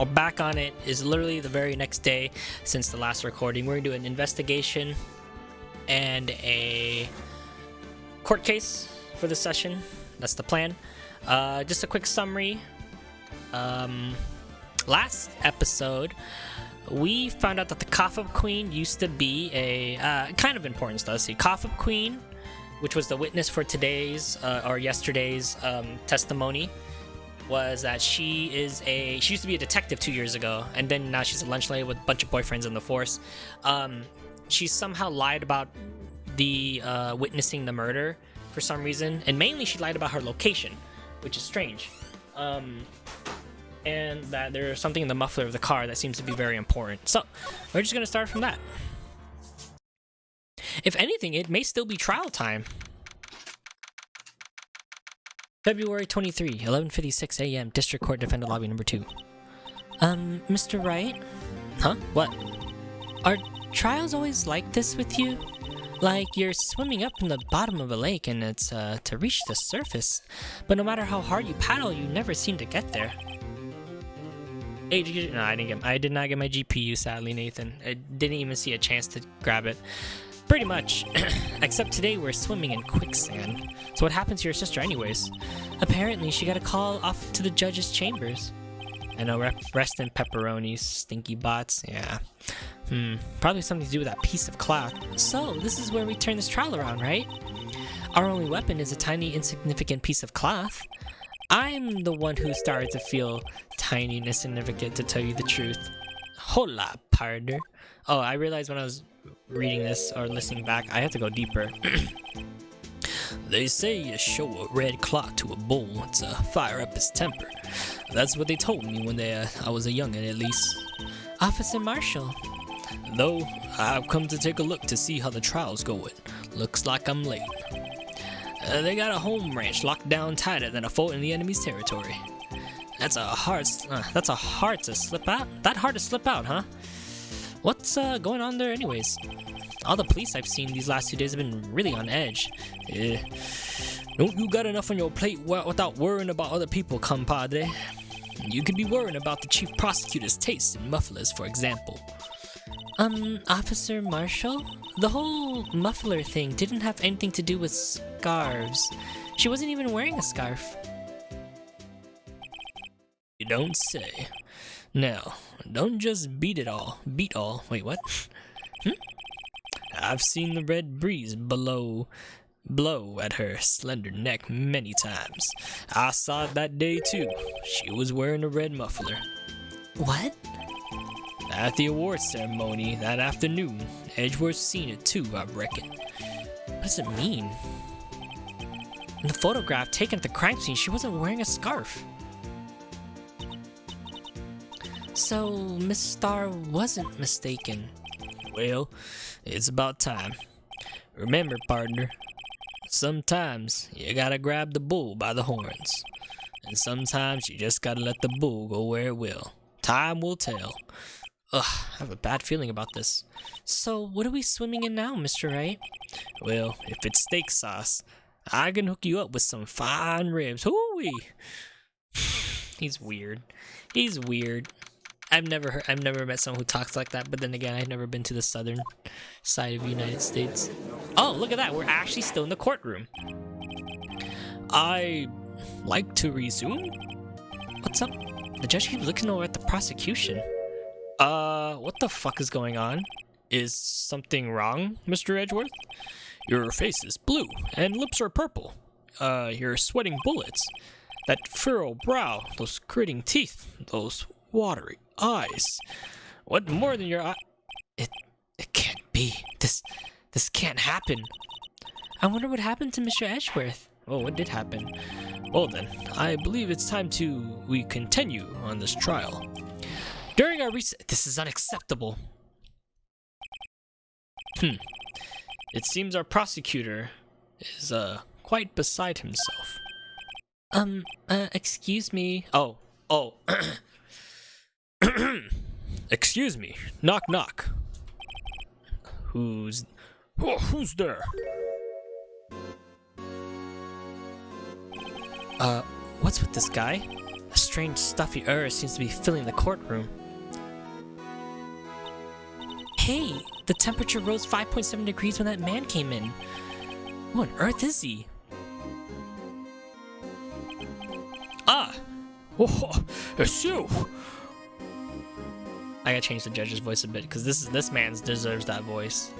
or back on it, is literally the very next day since the last recording. We're gonna do an investigation and a court case for this session. That's the plan. Just a quick summary. Last episode, we found out that the Cough-Up Queen used to be a kind of important stuff. See, Cough-Up Queen, which was the witness for today's or yesterday's testimony, was that she used to be a detective 2 years ago, and then now she's a lunch lady with a bunch of boyfriends in the force. She somehow lied about the witnessing the murder for some reason, and mainly she lied about her location, which is strange. And that there's something in the muffler of the car that seems to be very important. So we're just gonna start from that. If anything, it may still be trial time. February 23, 11:56 a.m. District Court Defendant Lobby number 2. Mr. Wright? Huh? What? Are trials always like this with you? Like you're swimming up in the bottom of a lake and it's to reach the surface, but no matter how hard you paddle, you never seem to get there. Hey, no, I did not get my GPU, sadly, Nathan. I didn't even see a chance to grab it. Pretty much. Except today we're swimming in quicksand. So what happened to your sister anyways? Apparently she got a call off to the judge's chambers. I know, rest in pepperonis, stinky bots, yeah. Probably something to do with that piece of cloth. So, this is where we turn this trial around, right? Our only weapon is a tiny, insignificant piece of cloth. I'm the one who started to feel tiny and insignificant, to tell you the truth. Hola, partner. Oh, I realized when I was reading this or listening back, I have to go deeper. They say you show a red cloth to a bull to fire up his temper. That's what they told me when I was a youngin', at least. Officer Marshall. Though, I've come to take a look to see how the trial's going. Looks like I'm late. They got a home ranch locked down tighter than a fort in the enemy's territory. That's hard to slip out? That hard to slip out, huh? What's going on there anyways? All the police I've seen these last 2 days have been really on edge. Don't you got enough on your plate without worrying about other people, compadre? You could be worrying about the chief prosecutor's taste in mufflers, for example. Officer Marshall? The whole muffler thing didn't have anything to do with scarves. She wasn't even wearing a scarf. You don't say. Now, don't just beat all. Wait, what? I've seen the red breeze blow at her slender neck many times. I saw it that day too. She was wearing a red muffler. What? At the awards ceremony that afternoon, Edgeworth seen it too, I reckon. What does it mean? In the photograph taken at the crime scene, she wasn't wearing a scarf. So, Miss Starr wasn't mistaken. Well, it's about time. Remember, partner, sometimes you gotta grab the bull by the horns. And sometimes you just gotta let the bull go where it will. Time will tell. Ugh, I have a bad feeling about this. So, what are we swimming in now, Mr. Wright? Well, if it's steak sauce, I can hook you up with some fine ribs. Hoo-wee! He's weird. I've never met someone who talks like that, but then again, I've never been to the southern side of the United States. Oh, look at that. We're actually still in the courtroom. I like to resume. What's up? The judge keeps looking over at the prosecution. What the fuck is going on? Is something wrong, Mr. Edgeworth? Your face is blue, and lips are purple. You're sweating bullets. That furrowed brow, those gritting teeth, those watery eyes. What more than your eye? It can't be. This can't happen. I wonder what happened to Mr. Edgeworth. Oh, what did happen? Well then, I believe it's time we continue on this trial. During our this is unacceptable. It seems our prosecutor is, quite beside himself. Excuse me. Oh. Excuse me. Knock, knock. Who's there? What's with this guy? A strange stuffy air seems to be filling the courtroom. Hey, the temperature rose 5.7 degrees when that man came in. Who on earth is he? Ah! Oh, it's you! I gotta change the judge's voice a bit, because this man deserves that voice.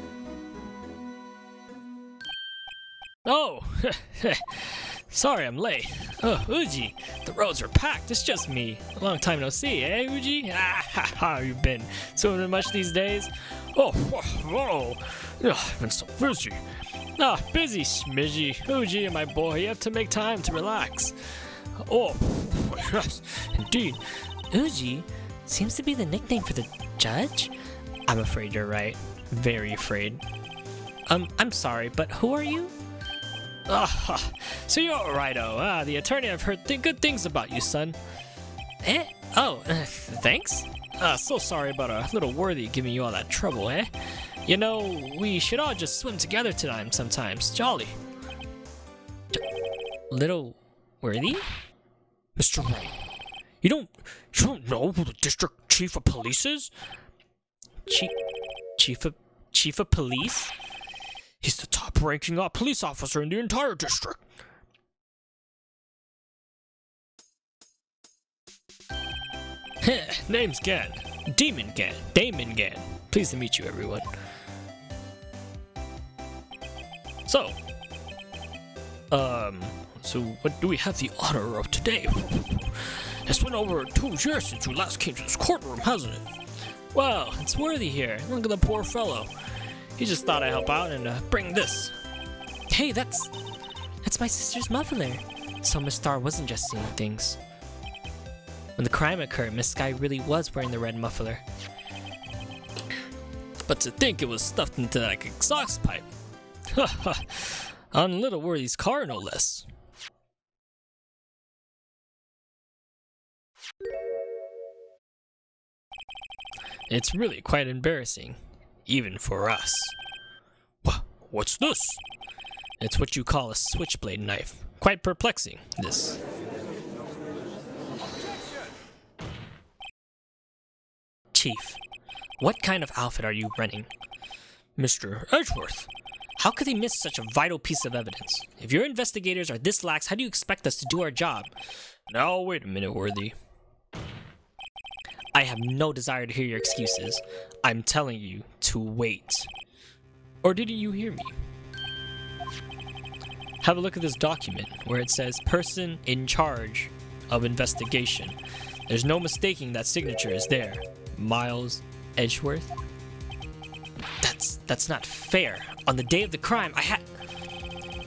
Oh! Sorry I'm late. Oh, Uji, the roads are packed. It's just me. A long time no see, eh, Uji? How you been? Swimming much these days? Oh, whoa. I've been so busy. Busy, Smidgy. Uji and my boy, you have to make time to relax. Oh, yes, indeed. Uji seems to be the nickname for the judge? I'm afraid you're right. Very afraid. I'm sorry, but who are you? So you're Wright-o. The attorney I've heard good things about you, son. Eh? Oh, thanks? So sorry about a little worthy giving you all that trouble, eh? You know, we should all just swim together tonight sometimes. Jolly. Little worthy? Mr. Wright, you don't know who the district chief of police is? Chief of police? He's the top-ranking police officer in the entire district. Name's Gan. Damon Gan. Pleased to meet you, everyone. So what do we have the honor of today? It's been over 2 years since you last came to this courtroom, hasn't it? Well, it's Worthy here. Look at the poor fellow. He just thought I'd help out and bring this. Hey, that's my sister's muffler. So Miss Star wasn't just seeing things. When the crime occurred, Miss Sky really was wearing the red muffler. But to think it was stuffed into like an exhaust pipe. On Little Worthy's car, no less. It's really quite embarrassing, even for us. What's this? It's what you call a switchblade knife. Quite perplexing, this. Chief, what kind of outfit are you running? Mr. Edgeworth, how could they miss such a vital piece of evidence? If your investigators are this lax, how do you expect us to do our job? Now, wait a minute, Worthy. I have no desire to hear your excuses. I'm telling you to wait. Or didn't you hear me? Have a look at this document where it says person in charge of investigation. There's no mistaking that signature is there. Miles Edgeworth? That's not fair. On the day of the crime, I had...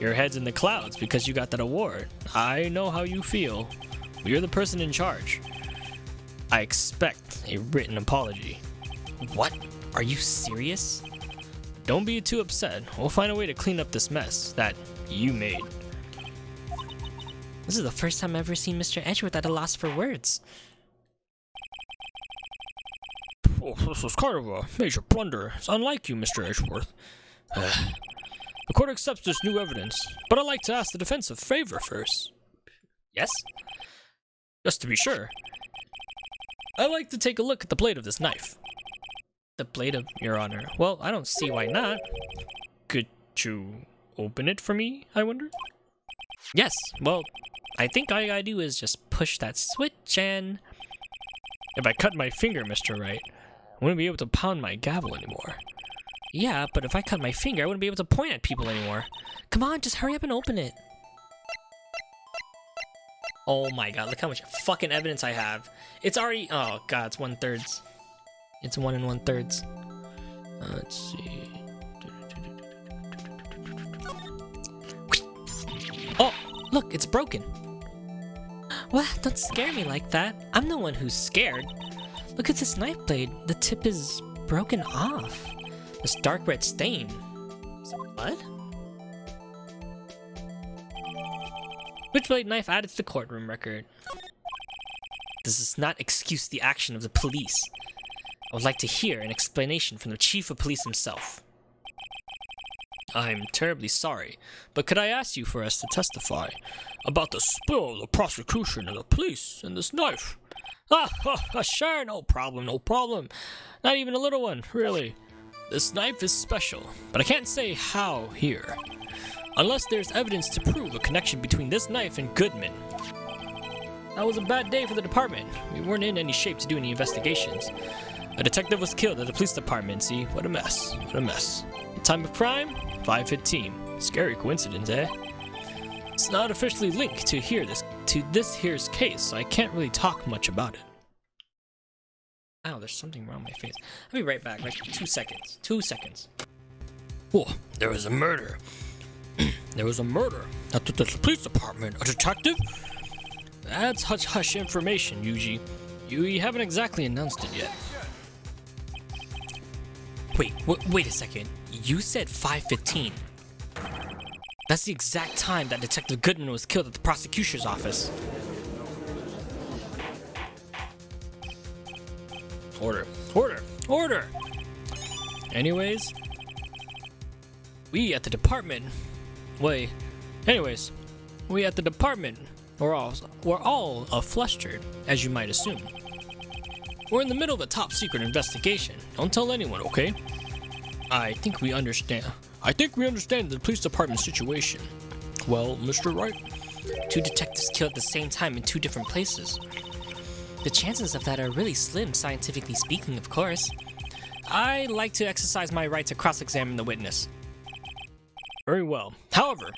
Your head's in the clouds because you got that award. I know how you feel. You're the person in charge. I expect a written apology. What? Are you serious? Don't be too upset. We'll find a way to clean up this mess that you made. This is the first time I've ever seen Mr. Edgeworth at a loss for words. Oh, this was kind of a major blunder. It's unlike you, Mr. Edgeworth. The court accepts this new evidence, but I'd like to ask the defense a favor first. Yes? Just to be sure. I'd like to take a look at the blade of this knife. The blade of Your Honor. Well, I don't see why not. Could you open it for me, I wonder? Yes, well, I think all you gotta do is just push that switch and... If I cut my finger, Mr. Wright, I wouldn't be able to pound my gavel anymore. Yeah, but if I cut my finger, I wouldn't be able to point at people anymore. Come on, just hurry up and open it. Oh my god, look how much fucking evidence I have. It's already... Oh god, it's 1/3. It's 1 1/3. Let's see. Oh, look, it's broken. What? Don't scare me like that. I'm the one who's scared. Look at this knife blade. The tip is broken off. This dark red stain. What? Switchblade knife added to the courtroom record. This does not excuse the action of the police. I would like to hear an explanation from the chief of police himself. I'm terribly sorry, but could I ask you for us to testify about the spill, the prosecution, and the police, and this knife? Sure, no problem, no problem. Not even a little one, really. This knife is special, but I can't say how here. Unless there's evidence to prove a connection between this knife and Goodman. That was a bad day for the department. We weren't in any shape to do any investigations. A detective was killed at the police department, see? What a mess, what a mess. The time of crime? 5:15. Scary coincidence, eh? It's not officially linked to this here's case, so I can't really talk much about it. Ow, there's something wrong with my face. I'll be right back, like 2 seconds. 2 seconds. Oh, there was a murder. There was a murder at the police department. A detective? That's hush-hush information, Yuji. You haven't exactly announced it yet. Wait a second. You said 5:15. That's the exact time that Detective Goodman was killed at the prosecutor's office. Order. Order. Order! Anyways, we at the department we're all flustered, as you might assume. We're in the middle of a top secret investigation. Don't tell anyone, okay? I think we understand the police department situation. Well, Mr. Wright? 2 detectives killed at the same time in 2 different places. The chances of that are really slim, scientifically speaking, of course. I like to exercise my right to cross-examine the witness. Very well. However,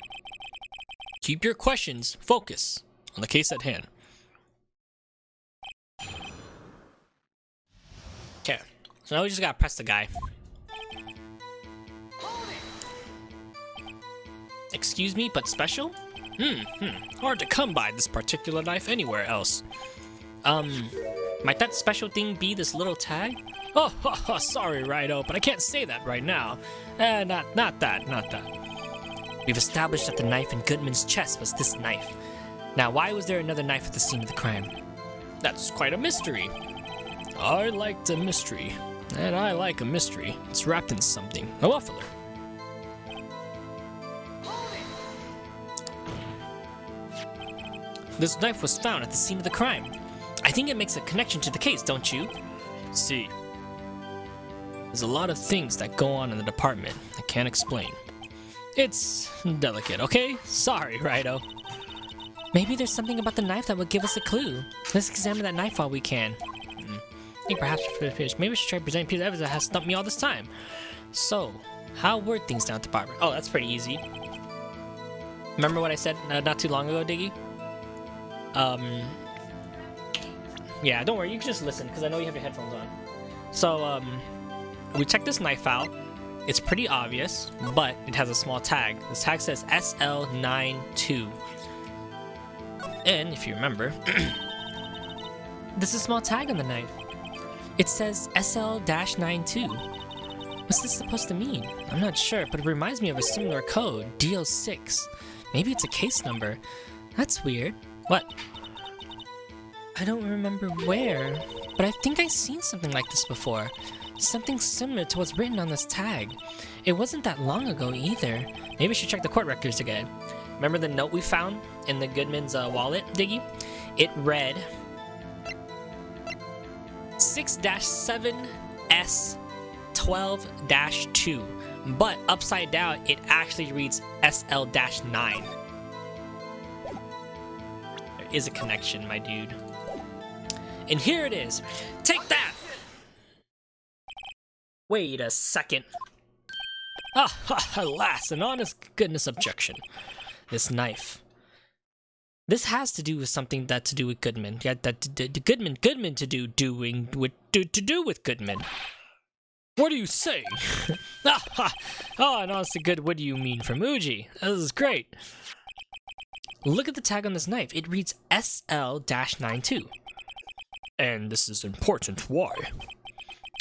keep your questions focused on the case at hand. Okay, so now we just gotta press the guy. Excuse me, but special? Hard to come by this particular knife anywhere else. Might that special thing be this little tag? Oh, sorry, Righto, but I can't say that right now. Not that. We've established that the knife in Goodman's chest was this knife. Now, why was there another knife at the scene of the crime? That's quite a mystery. I liked a mystery. And I like a mystery. It's wrapped in something. A muffler. This knife was found at the scene of the crime. I think it makes a connection to the case, don't you? See. There's a lot of things that go on in the department I can't explain. It's delicate, okay? Sorry, Righto. Maybe there's something about the knife that will give us a clue. Let's examine that knife while we can. I think perhaps maybe we should try presenting pieces of evidence that has stumped me all this time. So, how were things down at the department? Oh, that's pretty easy. Remember what I said not too long ago, Diggy? Yeah, don't worry, you can just listen, because I know you have your headphones on. So, we checked this knife out. It's pretty obvious, but it has a small tag. This tag says SL92. And, if you remember, there's a small tag on the knife. It says SL-92. What's this supposed to mean? I'm not sure, but it reminds me of a similar code, DO6. Maybe it's a case number. That's weird. What? I don't remember where, but I think I've seen something like this before. Something similar to what's written on this tag. It wasn't that long ago either. Maybe I should check the court records again. Remember the note we found in the Goodman's wallet, Diggy? It read 6-7S12-2, but upside down it actually reads SL-9. There is a connection, my dude. And here it is. Take that! Wait a second. Alas, an honest goodness objection. This knife. This has to do with something to do with Goodman. Yeah, Goodman to do with Goodman. What are you saying? Oh, an honest to good. What do you mean from Uji? This is great. Look at the tag on this knife. It reads SL-92. And this is important. Why?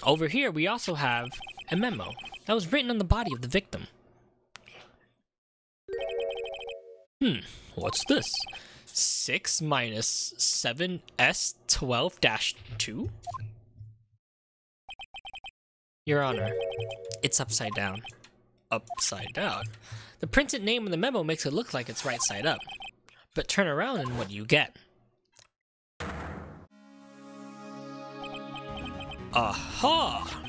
Over here, we also have a memo that was written on the body of the victim. What's this? 6 minus 7S12-2? Your Honor, it's upside down. upside down. The printed name in the memo makes it look like it's right side up. But turn around and what do you get? Aha!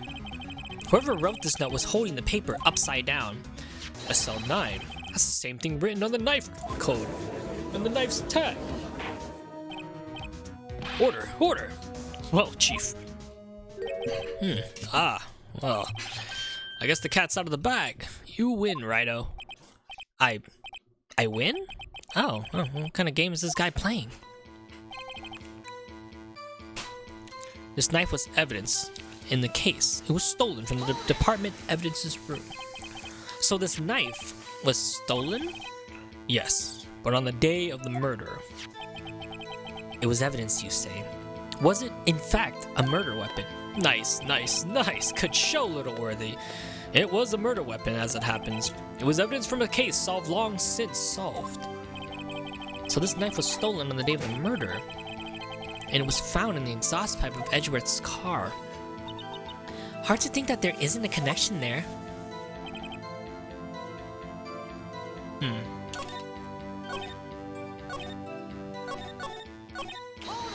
Whoever wrote this note was holding the paper upside down. SL9. That's the same thing written on the knife code. And the knife's tag. Order, order! Well, Chief. Well. I guess the cat's out of the bag. You win, Righto. I win? Oh, what kind of game is this guy playing? This knife was evidence in the case. It was stolen from the department evidences room. So this knife was stolen? Yes, but on the day of the murder. It was evidence, you say. Was it, in fact, a murder weapon? Nice, nice, nice. Good show, little worthy. It was a murder weapon, as it happens. It was evidence from a case solved long since solved. So this knife was stolen on the day of the murder, and it was found in the exhaust pipe of Edgeworth's car. Hard to think that there isn't a connection there.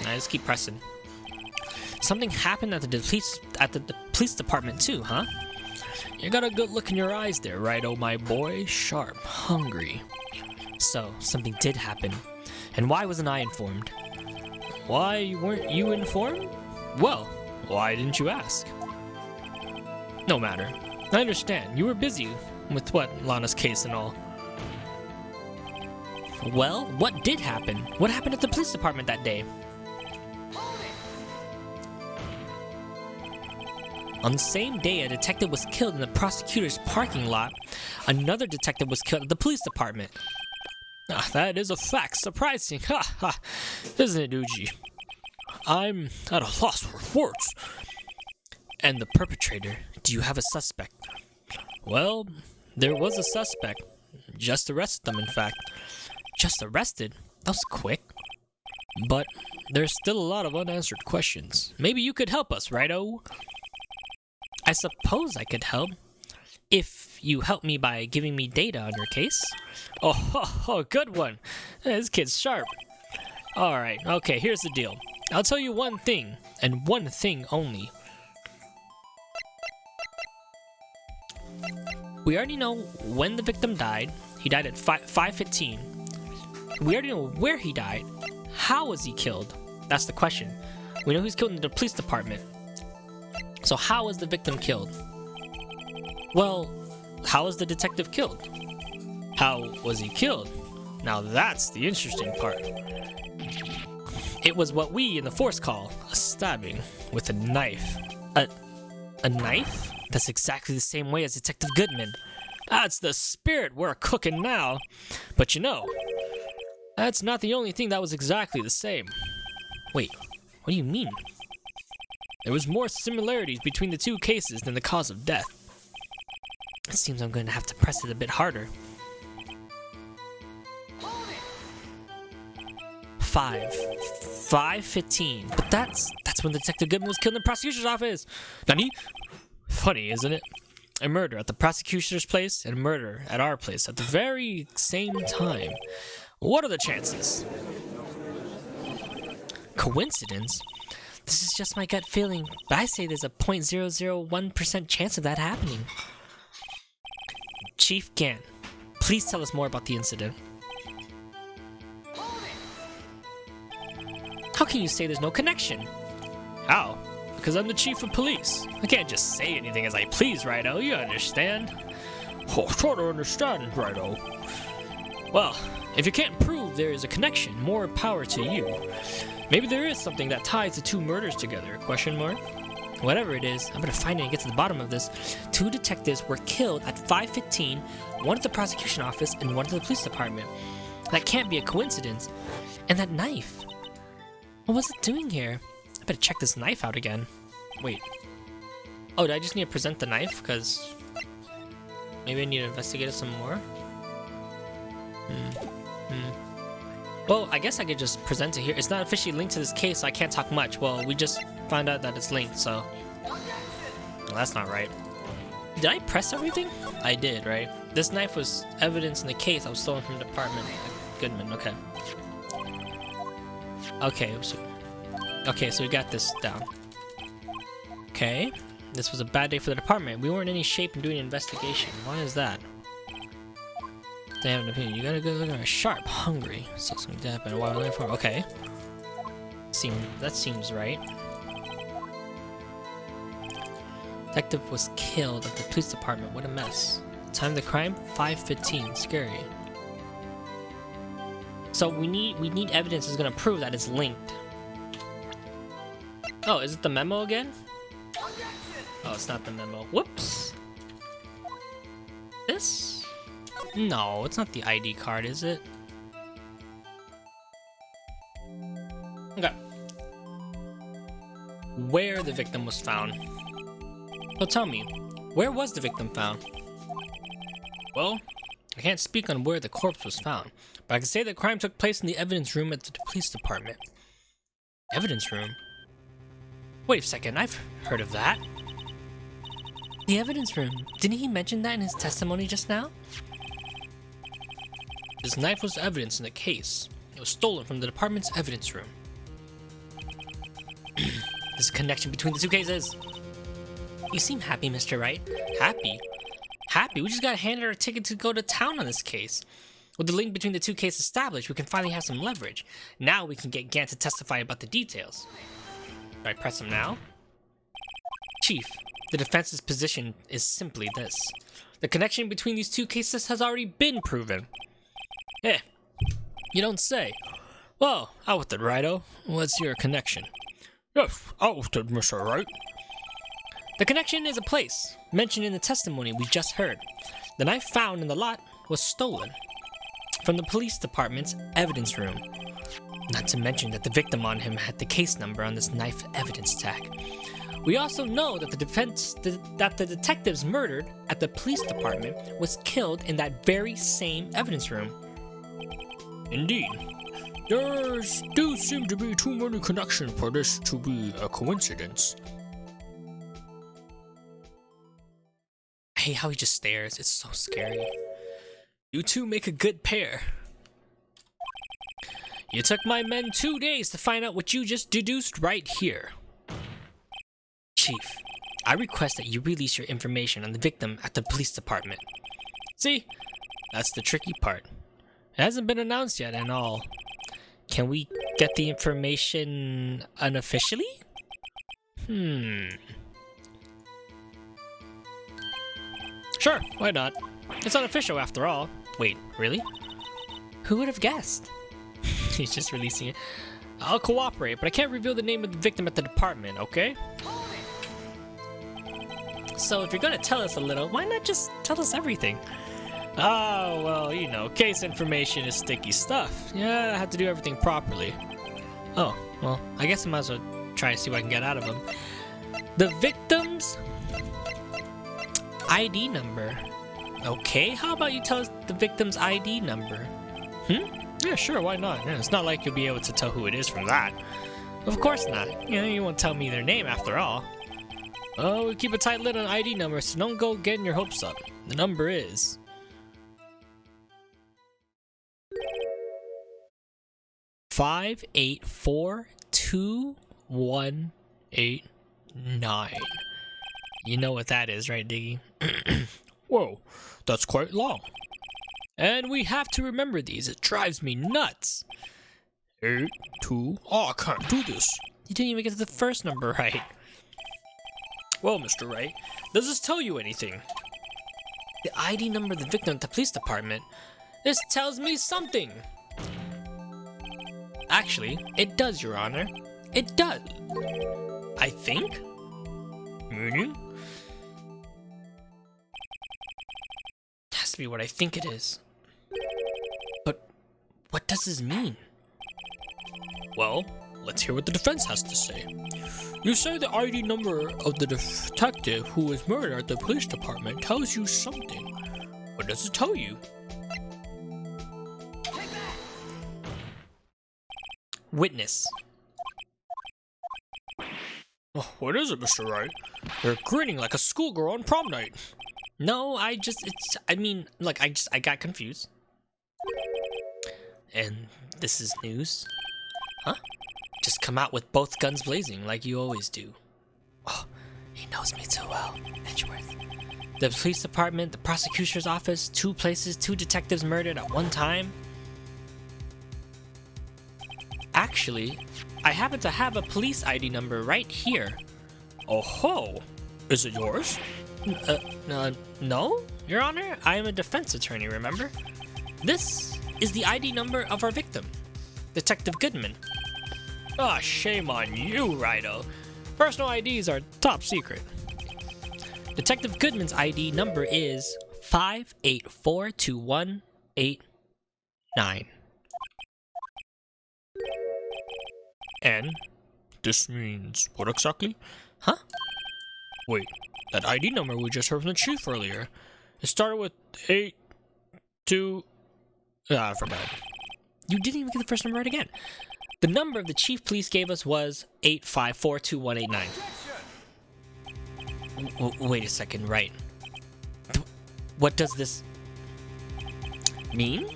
I just keep pressing. Something happened at the police department too, huh? You got a good look in your eyes there, right, oh my boy? Sharp, hungry. So, something did happen. And why wasn't I informed? Why weren't you informed? Well, why didn't you ask? No matter. I understand. You were busy with Lana's case and all. Well, what did happen? What happened at the police department that day? On the same day a detective was killed in the prosecutor's parking lot, another detective was killed at the police department. That is a fact. Surprising. Ha ha. Isn't it, Uji? I'm at a loss for words. And the perpetrator, do you have a suspect? Well, there was a suspect. Just arrested them, in fact. Just arrested? That was quick. But there's still a lot of unanswered questions. Maybe you could help us, righto? I suppose I could help. If you help me by giving me data on your case. Oh, good one. This kid's sharp. Alright, okay, here's the deal. I'll tell you one thing, and one thing only. We already know when the victim died. He died at 5:15. We already know where he died. How was he killed? That's the question. We know he was killed in the police department. So how was the victim killed? Well, how was the detective killed? How was he killed? Now that's the interesting part. It was what we in the force call a stabbing with a knife. A knife? That's exactly the same way as Detective Goodman. That's the spirit we're cooking now. But you know, that's not the only thing that was exactly the same. Wait, what do you mean? There was more similarities between the two cases than the cause of death. It seems I'm going to have to press it a bit harder. 5:15. But that's when Detective Goodman was killed in the prosecutor's office. Nani? Funny, isn't it? A murder at the prosecutor's place and a murder at our place at the very same time. What are the chances? Coincidence? This is just my gut feeling, but I say there's a 0.001% chance of that happening. Chief Gan, please tell us more about the incident. How can you say there's no connection? How? Because I'm the chief of police. I can't just say anything as I please, righto, you understand? Oh, try to understand, righto. Well, if you can't prove there is a connection, more power to you. Maybe there is something that ties the two murders together, question mark? Whatever it is, I'm gonna find it and get to the bottom of this. Two detectives were killed at 5:15, one at the prosecution office and one at the police department. That can't be a coincidence. And that knife. What was it doing here? I better check this knife out again. Wait. Oh, do I just need to present the knife? Because maybe I need to investigate it some more? Well, I guess I could just present it here. It's not officially linked to this case, so I can't talk much. Well, we just found out that it's linked, so... Well, that's not right. Did I press everything? I did, right? This knife was evidence in the case I was stolen from the department. Goodman, okay. Okay, so we got this down. Okay. This was a bad day for the department. We weren't in any shape in doing an investigation. Why is that? They have an opinion. You gotta go look at her sharp, hungry. So something happened. Why was I for? Okay. That seems right. Detective was killed at the police department. What a mess. Time of the crime? 5:15. Scary. So we need evidence that's gonna prove that it's linked. Oh, is it the memo again? Oh, it's not the memo. Whoops. This? No, it's not the ID card, is it? Okay. Where the victim was found. So tell me, where was the victim found? Well, I can't speak on where the corpse was found, but I can say the crime took place in the evidence room at the police department. Evidence room? Wait a second, I've heard of that. The evidence room. Didn't he mention that in his testimony just now? This knife was evidence in the case. It was stolen from the department's evidence room. There's a connection between the two cases. You seem happy, Mr. Wright. Happy? Happy? We just got handed our ticket to go to town on this case. With the link between the two cases established, we can finally have some leverage. Now we can get Gant to testify about the details. Do I press him now? Chief, the defense's position is simply this. The connection between these two cases has already been proven. Eh, you don't say. Well, out with it, Righto. What's your connection? Yes, out with it, Mr. Wright. The connection is a place mentioned in the testimony we just heard. The knife found in the lot was stolen from the police department's evidence room. Not to mention that the victim on him had the case number on this knife evidence tag. We also know that the detectives murdered at the police department was killed in that very same evidence room. Indeed. There do seem to be too many connections for this to be a coincidence. I hate how he just stares. It's so scary. You two make a good pair. You took my men 2 days to find out what you just deduced right here. Chief, I request that you release your information on the victim at the police department. See, that's the tricky part. It hasn't been announced yet and all. Can we get the information unofficially? Sure, why not? It's unofficial after all. Wait, really? Who would have guessed? He's just releasing it. I'll cooperate, but I can't reveal the name of the victim at the department, okay? So if you're gonna tell us a little, why not just tell us everything? Oh, well, you know, case information is sticky stuff. Yeah, I have to do everything properly. Oh, well, I guess I might as well try to see what I can get out of him. The victim's ID number. Okay, how about you tell us the victim's ID number? Yeah, sure, why not? Yeah, it's not like you'll be able to tell who it is from that. Of course not. You know, you won't tell me their name after all. Oh, we keep a tight lid on ID numbers, so don't go getting your hopes up. The number is 5842-189. You know what that is, right, Diggy? Whoa, that's quite long. And we have to remember these. It drives me nuts. 8, 2. Oh, I can't do this. You didn't even get to the first number right. Well, Mr. Wright, does this tell you anything? The ID number of the victim at the police department. This tells me something. Actually, it does, Your Honor. It does. I think? Meaning? Has to be what I think it is. But what does this mean? Well, let's hear what the defense has to say. You say the ID number of the detective who was murdered at the police department tells you something. What does it tell you? Witness. Oh, what is it, Mr. Wright? You're grinning like a schoolgirl on prom night. No, I got confused. And this is news? Huh? Just come out with both guns blazing like you always do. Oh, he knows me too well, Edgeworth. The police department, the prosecutor's office, 2 places, 2 detectives murdered at one time. Actually, I happen to have a police ID number right here. Oh ho! Is it yours? No, Your Honor. I am a defense attorney, remember? This is the ID number of our victim, Detective Goodman. Ah, shame on you, Righto. Personal IDs are top secret. Detective Goodman's ID number is 5842189. And this means what exactly? Huh? Wait, that ID number we just heard from the chief earlier. It started with 82. I forgot. You didn't even get the first number right again. The number of the chief police gave us was 8542189. Wait a second, right? What does this mean?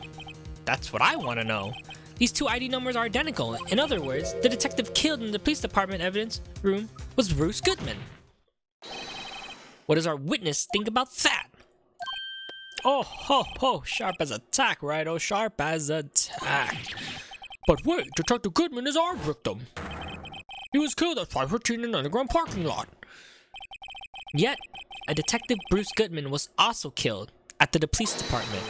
That's what I want to know. These 2 ID numbers are identical. In other words, the detective killed in the police department evidence room was Bruce Goodman. What does our witness think about that? Oh, ho, ho, sharp as a tack, Righto, sharp as a tack. But wait, Detective Goodman is our victim. He was killed at 513 in an underground parking lot. Yet, a detective Bruce Goodman was also killed at the police department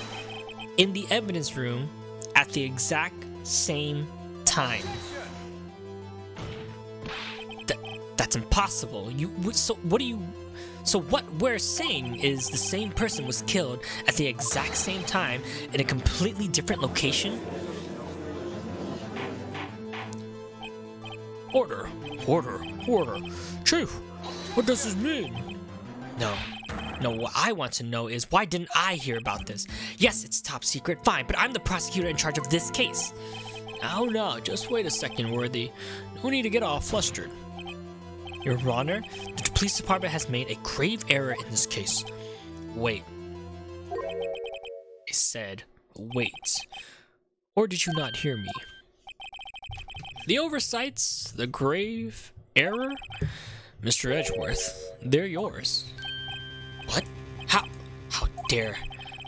in the evidence room at the exact same time. That's impossible. So what we're saying is the same person was killed at the exact same time in a completely different location? Order. Chief, what does this mean? No, what I want to know is why didn't I hear about this? Yes, it's top secret, fine, but I'm the prosecutor in charge of this case. Oh no, just wait a second, Worthy. No need to get all flustered. Your Honor, the police department has made a grave error in this case. Wait. I said, wait. Or did you not hear me? The oversights, the grave error, Mr. Edgeworth, they're yours. What? How dare?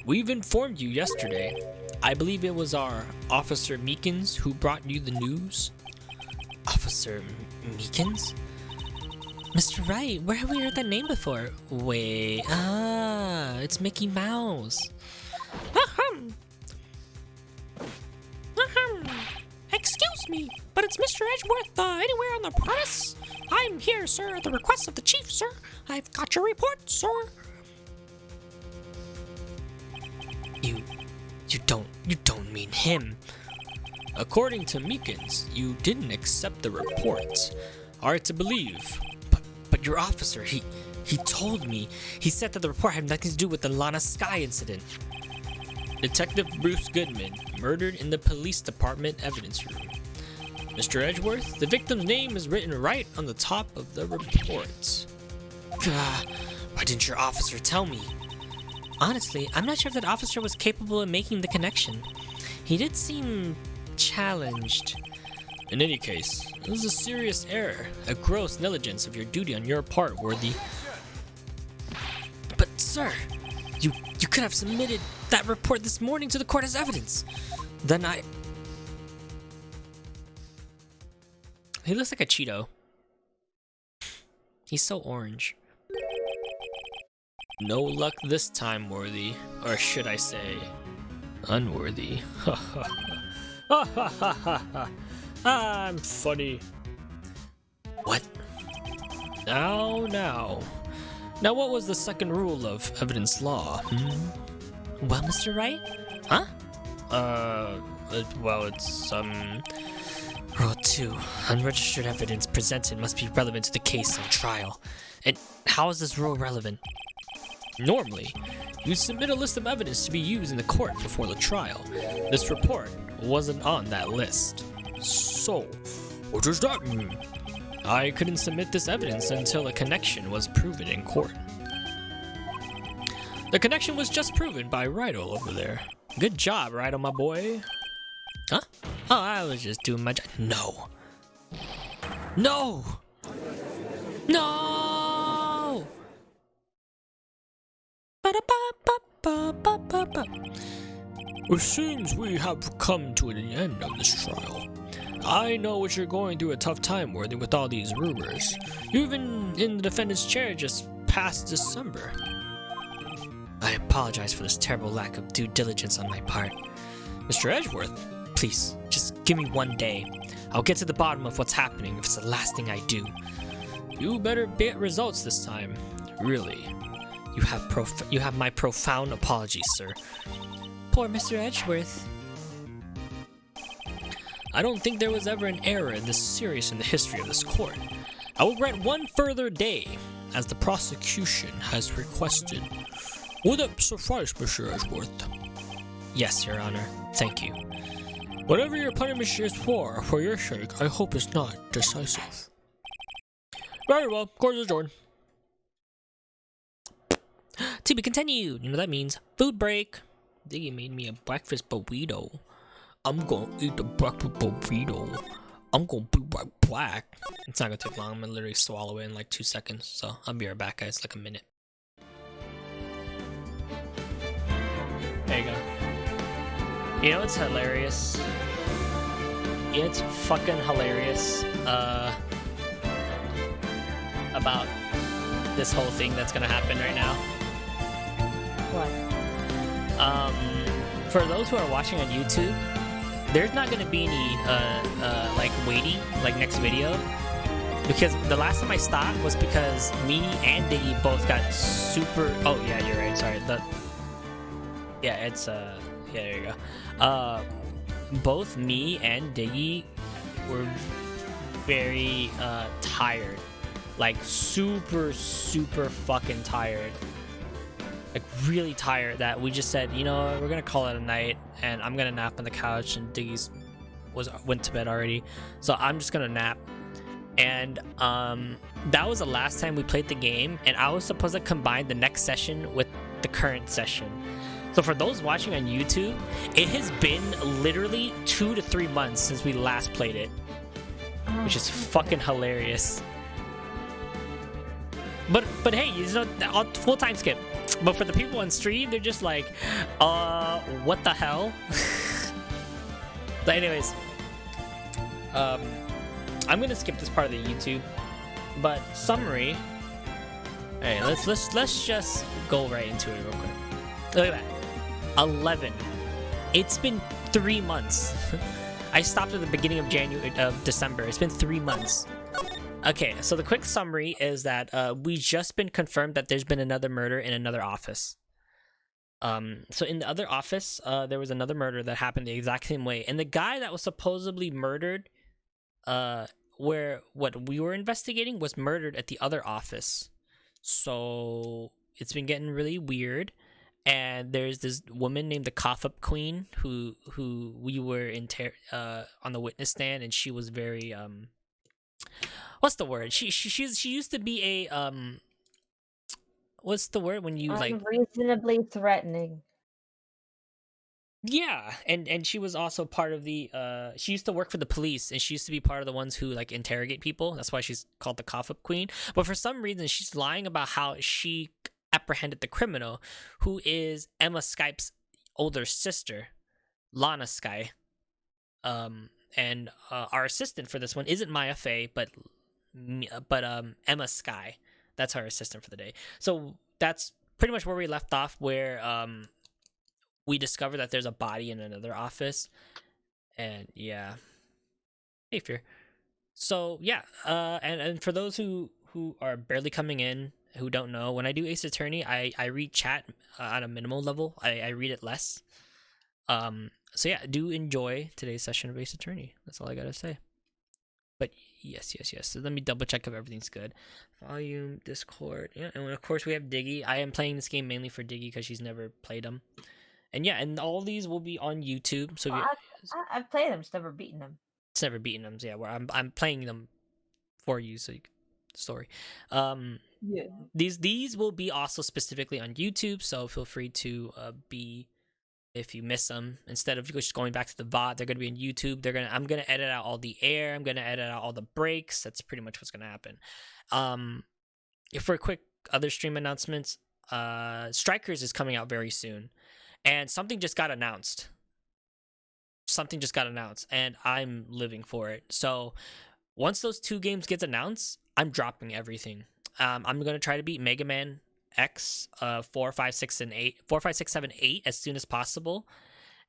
We've informed you yesterday. I believe it was our Officer Meekins who brought you the news. Officer Meekins? Mr. Wright, where have we heard that name before? Wait, it's Mickey Mouse. Excuse me, but it's Mr. Edgeworth anywhere on the premise? I'm here, sir, at the request of the chief, sir. I've got your report, sir. You don't mean him. According to Meekins, you didn't accept the report. Are to believe. But your officer, he told me. He said that the report had nothing to do with the Lana Sky incident. Detective Bruce Goodman, murdered in the police department evidence room. Mr. Edgeworth, the victim's name is written right on the top of the report. Why didn't your officer tell me? Honestly, I'm not sure if that officer was capable of making the connection. He did seem challenged. In any case, this is a serious error, a gross negligence of your duty on your part, Worthy. But sir, you could have submitted that report this morning to the court as evidence. Then He looks like a Cheeto. He's so orange. No luck this time, Worthy. Or should I say, unworthy. Ha ha ha. Ha ha ha ha. I'm funny. What? Now. Now what was the second rule of evidence law? Well, Mr. Wright? Huh? Well, it's, Rule 2. Unregistered evidence presented must be relevant to the case and trial. And how is this rule relevant? Normally, you submit a list of evidence to be used in the court before the trial. This report wasn't on that list. So, what does that mean? I couldn't submit this evidence until a connection was proven in court. The connection was just proven by Wright over there. Good job, Wright, my boy. Huh? Oh, I was just doing my job. No. No! No! It seems we have come to the end of this trial. I know what you're going through a tough time, Worthy, with all these rumors. You've been in the defendant's chair just past December. I apologize for this terrible lack of due diligence on my part. Mr. Edgeworth, please, just give me one day. I'll get to the bottom of what's happening if it's the last thing I do. You better get results this time. Really. You have my profound apologies, sir. Poor Mr. Edgeworth. I don't think there was ever an error this serious in the history of this court. I will grant one further day, as the prosecution has requested. Would that suffice, Mr. Edgeworth? Yes, Your Honor. Thank you. Whatever your punishment is for your sake, I hope it's not decisive. Very well, court is adjourned. To be continued. You know what that means. Food break. Diggy made me a breakfast burrito. I'm gonna eat the breakfast burrito. I'm gonna be right back. It's not gonna take long. I'm gonna literally swallow it in like 2 seconds. So I'll be right back, guys. Like a minute. There you go. You know what's hilarious? It's fucking hilarious. About this whole thing that's gonna happen right now. What? For those who are watching on YouTube, there's not gonna be any like waiting, like next video, because the last time I stopped was because me and Diggy both got super. Oh yeah, you're right. Sorry. Yeah, it's yeah, there you go. Both me and Diggy were very tired, like super fucking tired. Like really tired, that we just said, you know, we're gonna call it a night, and I'm gonna nap on the couch, and Diggy's went to bed already, so I'm just gonna nap. And that was the last time we played the game, and I was supposed to combine the next session with the current session. So for those watching on YouTube, it has been literally 2 to 3 months since we last played it, which is fucking hilarious. But hey, you know, full time skip. But for the people on stream, they're just like, what the hell? But anyways, I'm gonna skip this part of the YouTube. But summary. Hey, let's just go right into it real quick. Look at that. 11. It's been 3 months. I stopped at the beginning of December. It's been 3 months. Okay, so the quick summary is that we've just been confirmed that there's been another murder in another office. So in the other office, there was another murder that happened the exact same way. And the guy that was supposedly murdered, where what we were investigating, was murdered at the other office. So it's been getting really weird. And there's this woman named the Cough-Up Queen who we were on the witness stand, and she was very what's the word? She used to be a what's the word when you like Unreasonably threatening. Yeah, and she was also part of the she used to work for the police, and she used to be part of the ones who like interrogate people. That's why she's called the Cough-Up Queen. But for some reason she's lying about how she apprehended the criminal, who is Emma Skype's older sister, Lana Sky. And our assistant for this one isn't Maya Fey, but Emma Sky. That's our assistant for the day. So that's pretty much where we left off, where we discovered that there's a body in another office. And yeah. Hey, Fear. So yeah, and for those who are barely coming in, who don't know, when I do Ace Attorney, I read chat at a minimal level. I read it less. So yeah, do enjoy today's session of Ace Attorney. That's all I gotta say. But yes. So let me double check if everything's good. Volume, Discord, yeah, and of course we have Diggy. I am playing this game mainly for Diggy because she's never played them. And yeah, and all these will be on YouTube. So I've played them, just never beaten them. It's never beaten them. So yeah, where I'm playing them for you, so you can story. Yeah. These will be also specifically on YouTube, so feel free to be, if you miss them, instead of just going back to the VOD, they're gonna be on YouTube. I'm gonna edit out all the air. I'm gonna edit out all the breaks. That's pretty much what's gonna happen. For quick other stream announcements, Strikers is coming out very soon, and something just got announced. And I'm living for it. So once those 2 games gets announced, I'm dropping everything. I'm gonna try to beat Mega Man X 4, 5, 6, and 8, 4, 5, 6, 7, 8 as soon as possible,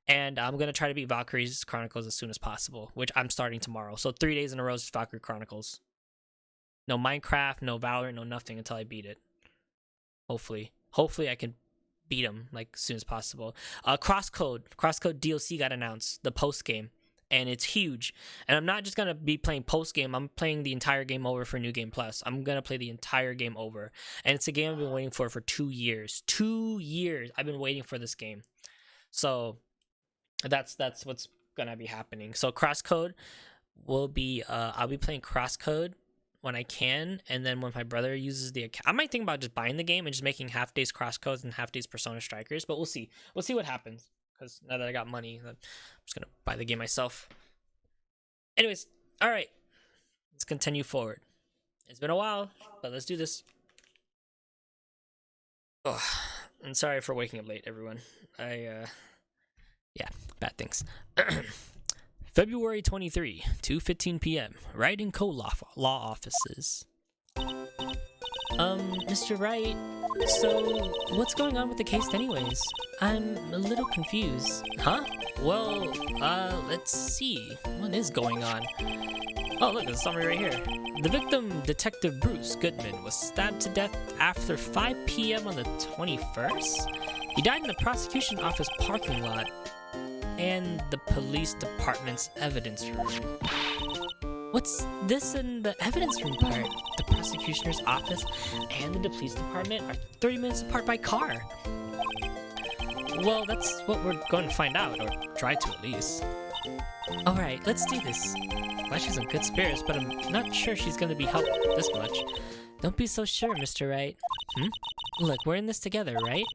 and I'm gonna try to beat Valkyrie's Chronicles as soon as possible, which I'm starting tomorrow. So 3 days in a row is Valkyrie Chronicles. No Minecraft, no Valorant, no nothing until I beat it. Hopefully I can beat them like as soon as possible. Crosscode DLC got announced, the post game, and it's huge. And I'm not just gonna be playing post game. I'm playing the entire game over for New Game Plus. I'm gonna play the entire game over, and it's a game I've been waiting for 2 years. 2 years I've been waiting for this game. So that's what's gonna be happening. So Crosscode will be I'll be playing Crosscode when I can, and then when my brother uses the account, I might think about just buying the game and just making half days Crosscodes and half days Persona Strikers, but we'll see what happens, because now that I got money, I'm just gonna buy the game myself. Anyways, all right, let's continue forward. It's been a while, but let's do this. Oh, I'm sorry for waking up late, everyone. Yeah, bad things. February 23, 2:15 p.m. Wright and Co-law offices. Mr. Wright, so what's going on with the case anyways? I'm a little confused. Huh? Well, let's see. What is going on? Oh, look, there's a summary right here. The victim, Detective Bruce Goodman, was stabbed to death after 5 p.m. on the 21st. He died in the prosecution office parking lot and the police department's evidence room. What's this in the evidence room part? The prosecutioner's office and the police department are 30 minutes apart by car. Well, that's what we're going to find out, or try to at least. Alright, let's do this. Glad she's in good spirits, but I'm not sure she's going to be helped this much. Don't be so sure, Mr. Wright. Look, we're in this together, right?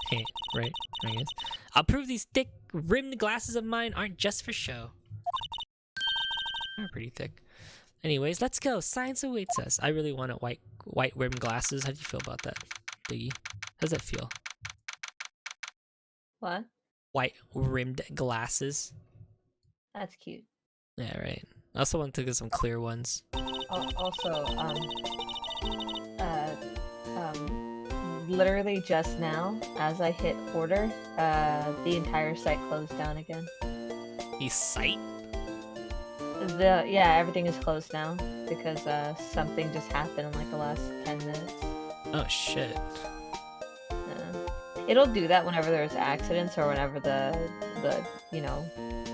Hey, right, I guess. I'll prove these thick, rimmed glasses of mine aren't just for show. They're pretty thick. Anyways, let's go. Science awaits us. I really want white rimmed glasses. How do you feel about that, Diggy? How does that feel? What? White rimmed glasses. That's cute. Yeah, right. I also want to get some clear ones. Also, literally just now, as I hit order, the entire site closed down again. The site? Yeah, everything is closed now because something just happened in like the last 10 minutes. Oh shit. It'll do that whenever there's accidents or whenever the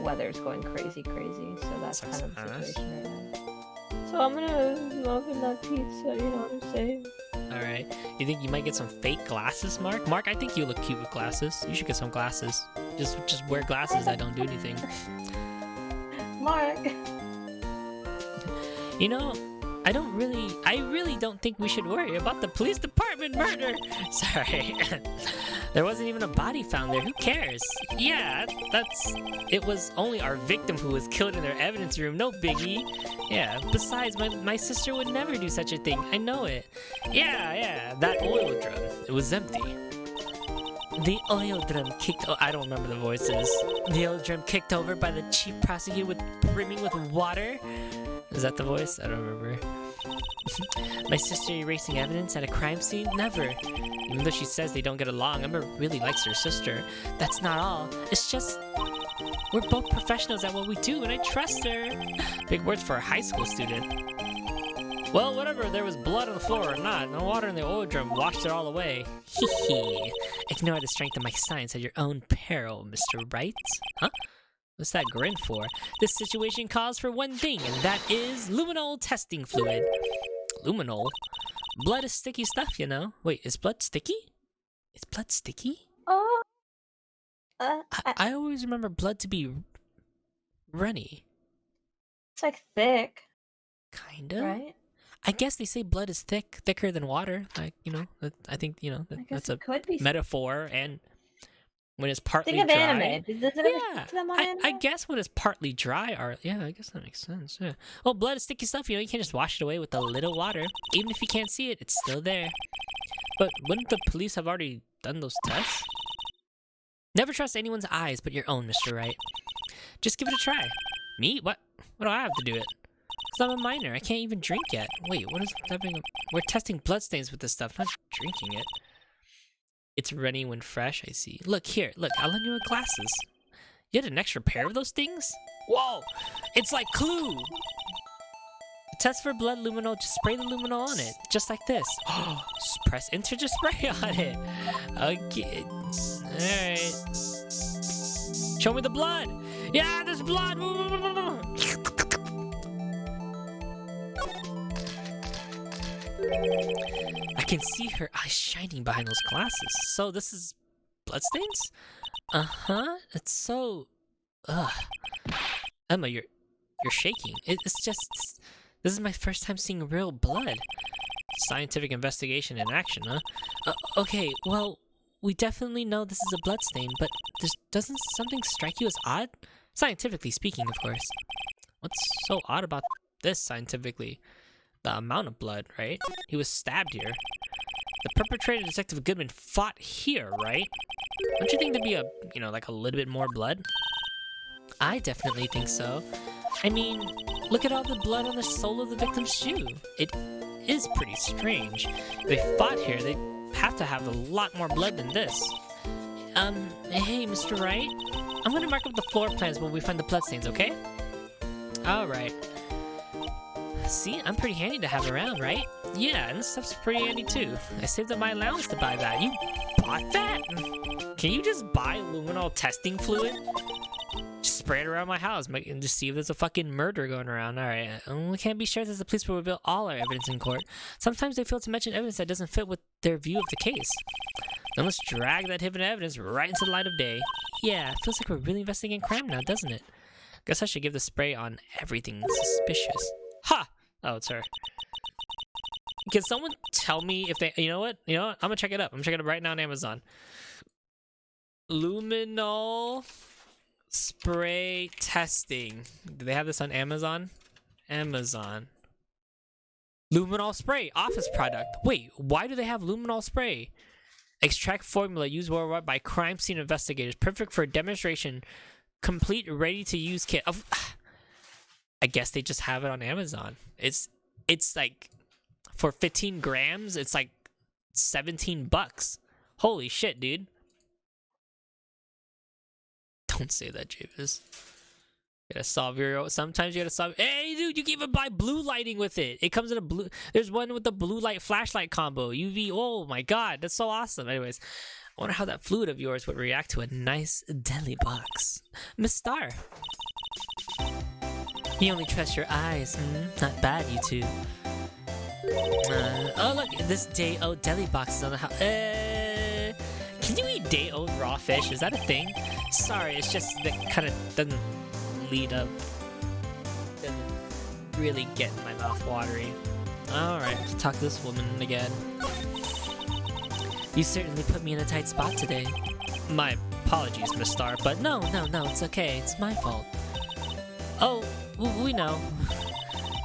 weather's going crazy. So that's kind of the situation right now. So I'm gonna open that pizza, you know what I'm saying? Alright. You think you might get some fake glasses, Mark? Mark, I think you look cute with glasses. You should get some glasses. Just wear glasses that don't do anything. Mark! You know, I really don't think we should worry about the police department murder. Sorry. There wasn't even a body found there. Who cares? Yeah, it was only our victim who was killed in their evidence room. No biggie. Yeah, besides, my sister would never do such a thing. I know it. Yeah, that oil drum. It was empty. The oil drum kicked... Oh, I don't remember the voices. The oil drum kicked over by the chief prosecutor brimming with water. Is that the voice? I don't remember. My sister erasing evidence at a crime scene? Never. Even though she says they don't get along, Emma really likes her sister. That's not all. It's just... we're both professionals at what we do, and I trust her. Big words for a high school student. Well, whatever, there was blood on the floor or not, the water in the oil drum washed it all away. Hee. Ignore the strength of my science at your own peril, Mr. Wright. Huh? What's that grin for? This situation calls for one thing, and that is luminol testing fluid. Luminol? Blood is sticky stuff, you know. Wait, is blood sticky? Is blood sticky? Oh. I always remember blood to be runny. It's like thick. Kinda? Right? I guess they say blood is thicker than water. Like, you know, I think, you know, I guess that's it a could be. metaphor. And when it's partly Think of dry, anime. Does it ever yeah, to them on I anime? guess when it's partly dry, or yeah, I guess that makes sense. Yeah. Well, blood is sticky stuff. You know, you can't just wash it away with a little water. Even if you can't see it, it's still there. But wouldn't the police have already done those tests? Never trust anyone's eyes but your own, Mr. Wright. Just give it a try. Me? What? What do I have to do it? Because I'm a minor. I can't even drink yet. Wait, what is happening? We're testing bloodstains with this stuff, not drinking it. It's ready when fresh, I see. Look here. Look, I'll lend you your glasses. You had an extra pair of those things? Whoa! It's like Clue! Test for blood luminol. Just spray the luminol on it. Just like this. Just press enter to spray on it. Okay. Alright. Show me the blood! Yeah, there's blood! I can see her eyes shining behind those glasses. So this is bloodstains? Uh-huh. It's so... Ugh. Emma, you're shaking. It's just... This is my first time seeing real blood. Scientific investigation in action, huh? Okay, well, we definitely know this is a bloodstain, but doesn't something strike you as odd? Scientifically speaking, of course. What's so odd about this scientifically? The amount of blood, right? He was stabbed here. The perpetrator, Detective Goodman, fought here, right? Don't you think there'd be like a little bit more blood? I definitely think so. I mean, look at all the blood on the sole of the victim's shoe. It is pretty strange. If they fought here, they'd have to have a lot more blood than this. Hey, Mr. Wright? I'm gonna mark up the floor plans when we find the bloodstains, okay? Alright. See, I'm pretty handy to have around, right? Yeah, and this stuff's pretty handy too. I saved up my allowance to buy that. You bought that? Can you just buy luminol testing fluid? Just spray it around my house and just see if there's a fucking murder going around. Alright, we can't be sure that the police will reveal all our evidence in court. Sometimes they fail to mention evidence that doesn't fit with their view of the case. Then let's drag that hidden evidence right into the light of day. Yeah, it feels like we're really investigating crime now, doesn't it? Guess I should give the spray on everything suspicious. Ha! Oh, it's her. Can someone tell me if they... You know what? I'm gonna check it up. I'm checking it up right now on Amazon. Luminol spray testing. Do they have this on Amazon? Amazon. Luminol spray. Office product. Wait, why do they have luminol spray? Extract formula used worldwide by crime scene investigators. Perfect for demonstration. Complete ready-to-use kit. I guess they just have it on Amazon. It's like, for 15 grams, it's like $17. Holy shit, dude. Don't say that, Javis. You gotta solve your... Sometimes you gotta solve... Hey, dude, you can even buy blue lighting with it. It comes in a blue... There's one with the blue light flashlight combo. UV... Oh, my God. That's so awesome. Anyways, I wonder how that fluid of yours would react to a nice deli box. Miss Star. You only trust your eyes. Not bad, you two. Oh, look. This day-old deli box is on the house. Can you eat day-old raw fish? Is that a thing? Sorry, it's just that kind of doesn't lead up. Doesn't really get in my mouth watery. Alright, let's talk to this woman again. You certainly put me in a tight spot today. My apologies, Miss Star, but no, it's okay. It's my fault. Oh, we know.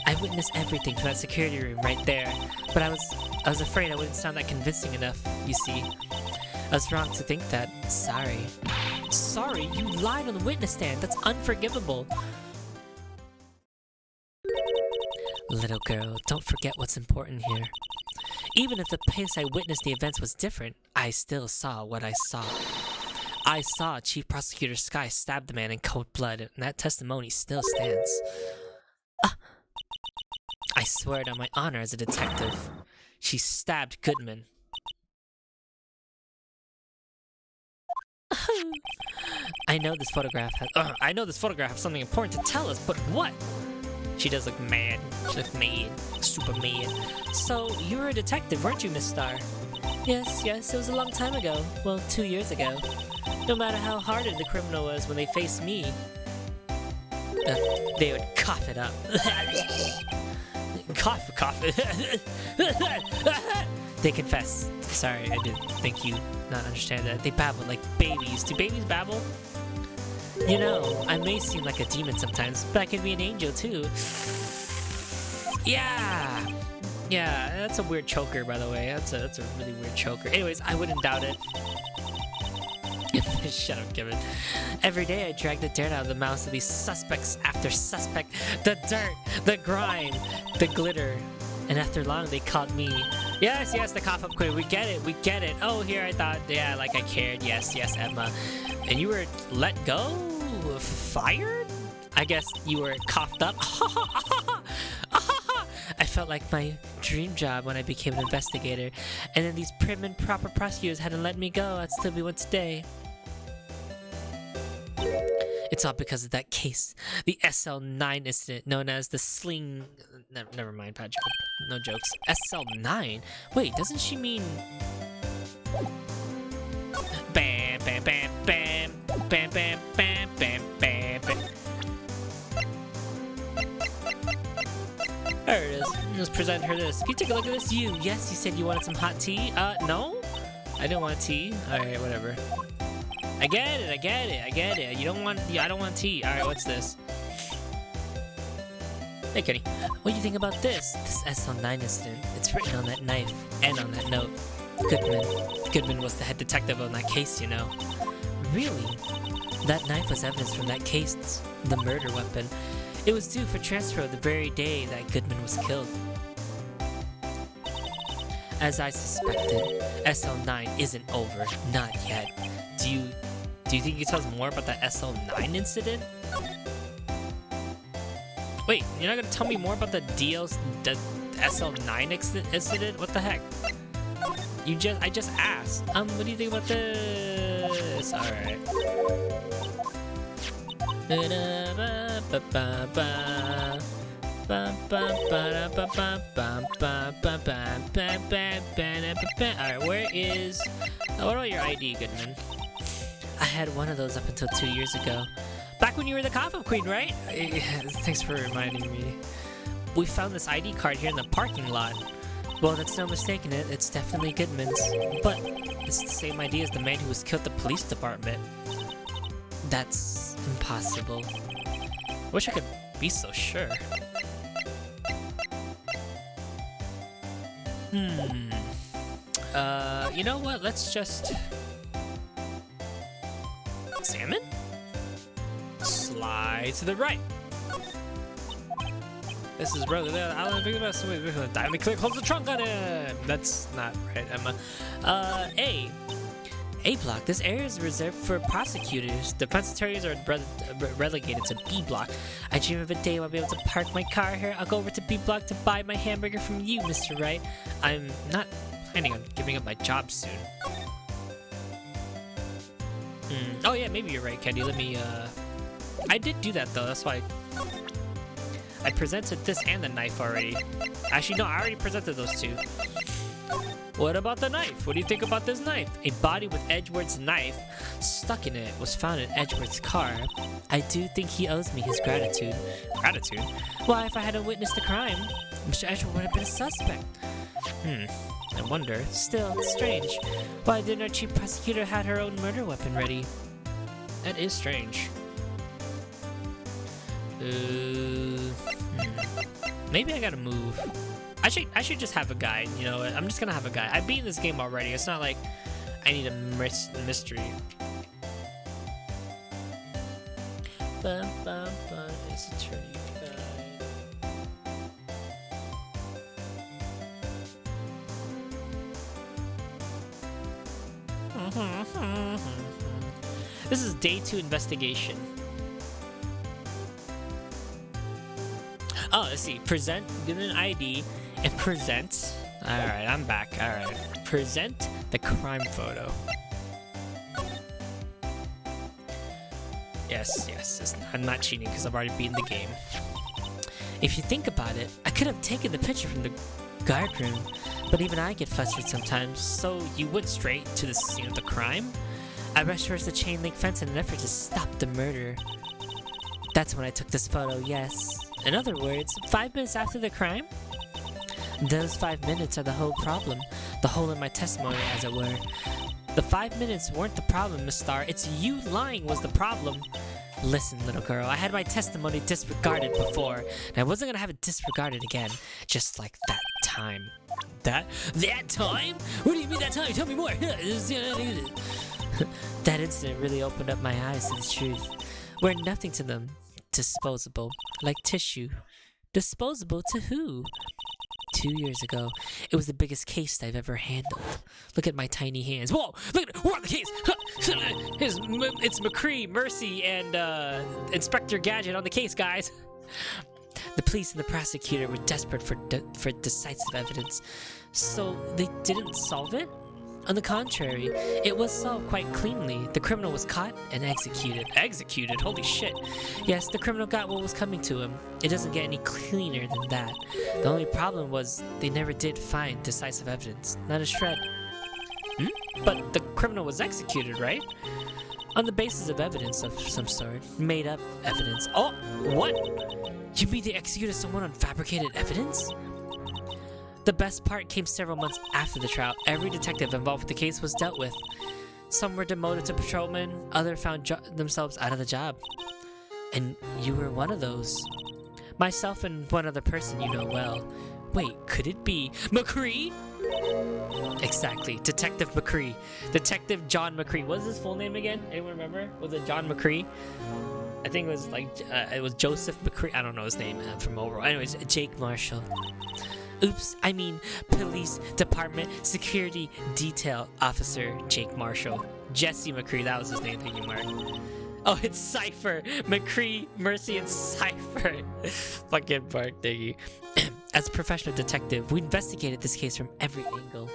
I witnessed everything from that security room right there, but I was afraid I wouldn't sound that convincing enough, you see. I was wrong to think that. Sorry. Sorry? You lied on the witness stand. That's unforgivable. Little girl, don't forget what's important here. Even if the place I witnessed the events was different, I still saw what I saw. I saw Chief Prosecutor Sky stab the man in cold blood, and that testimony still stands. I swear it on my honor as a detective. She stabbed Goodman. I know this photograph has something important to tell us, but what? She does look mad. She looks mad. Super mad. So, you were a detective, weren't you, Miss Star? Yes, it was a long time ago. Well, 2 years ago. No matter how hardened the criminal was when they faced me, they would cough it up. cough, cough. They confess. Sorry, I didn't think you not understand that. They babble like babies. Do babies babble? You know, I may seem like a demon sometimes, but I can be an angel too. Yeah. Yeah, that's a weird choker, by the way. That's a really weird choker. Anyways, I wouldn't doubt it. Shut up, Kevin. Every day I drag the dirt out of the mouths of these suspects after suspect. The dirt, the grime, the glitter. And after long, they called me. Yes, yes, the cough up queen. We get it, we get it. Oh, here I thought, yeah, like I cared. Yes, yes, Emma. And you were let go? Fired? I guess you were coughed up. I felt like my dream job when I became an investigator. And then these prim and proper prosecutors hadn't let me go. I'd still be one today. It's all because of that case. The SL9 incident known as the sling... Never mind, bad joke. No jokes. SL9? Wait, doesn't she mean... Bam, bam, bam, bam. Bam, bam, bam, bam, bam, bam. There it is. Let's present her this. Can you take a look at this? You. Yes, you said you wanted some hot tea. No? I don't want tea. Alright, whatever. I get it, I get it, I get it. You don't want... I don't want tea. Alright, what's this? Hey, Kenny. What do you think about this? This SL9 incident. It's written on that knife and on that note. Goodman. Goodman was the head detective on that case, you know. Really? That knife was evidence from that case. The murder weapon. It was due for transfer the very day that Goodman was killed. As I suspected, SL9 isn't over. Not yet. Do you think you can tell us more about that SL9 incident? Wait, you're not gonna tell me more about the SL9 incident? What the heck? I just asked. What do you think about this? Alright. Alright, where is... what about your ID, Goodman? I had one of those up until 2 years ago. Back when you were the cough-up queen, right? Thanks for reminding me. We found this ID card here in the parking lot. Well, that's no mistaking it. It's definitely Goodman's. But it's the same ID as the man who was killed at the police department. That's impossible. I wish I could be so sure. You know what? Let's just... examine? Slide to the right. This is really... I don't think about somebody diving click, close the trunk on it. That's not right, Emma. A block. This area is reserved for prosecutors. Defense attorneys are relegated to B block. I dream of a day when I'll be able to park my car here. I'll go over to B block to buy my hamburger from you, Mr. Wright. I'm not planning on giving up my job soon. Oh yeah, maybe you're right, Candy. Let me, I did do that though, that's why I presented this and the knife already. Actually, no, I already presented those two. What about the knife? What do you think about this knife? A body with Edgeworth's knife stuck in it was found in Edgeworth's car. I do think he owes me his gratitude. Gratitude? Why, if I hadn't witnessed the crime, Mr. Edgeworth would have been a suspect. I wonder. Still, it's strange. Why didn't our chief prosecutor have her own murder weapon ready? That is strange. Maybe I gotta move. I should just have a guide, you know. I'm just gonna have a guide. I've beaten this game already. It's not like I need a mystery. It's attorney guide. This is day 2 investigation. Oh, let's see. Present, give an ID, and present. Alright, I'm back. Alright. Present the crime photo. Yes. I'm not cheating because I've already beaten the game. If you think about it, I could have taken the picture from the guard room, but even I get flustered sometimes, so you went straight to the scene of the crime? I rushed towards the chain link fence in an effort to stop the murder. That's when I took this photo, yes. In other words, 5 minutes after the crime? Those 5 minutes are the whole problem. The hole in my testimony, as it were. The 5 minutes weren't the problem, Miss Star. It's you lying was the problem. Listen, little girl, I had my testimony disregarded before, and I wasn't gonna have it disregarded again. Just like that time. That time? What do you mean that time? Tell me more. That incident really opened up my eyes to the truth. We're nothing to them. Disposable. Like tissue. Disposable to who? 2 years ago, it was the biggest case I've ever handled. Look at my tiny hands. Whoa! Look at it! We're on the case! It's McCree, Mercy, and Inspector Gadget on the case, guys. The police and the prosecutor were desperate for decisive evidence. So they didn't solve it? On the contrary, it was solved quite cleanly. The criminal was caught and executed. Executed? Holy shit. Yes, the criminal got what was coming to him. It doesn't get any cleaner than that. The only problem was they never did find decisive evidence. Not a shred. But the criminal was executed, right? On the basis of evidence of some sort. Made up evidence. Oh, what? You mean they executed someone on fabricated evidence? The best part came several months after the trial. Every detective involved with the case was dealt with. Some were demoted to patrolmen, others found themselves out of the job. And you were one of those. Myself and one other person you know well. Wait, could it be McCree? Exactly, Detective McCree. Detective John McCree. What was his full name again? Anyone remember? Was it John McCree? I think it was like, it was Joseph McCree. I don't know his name from overall. Anyways, Jake Marshall. Oops, I mean Police Department Security Detail Officer Jake Marshall. Jesse McCree, that was his name, thank you, Mark. Oh, it's Cypher! McCree, Mercy, and Cypher. Fucking Mark, thank you. As a professional detective, we investigated this case from every angle.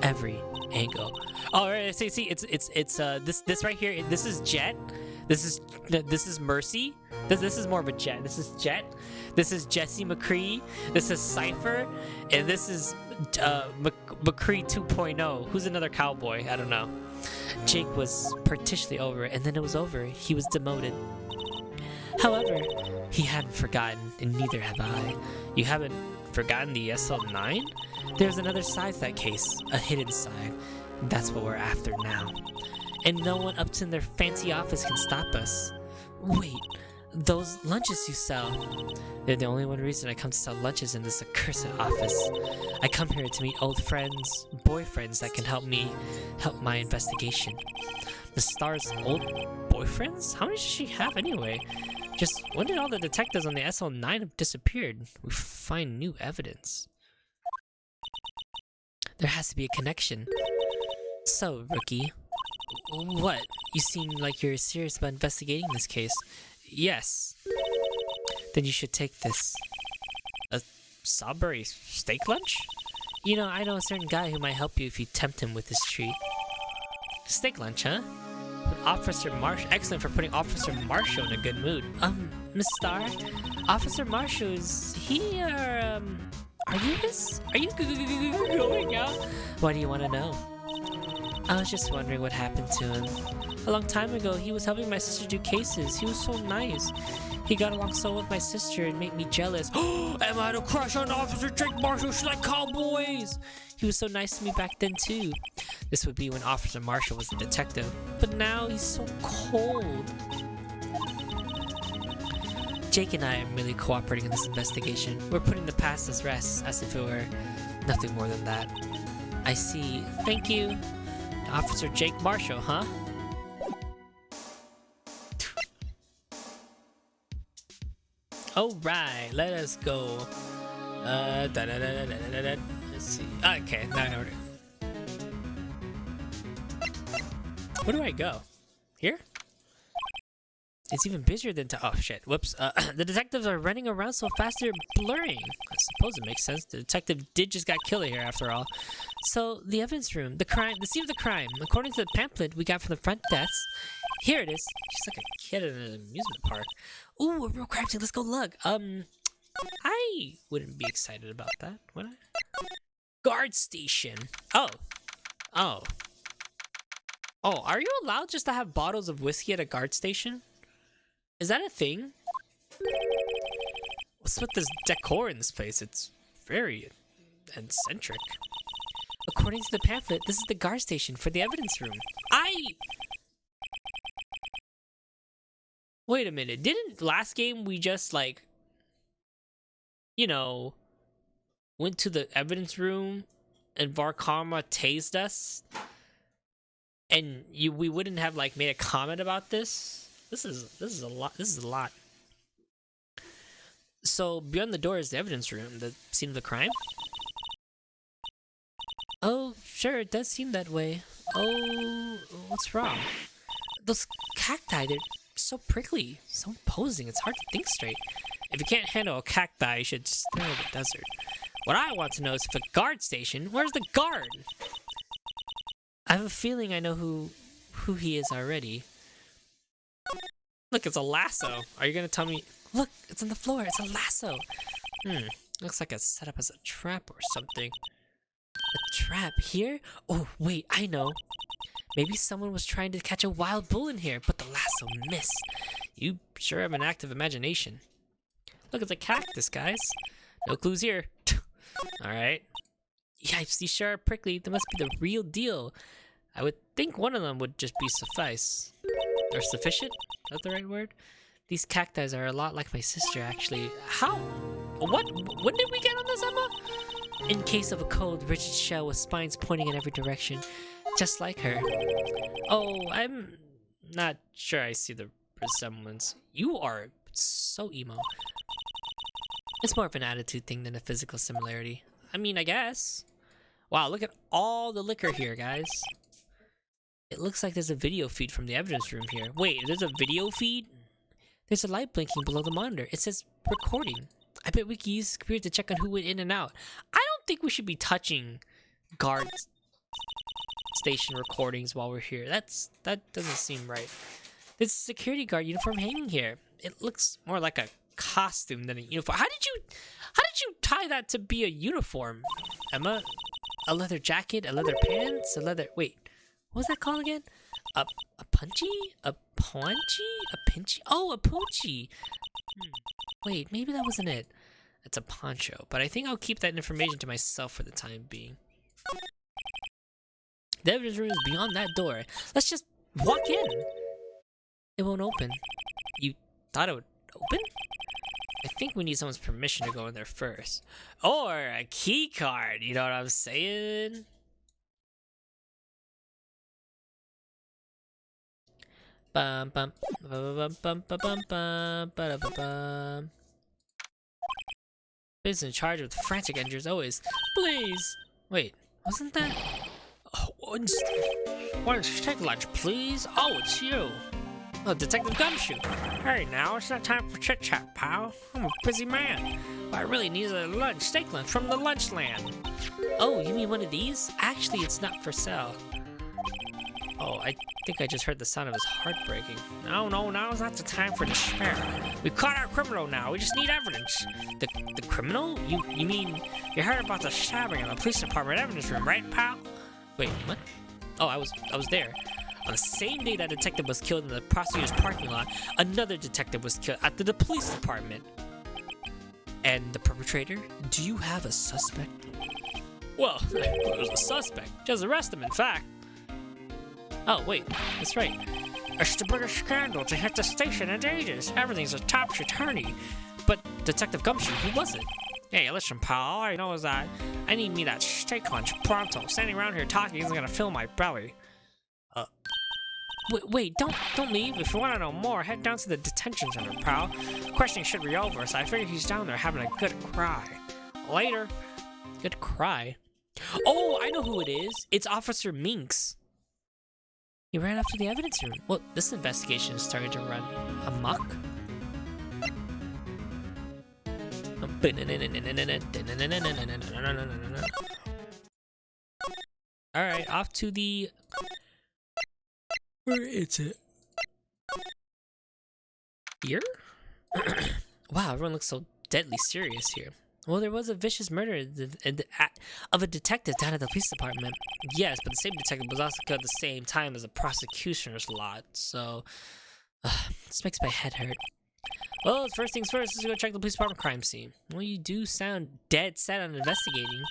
Every angle. Oh, right, see, it's this right here. This is Jet. This is Mercy. This is more of a Jet. This is Jet. This is Jesse McCree. This is Cypher, and this is McCree 2.0. Who's another cowboy? I don't know. Jake was partially over, and then it was over. He was demoted. However, he hadn't forgotten, and neither have I. You haven't forgotten the SL9? There's another side to that case, a hidden side. That's what we're after now. And no one up in their fancy office can stop us. Wait, those lunches you sell. They're the only one reason I come to sell lunches in this accursed office. I come here to meet old friends, boyfriends that can help my investigation. The Star's old boyfriends? How many does she have anyway? Just when did all the detectives on the SL9 have disappeared? We find new evidence. There has to be a connection. So, rookie. What? You seem like you're serious about investigating this case. Yes. Then you should take this. A Salisbury steak lunch? You know, I know a certain guy who might help you if you tempt him with this treat. Steak lunch, huh? Officer Marshall. Excellent for putting Officer Marshall in a good mood. Miss Star? Officer Marshall, is he, are you going out? Why do you want to know? I was just wondering what happened to him. A long time ago, he was helping my sister do cases. He was so nice. He got along so well with my sister and made me jealous. Oh, am I to crush on Officer Jake Marshall? She's like cowboys. He was so nice to me back then too. This would be when Officer Marshall was a detective. But now he's so cold. Jake and I are merely cooperating in this investigation. We're putting the past as rest, as if it were nothing more than that. I see. Thank you. Officer Jake Marshall, huh? Alright, let us go. Let's see. Okay, now in order. Where do I go? Here? It's even busier than oh shit, whoops. The detectives are running around so fast they're blurring. I suppose it makes sense. The detective did just got killed here after all. So, the evidence room, the scene of the crime. According to the pamphlet we got from the front desk, here it is. She's like a kid in an amusement park. Ooh, a real crime scene, let's go look. I wouldn't be excited about that, would I? Guard station. Oh, are you allowed just to have bottles of whiskey at a guard station? Is that a thing? What's with this decor in this place? It's very eccentric. According to the pamphlet, this is the guard station for the evidence room. Wait a minute. Didn't last game we just, like, you know, went to the evidence room and Varkarma tased us? And we wouldn't have, like, made a comment about this? This is a lot. So, beyond the door is the evidence room, the scene of the crime? Oh, sure, it does seem that way. Oh, what's wrong? Those cacti, they're so prickly, so imposing, it's hard to think straight. If you can't handle a cacti, you should stay in the desert. What I want to know is if a guard station, where's the guard? I have a feeling I know who he is already. Look, it's a lasso. Are you gonna tell me? Look, it's on the floor. It's a lasso. Looks like it's set up as a trap or something. A trap here? Oh, wait, I know. Maybe someone was trying to catch a wild bull in here, but the lasso missed. You sure have an active imagination. Look, it's a cactus, guys. No clues here. Alright. Yipes, these sure are prickly. They must be the real deal. I would think one of them would just be suffice. Or sufficient? Is that the right word? These cacti are a lot like my sister, actually. How? What? When did we get on this, Emma? In case of a cold, rigid shell with spines pointing in every direction. Just like her. Oh, I'm not sure I see the resemblance. You are so emo. It's more of an attitude thing than a physical similarity. I mean, I guess. Wow, look at all the liquor here, guys. It looks like there's a video feed from the evidence room here. Wait, there's a video feed? There's a light blinking below the monitor. It says recording. I bet we can use the computer to check on who went in and out. I don't think we should be touching guard station recordings while we're here. That doesn't seem right. There's a security guard uniform hanging here. It looks more like a costume than a uniform. How did you tie that to be a uniform, Emma? A leather jacket, a leather pants, a leather... Wait, what was that called again? A punchy? A paunchy? A pinchy? Oh, a poochie. Wait, maybe that wasn't it. It's a poncho, but I think I'll keep that information to myself for the time being. The evidence room is beyond that door. Let's just walk in. It won't open. You thought it would open? I think we need someone's permission to go in there first. Or a key card, you know what I'm saying? Bum bum bum bum bum bum bum bum bum. Business in charge with frantic entries always. Please. Wait, wasn't that? Oh, one steak lunch, please. Oh, it's you. Oh, Detective Gumshoe. Hey, now it's not time for chit chat, pal. I'm a busy man. But I really need a steak lunch from the lunch land. Oh, you mean one of these? Actually, it's not for sale. Oh, I think I just heard the sound of his heart breaking. No, now's not the time for despair. We've caught our criminal now. We just need evidence. The criminal? You mean you heard about the stabbing in the police department evidence room, right, pal? Wait, what? Oh, I was there. On the same day that detective was killed in the prosecutor's parking lot, another detective was killed at the police department. And the perpetrator? Do you have a suspect? Well, it was a suspect. Just arrest him, in fact. Oh, wait, that's right. It's the biggest scandal to hit the station in ages. Everything's a topsy-turvy. But Detective Gumshoe, who was it? Hey, listen, pal, all I know is that I need me that steak lunch pronto. Standing around here talking isn't gonna fill my belly. Wait, don't leave. If you want to know more, head down to the detention center, pal. Questioning should be over, so I figure he's down there having a good cry. Later. Good cry? Oh, I know who it is. It's Officer Minx. He ran off to the evidence room. Well, this investigation is starting to run amok. Alright, off to the... Where is it? Here? Wow, everyone looks so deadly serious here. Well, there was a vicious murder of a detective down at the police department. Yes, but the same detective was also killed at the same time as the prosecutioner's lot, so... this makes my head hurt. Well, first things first, let's go check the police department crime scene. Well, you do sound dead set on investigating.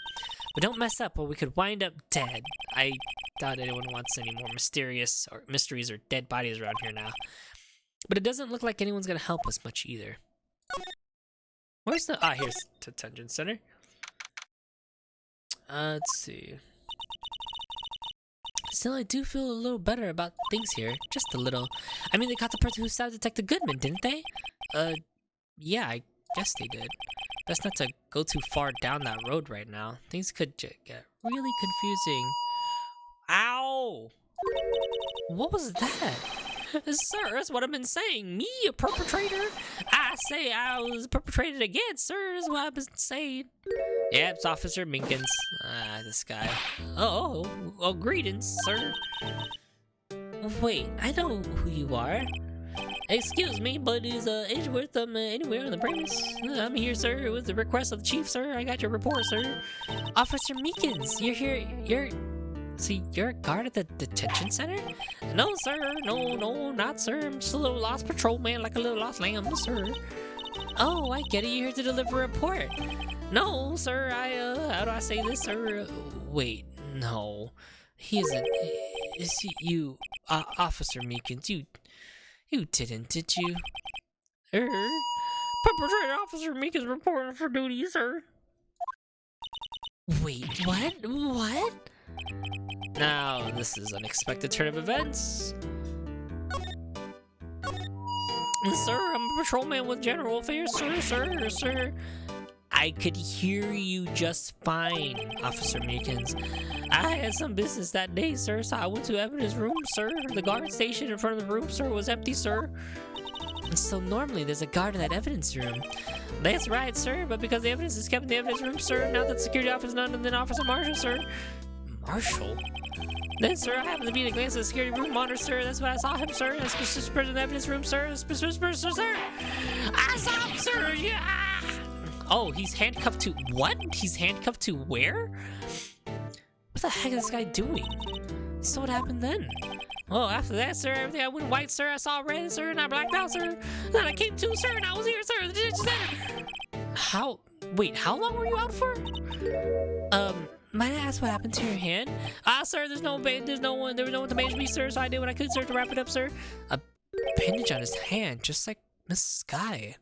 But don't mess up or we could wind up dead. I doubt anyone wants any more mysterious or mysteries or dead bodies around here now. But it doesn't look like anyone's gonna help us much either. Where's the... Ah, here's the detention center. Let's see. Still, I do feel a little better about things here. Just a little. I mean, they caught the person who stabbed Detective Goodman, didn't they? Yeah, I guess they did. Best not to go too far down that road right now. Things could get really confusing. Ow! What was that? Sir, that's what I've been saying. Me, a perpetrator? I say I was perpetrated against, sir. That's what I've been saying. Yeah, it's Officer Minkins. Ah, this guy. Oh, greetings, sir. Wait, I know who you are. Excuse me, but is Edgeworth anywhere on the premise? I'm here, sir, with the request of the chief, sir. I got your report, sir. Officer Meekins, you're here. See, you're a guard at the detention center? No, sir. No, not, sir. I'm just a little lost patrolman, like a little lost lamb, sir. Oh, I get it. You're here to deliver a report. No, sir. How do I say this, sir? Wait, no. He isn't. Is he, you, Officer Meekins? You didn't, did you? Perpetrator Officer Meekins reporting for duty, sir. Wait, what? Now, this is an unexpected turn of events. Sir, I'm a patrolman with general affairs, sir. I could hear you just fine, Officer Meekins. I had some business that day, sir, so I went to evidence room, sir. The guard station in front of the room, sir, was empty, sir. So normally there's a guard in that evidence room. That's right, sir, but because the evidence is kept in the evidence room, sir, now that the security officer is none, and then Officer Marshall, sir. Marshall? Then, sir, I happened to be at a glance at the security room monitor, sir. That's when I saw him, sir. A suspicious person in the evidence room, sir. A suspicious person, sir. I saw him, sir. Yeah. Oh, he's handcuffed to what? He's handcuffed to where? What the heck is this guy doing? So what happened then? Well, after that, sir, everything I went white, sir. I saw red, sir, and I blacked out, sir. Then I came to, sir, and I was here, sir. The detention center. Wait, how long were you out for? Might I ask what happened to your hand? Sir, there was no one to manage me, sir, so I did what I could, sir, to wrap it up, sir. A bandage on his hand, just like Miss Sky.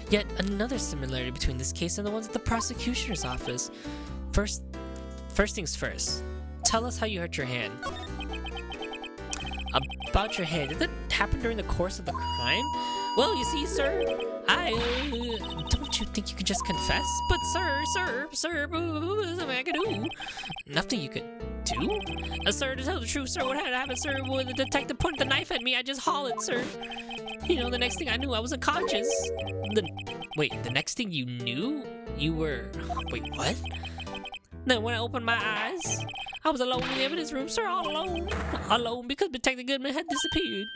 Yet another similarity between this case and the ones at the prosecutor's office. First things first. Tell us how you hurt your hand. About your hand, did that happen during the course of the crime? Well, you see, sir, don't you think you could just confess? But sir, there's nothing I can do. Nothing you could do? Sir, to tell the truth, sir, what had happened, sir, when the detective pointed the knife at me, I just hollered, sir. You know, the next thing I knew, I was unconscious. Wait, the next thing you knew? You were... Wait, what? Then when I opened my eyes, I was alone in the evidence room, sir, all alone. Alone because Detective Goodman had disappeared.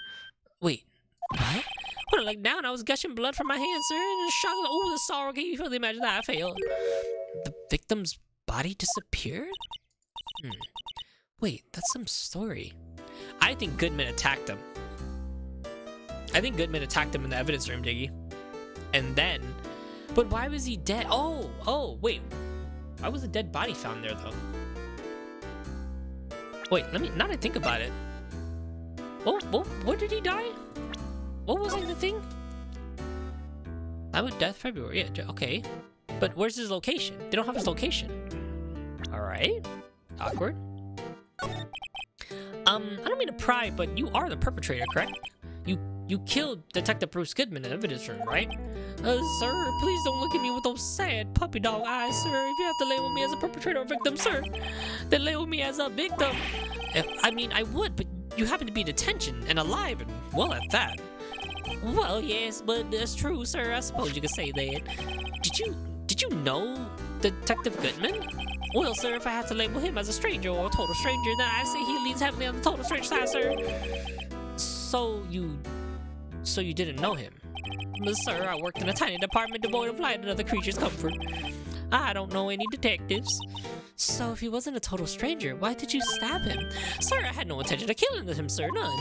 Wait, what? When I looked down, I was gushing blood from my hand, sir, and the shock of the sorrow can you feel the imagine that I felt. The victim's body disappeared? Wait, that's some story. I think Goodman attacked him. I think Goodman attacked him in the evidence room, Diggy. And then... But why was he dead? Oh, wait. Why was a dead body found there, though? Wait, now that I think about it. Where did he die? What was like the thing? I would death February, yeah, okay. But where's his location? They don't have his location. Alright. Awkward. I don't mean to pry, but you are the perpetrator, correct? You killed Detective Bruce Goodman in the evidence room, right? Sir, please don't look at me with those sad puppy dog eyes, sir. If you have to label me as a perpetrator or victim, sir, then label me as a victim. I mean, I would, but you happen to be in detention and alive and well at that. Well, yes, but that's true, sir. I suppose you could say that. Did you know Detective Goodman? Well, sir, if I had to label him as a stranger or a total stranger, then I'd say he leans heavily on the total stranger side, sir. So you didn't know him? But, sir, I worked in a tiny department devoid of light and other creatures' comfort. I don't know any detectives. So if he wasn't a total stranger, why did you stab him? Sir, I had no intention of killing him, sir, none.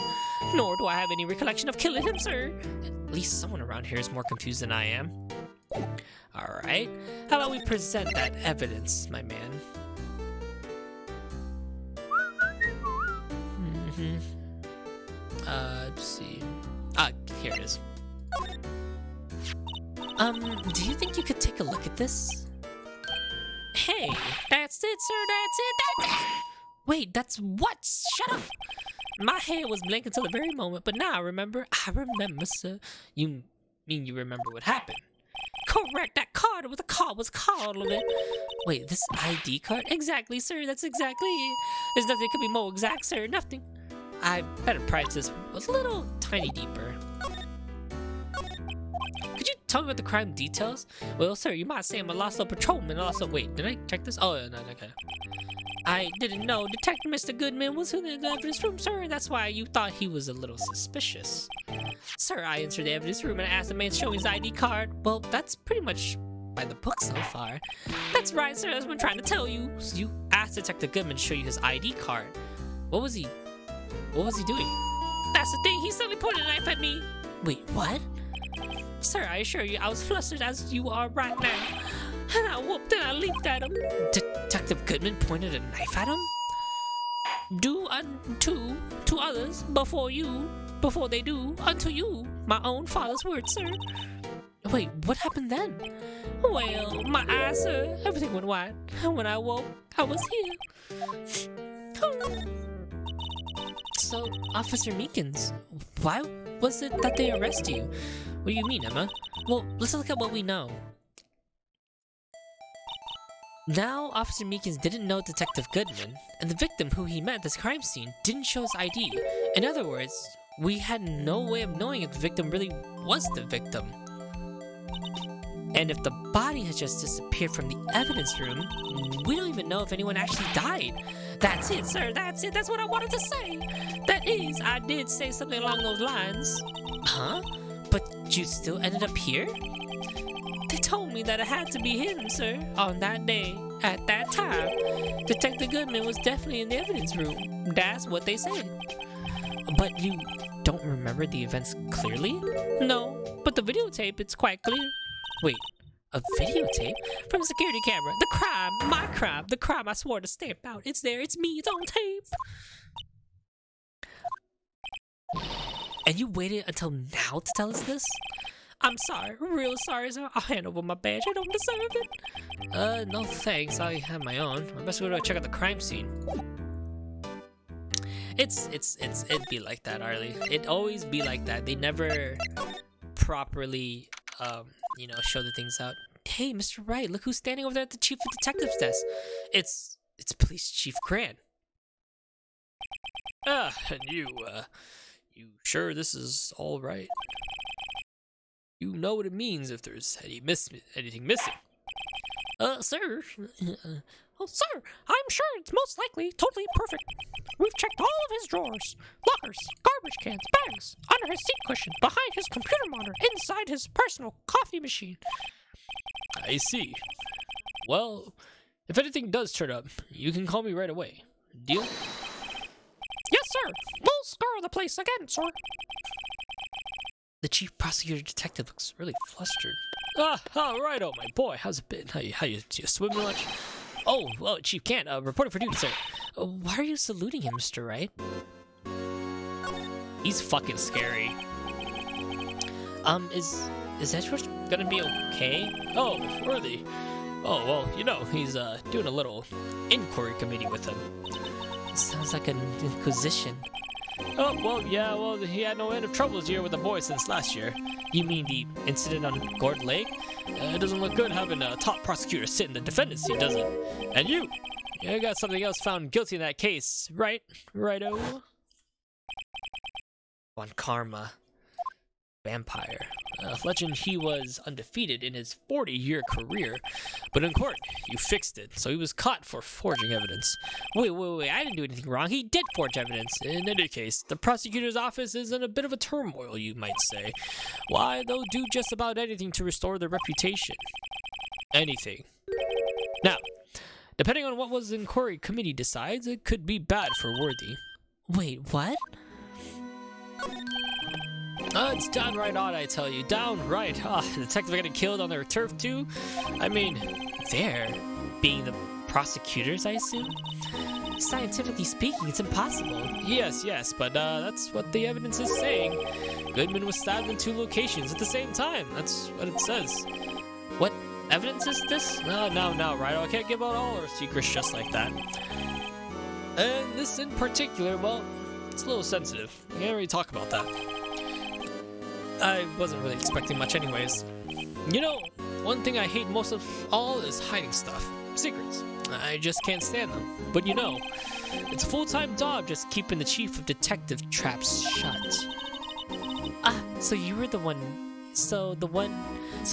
Nor do I have any recollection of killing him, sir. At least someone around here is more confused than I am. Alright, how about we present that evidence, my man? Let's see. Here it is. Do you think you could take a look at this? Hey, that's it, sir, that's it. Wait, that's what? Shut up! My head was blank until the very moment, but now I remember, sir. You mean you remember what happened? Correct, that card with the card was called on it. Wait, this ID card? Exactly, sir, that's exactly it. There's nothing that could be more exact, sir, nothing. I better price this a little tiny deeper. Could you tell me about the crime details? Well, sir, you might say I'm a lost patrolman. Also, wait, did I check this? Oh, no, okay. I didn't know Detective Mr. Goodman was in the evidence room, sir, and that's why you thought he was a little suspicious. Sir, I entered the evidence room and I asked the man to show me his ID card. Well, that's pretty much by the book so far. That's right, sir, that's what I'm trying to tell you. So you asked Detective Goodman to show you his ID card. What was he doing? That's the thing, he suddenly pointed a knife at me. Wait, what? Sir, I assure you, I was flustered as you are right now. And I whooped and I leaped at him. Detective Goodman pointed a knife at him? Do unto to others before they do unto you, my own father's word, sir. Wait, what happened then? Well, my eyes, sir, everything went white. And when I woke, I was here. So, Officer Meekins, why was it that they arrested you? What do you mean, Emma? Well, let's look at what we know. Now, Officer Meekins didn't know Detective Goodman, and the victim who he met at this crime scene didn't show his ID. In other words, we had no way of knowing if the victim really was the victim. And if the body has just disappeared from the evidence room, we don't even know if anyone actually died. That's it, sir, that's it, that's what I wanted to say. That is, I did say something along those lines. Huh? But you still ended up here? They told me that it had to be him, sir, on that day, at that time. Detective Goodman was definitely in the evidence room. That's what they said. But you don't remember the events clearly? No, but the videotape, it's quite clear. Wait, a videotape? From a security camera. The crime, my crime, the crime I swore to stamp out. It's there, it's me, it's on tape. And you waited until now to tell us this? I'm sorry, real sorry, sir. I'll hand over my badge. I don't deserve it. No thanks. I have my own. I best go to check out the crime scene. It'd be like that, Arlie. It'd always be like that. They never properly, show the things out. Hey, Mr. Wright, look who's standing over there at the Chief of Detectives desk. It's Police Chief Grant. And you sure this is all right? You know what it means if there's anything missing. Sir. Sir, I'm sure it's most likely totally perfect. We've checked all of his drawers, lockers, garbage cans, bags, under his seat cushion, behind his computer monitor, inside his personal coffee machine. I see. Well, if anything does turn up, you can call me right away. Deal? Yes, sir. We'll scour the place again, sir. The chief prosecutor detective looks really flustered. Righto, my boy. How's it been? How you swimming much? Oh, well, Chief Kent, reporting for duty, sir. Why are you saluting him, Mr. Wright? He's fucking scary. Is Edgeworth gonna be okay? Oh, worthy. Oh, well, he's doing a little inquiry committee with him. Sounds like an inquisition. Oh, well, he had no end of troubles here with the boy since last year. You mean the incident on Gord Lake? It doesn't look good having a top prosecutor sit in the defendant's seat, does it? And you got something else found guilty in that case, right? Righto? On Karma. Vampire. Legend he was undefeated in his 40-year career, but in court, you fixed it, so he was caught for forging evidence. Wait, I didn't do anything wrong. He did forge evidence. In any case, the prosecutor's office is in a bit of a turmoil, you might say. Why, they'll do just about anything to restore their reputation. Anything. Now, Depending on what was inquiry committee decides, it could be bad for Worthy. Wait, what? It's downright odd, I tell you. Downright. The detective getting killed on their turf, too? I mean, There? Being the prosecutors, I assume? Scientifically speaking, it's impossible. yes, but that's what the evidence is saying. Goodman was stabbed in 2 locations at the same time. That's what it says. What evidence is this? No, Wright. I can't give out all our secrets just like that. And this in particular, well, it's a little sensitive. We can't really talk about that. I wasn't really expecting much anyways. You know, one thing I hate most of all is hiding stuff. Secrets. I just can't stand them. But you know, it's a full-time job just keeping the chief of detective traps shut. Ah, so you were the one... So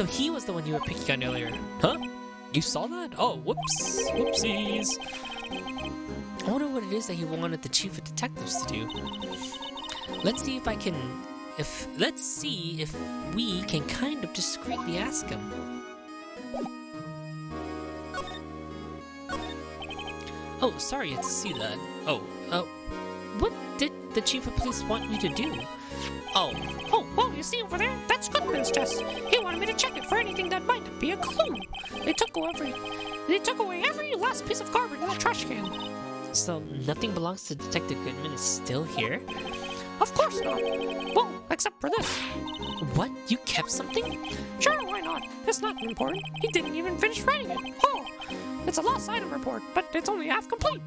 he was the one you were picking on earlier. Huh? You saw that? Oh, whoops. Whoopsies. I wonder what it is that he wanted the chief of detectives to do. Let's see if we can kind of discreetly ask him. Oh, sorry to see that. What did the chief of police want you to do? Oh, well, you see over there? That's Goodman's test. He wanted me to check it for anything that might be a clue. They took away every last piece of garbage in the trash can. So nothing belongs to Detective Goodman is still here? Of course not. Well, except for this. What? You kept something? Sure, why not? It's not important. He didn't even finish writing it. Oh, it's a lost item report, but it's only half complete.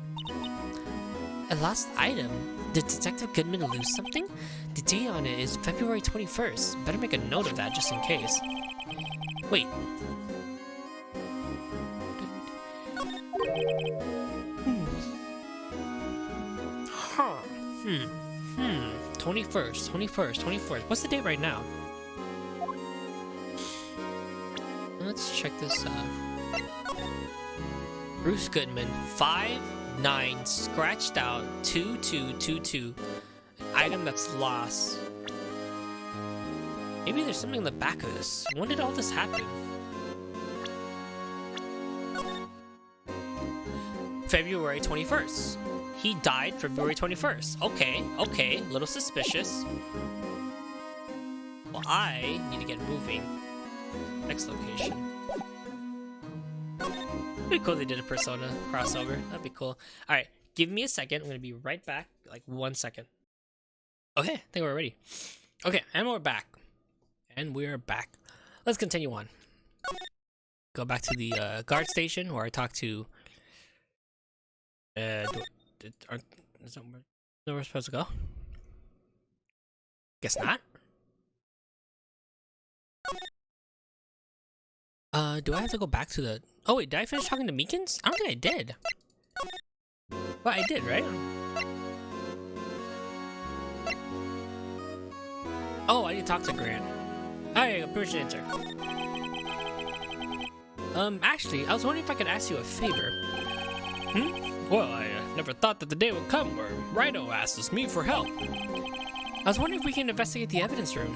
A lost item? Did Detective Goodman lose something? The date on it is February 21st. Better make a note of that just in case. Wait. Huh. 21st. What's the date right now? Let's check this out. Bruce Goodman, 5-9, scratched out, 2222. An item that's lost. Maybe there's something in the back of this. When did all this happen? February 21st. He died February 21st. Okay, a little suspicious. Well, I need to get moving. Next location. It'd be cool if they did a Persona crossover. That'd be cool. Alright, give me a second. I'm gonna be right back. Like 1 second. Okay, I think we're ready. Okay, and we're back. Let's continue on. Go back to the guard station where I talked to... is that where we're supposed to go? Guess not. Do I have to go back to the... Oh wait, did I finish talking to Meekins? I don't think I did. Well, I did, right? Oh, I need to talk to Grant. Alright, permission to enter. Actually, I was wondering if I could ask you a favor. Well, I never thought that the day would come where Rhino asks me for help. I was wondering if we can investigate the evidence room.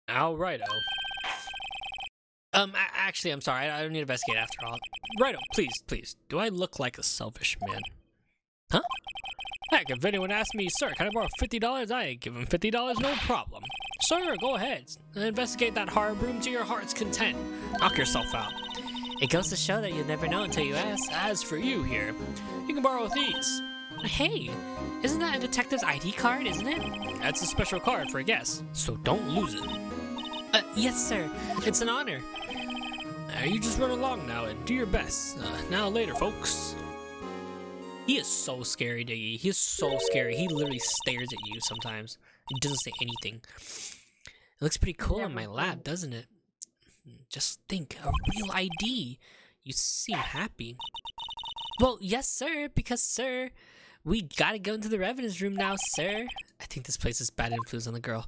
Now, Righto. Actually, I'm sorry. I don't need to investigate after all. Righto, please. Do I look like a selfish man? Huh? Heck, if anyone asks me, sir, can I borrow $50? I give him $50, no problem. Sir, go ahead. Investigate that horror room to your heart's content. Knock yourself out. It goes to show that you'll never know until you ask. As for you here, you can borrow these. Hey, isn't that a detective's ID card, isn't it? That's a special card for a guest, so don't lose it. Yes, sir. It's an honor. You just run along now and do your best. Now later, folks. He is so scary, Diggy. He is so scary. He literally stares at you sometimes. He doesn't say anything. It looks pretty cool in my lab, doesn't it? Just think, a real ID. You seem happy. Well, yes, sir, because, sir, we gotta go into the evidence room now, sir. I think this place is bad influence on the girl.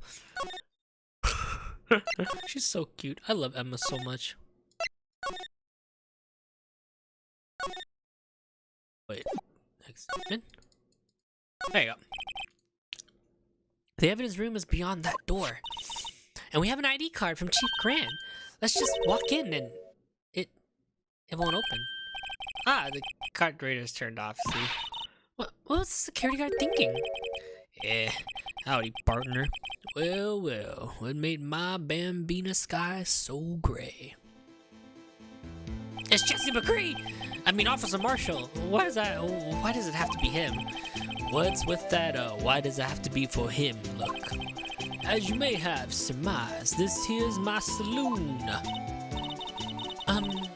She's so cute. I love Emma so much. Wait. Examine? There you go. The evidence room is beyond that door. And we have an ID card from Chief Grant. Let's just walk in and it won't open. Ah, the card reader's turned off, see? What's the security guard thinking? Yeah, howdy, partner. Well, what made my Bambina sky so gray? It's Jesse McCree! I mean, Officer Marshall. Why does it have to be him? What's with that, why does it have to be for him look? As you may have surmised, this here's my saloon.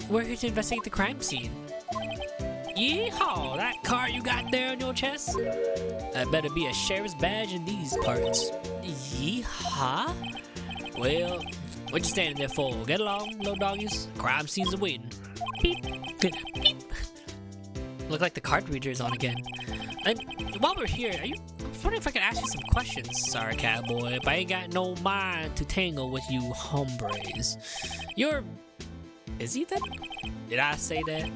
We're here to investigate the crime scene. Yeehaw, that car you got there on your chest? That better be a sheriff's badge in these parts. Yeehaw? Well, what you standing there for? Get along, little doggies. Crime scene's waiting. Beep, beep, beep. Look like the card reader is on again. And while we're here, I was wondering if I could ask you some questions. Sorry, cowboy, but I ain't got no mind to tangle with you hombres. You're busy then? Did I say that?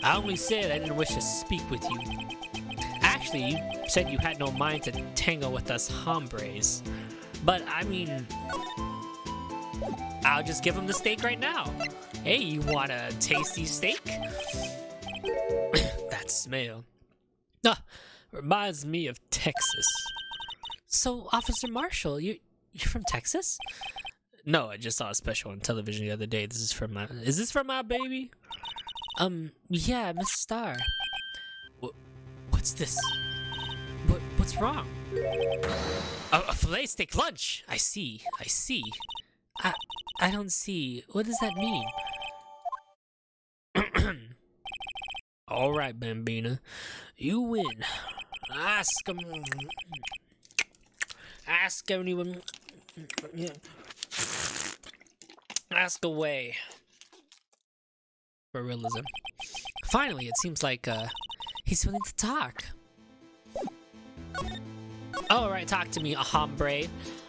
I only said I didn't wish to speak with you. Actually, you said you had no mind to tangle with us hombres. But, I mean, I'll just give him the steak right now. Hey, you want a tasty steak? That smell. Reminds me of Texas. So, Officer Marshall, you're from Texas? No, I just saw a special on television the other day. Is this for my baby? Yeah, Miss Star. What's this? What's wrong? A filet steak lunch. I see. I don't see. What does that mean? All right, Bambina, you win. Ask anyone. Ask away. For realism. Finally, it seems like he's willing to talk. All right, talk to me, hombre.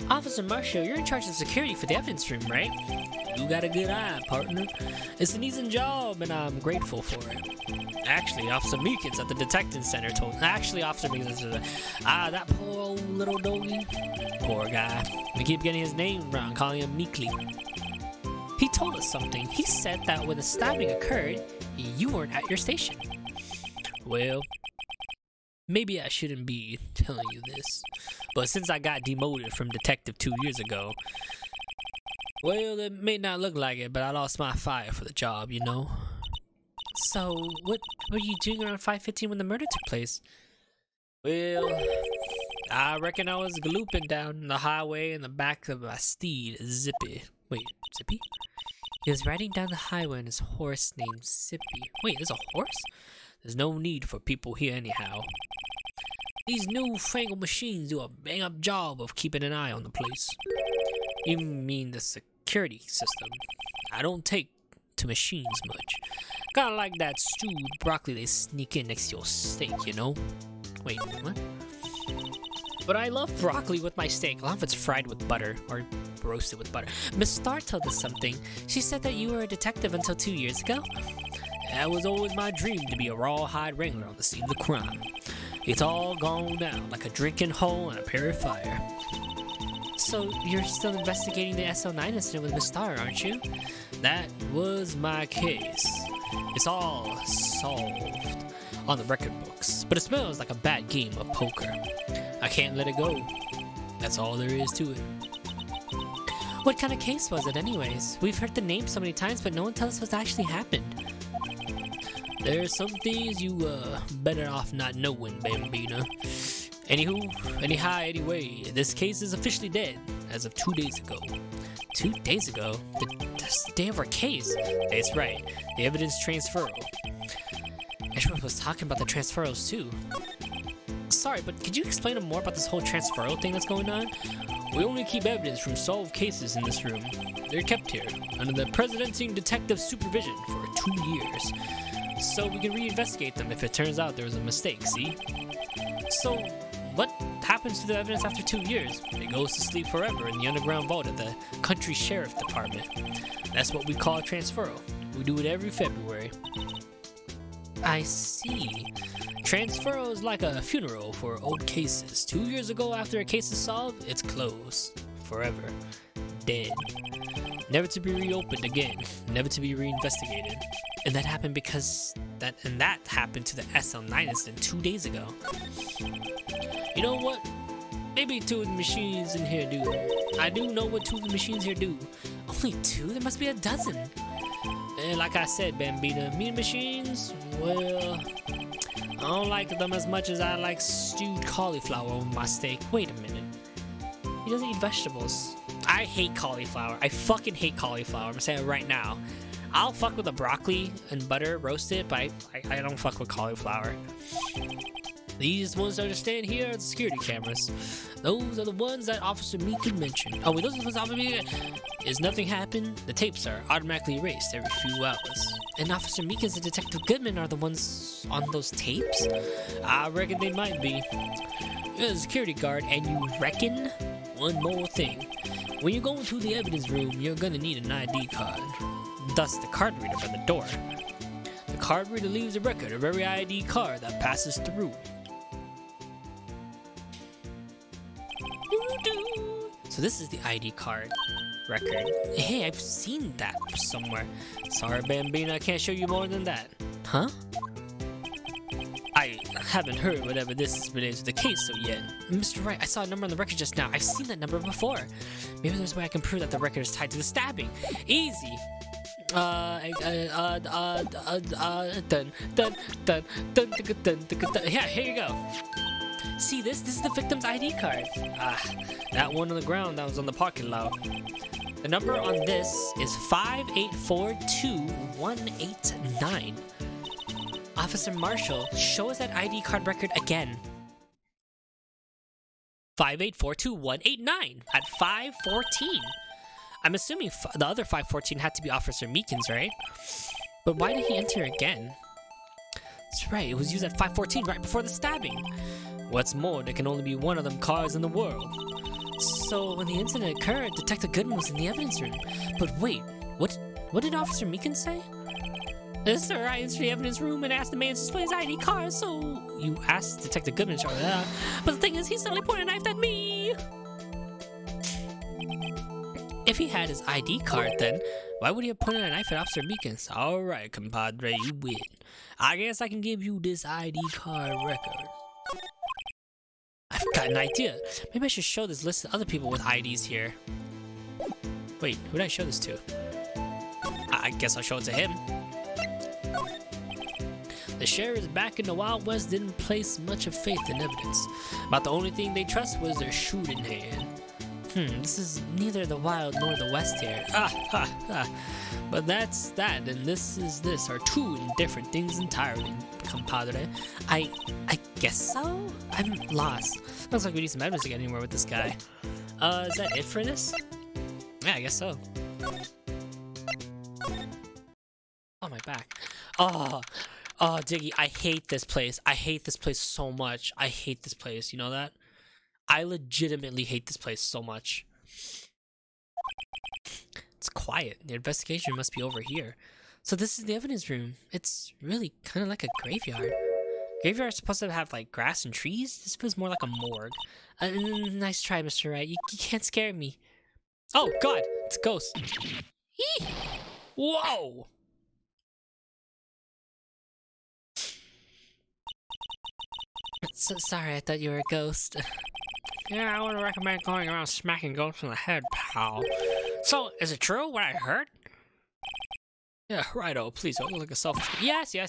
Officer Marshall, you're in charge of security for the evidence room, right? You got a good eye, partner. It's an easy job, and I'm grateful for it. Actually, Officer Meekins at the detective center told. Actually, Officer Meekins, that poor old little doggy. Poor guy. We keep getting his name wrong, calling him Meekly. He told us something. He said that when the stabbing occurred, you weren't at your station. Well, maybe I shouldn't be telling you this, but since I got demoted from detective 2 years ago, well, it may not look like it, but I lost my fire for the job, you know? So, what were you doing around 5:15 when the murder took place? Well, I reckon I was galooping down the highway in the back of my steed, Zippy. Wait, Zippy? He was riding down the highway on his horse named Zippy. Wait, there's a horse? There's no need for people here anyhow. These newfangled machines do a bang-up job of keeping an eye on the place. You mean the security system? I don't take to machines much. Kinda like that stewed broccoli they sneak in next to your steak, you know? Wait, what? But I love broccoli with my steak. I love if it's fried with butter or roasted with butter. Miss Starr told us something. She said that you were a detective until 2 years ago. That was always my dream, to be a rawhide wrangler on the scene of the crime. It's all gone now, like a drinking hole in a prairie fire. So you're still investigating the SO9 incident with Miss Starr, aren't you? That was my case. It's all solved on the record books, but it smells like a bad game of poker. I can't let it go. That's all there is to it. What kind of case was it anyways? We've heard the name so many times, but no one tells us what actually happened. There's some things you better off not knowing, Bambina. Anyway, this case is officially dead as of 2 days ago. 2 days ago? That's the day of our case. That's right. The evidence transferal. Everyone was talking about the transferals too. Sorry, but could you explain more about this whole transferal thing that's going on? We only keep evidence from solved cases in this room. They're kept here under the Presidenting Detective supervision for 2 years. So we can reinvestigate them if it turns out there was a mistake, see? So, what happens to the evidence after 2 years? It goes to sleep forever in the underground vault at the country sheriff department. That's what we call a transferal. We do it every February. I see. Transferal is like a funeral for old cases. 2 years ago, after a case is solved, it's closed. Forever. dead. Never to be reopened again. Never to be reinvestigated. And that happened because that happened to the SL9 incident 2 days ago. You know what? Maybe 2 of the machines in here do. I do know what 2 of the machines here do. Only 2? There must be a dozen. And like I said, Bambina, meat machines, well, I don't like them as much as I like stewed cauliflower on my steak. Wait a minute. He doesn't eat vegetables. I hate cauliflower. I fucking hate cauliflower. I'm saying it right now. I'll fuck with the broccoli and butter roasted, but I don't fuck with cauliflower. These ones that understand here are the security cameras. Those are the ones that Officer Meekin mentioned. Oh wait, those are the ones Officer Meekin. Is nothing happened? The tapes are automatically erased every few hours. And Officer Meekins and Detective Goodman are the ones on those tapes? I reckon they might be. You're the security guard, and you reckon? One more thing. When you go into the evidence room, you're gonna need an ID card. Thus the card reader by the door. The card reader leaves a record of every ID card that passes through. So this is the ID card record. Hey, I've seen that somewhere. Sorry, Bambina, I can't show you more than that. Huh? I haven't heard whatever this has been into the case so yet. Mr. Wright, I saw a number on the record just now. I've seen that number before. Maybe there's a way I can prove that the record is tied to the stabbing. Easy. Yeah, here you go. See this? This is the victim's ID card. That one on the ground that was on the parking lot. The number on this is 5842189. Officer Marshall, show us that ID card record again. 5842189 at 514. I'm assuming the other 514 had to be Officer Meekins, right? But why did he enter again? That's right, it was used at 514 right before the stabbing. What's more, there can only be one of them cars in the world. So when the incident occurred, Detective Goodman was in the evidence room. But wait, what did Officer Meekins say? Sir, I entered the evidence room and asked the man to display his ID card, so you asked Detective Goodman to show that. But the thing is, he suddenly pointed a knife at me. If he had his ID card, then why would he have pointed a knife at Officer Meekins? All right, compadre, you win. I guess I can give you this ID card record. I've got an idea. Maybe I should show this list to other people with IDs here. Wait, who did I show this to? I guess I'll show it to him. The sheriffs back in the Wild West didn't place much of faith in evidence. About the only thing they trust was their shooting hand. This is neither the Wild nor the West here. But that's that, and this is this are 2 different things entirely, compadre. I guess so? I'm lost. Looks like we need some evidence to get anywhere with this guy. Is that it for this? Yeah, I guess so. Oh, my back. Oh, Diggy, I hate this place. I hate this place so much. I hate this place, you know that? I legitimately hate this place so much. It's quiet. The investigation must be over here. So this is the evidence room. It's really kind of like a graveyard. Graveyards are supposed to have like grass and trees. This feels more like a morgue. Nice try, Mr. Wright. You can't scare me. Oh God, it's a ghost. Eee! Whoa! So sorry, I thought you were a ghost. Yeah, I wouldn't recommend going around smacking ghosts in the head, pal. So, is it true what I heard? Yeah, righto, please don't look like a selfish... Yes. Yeah,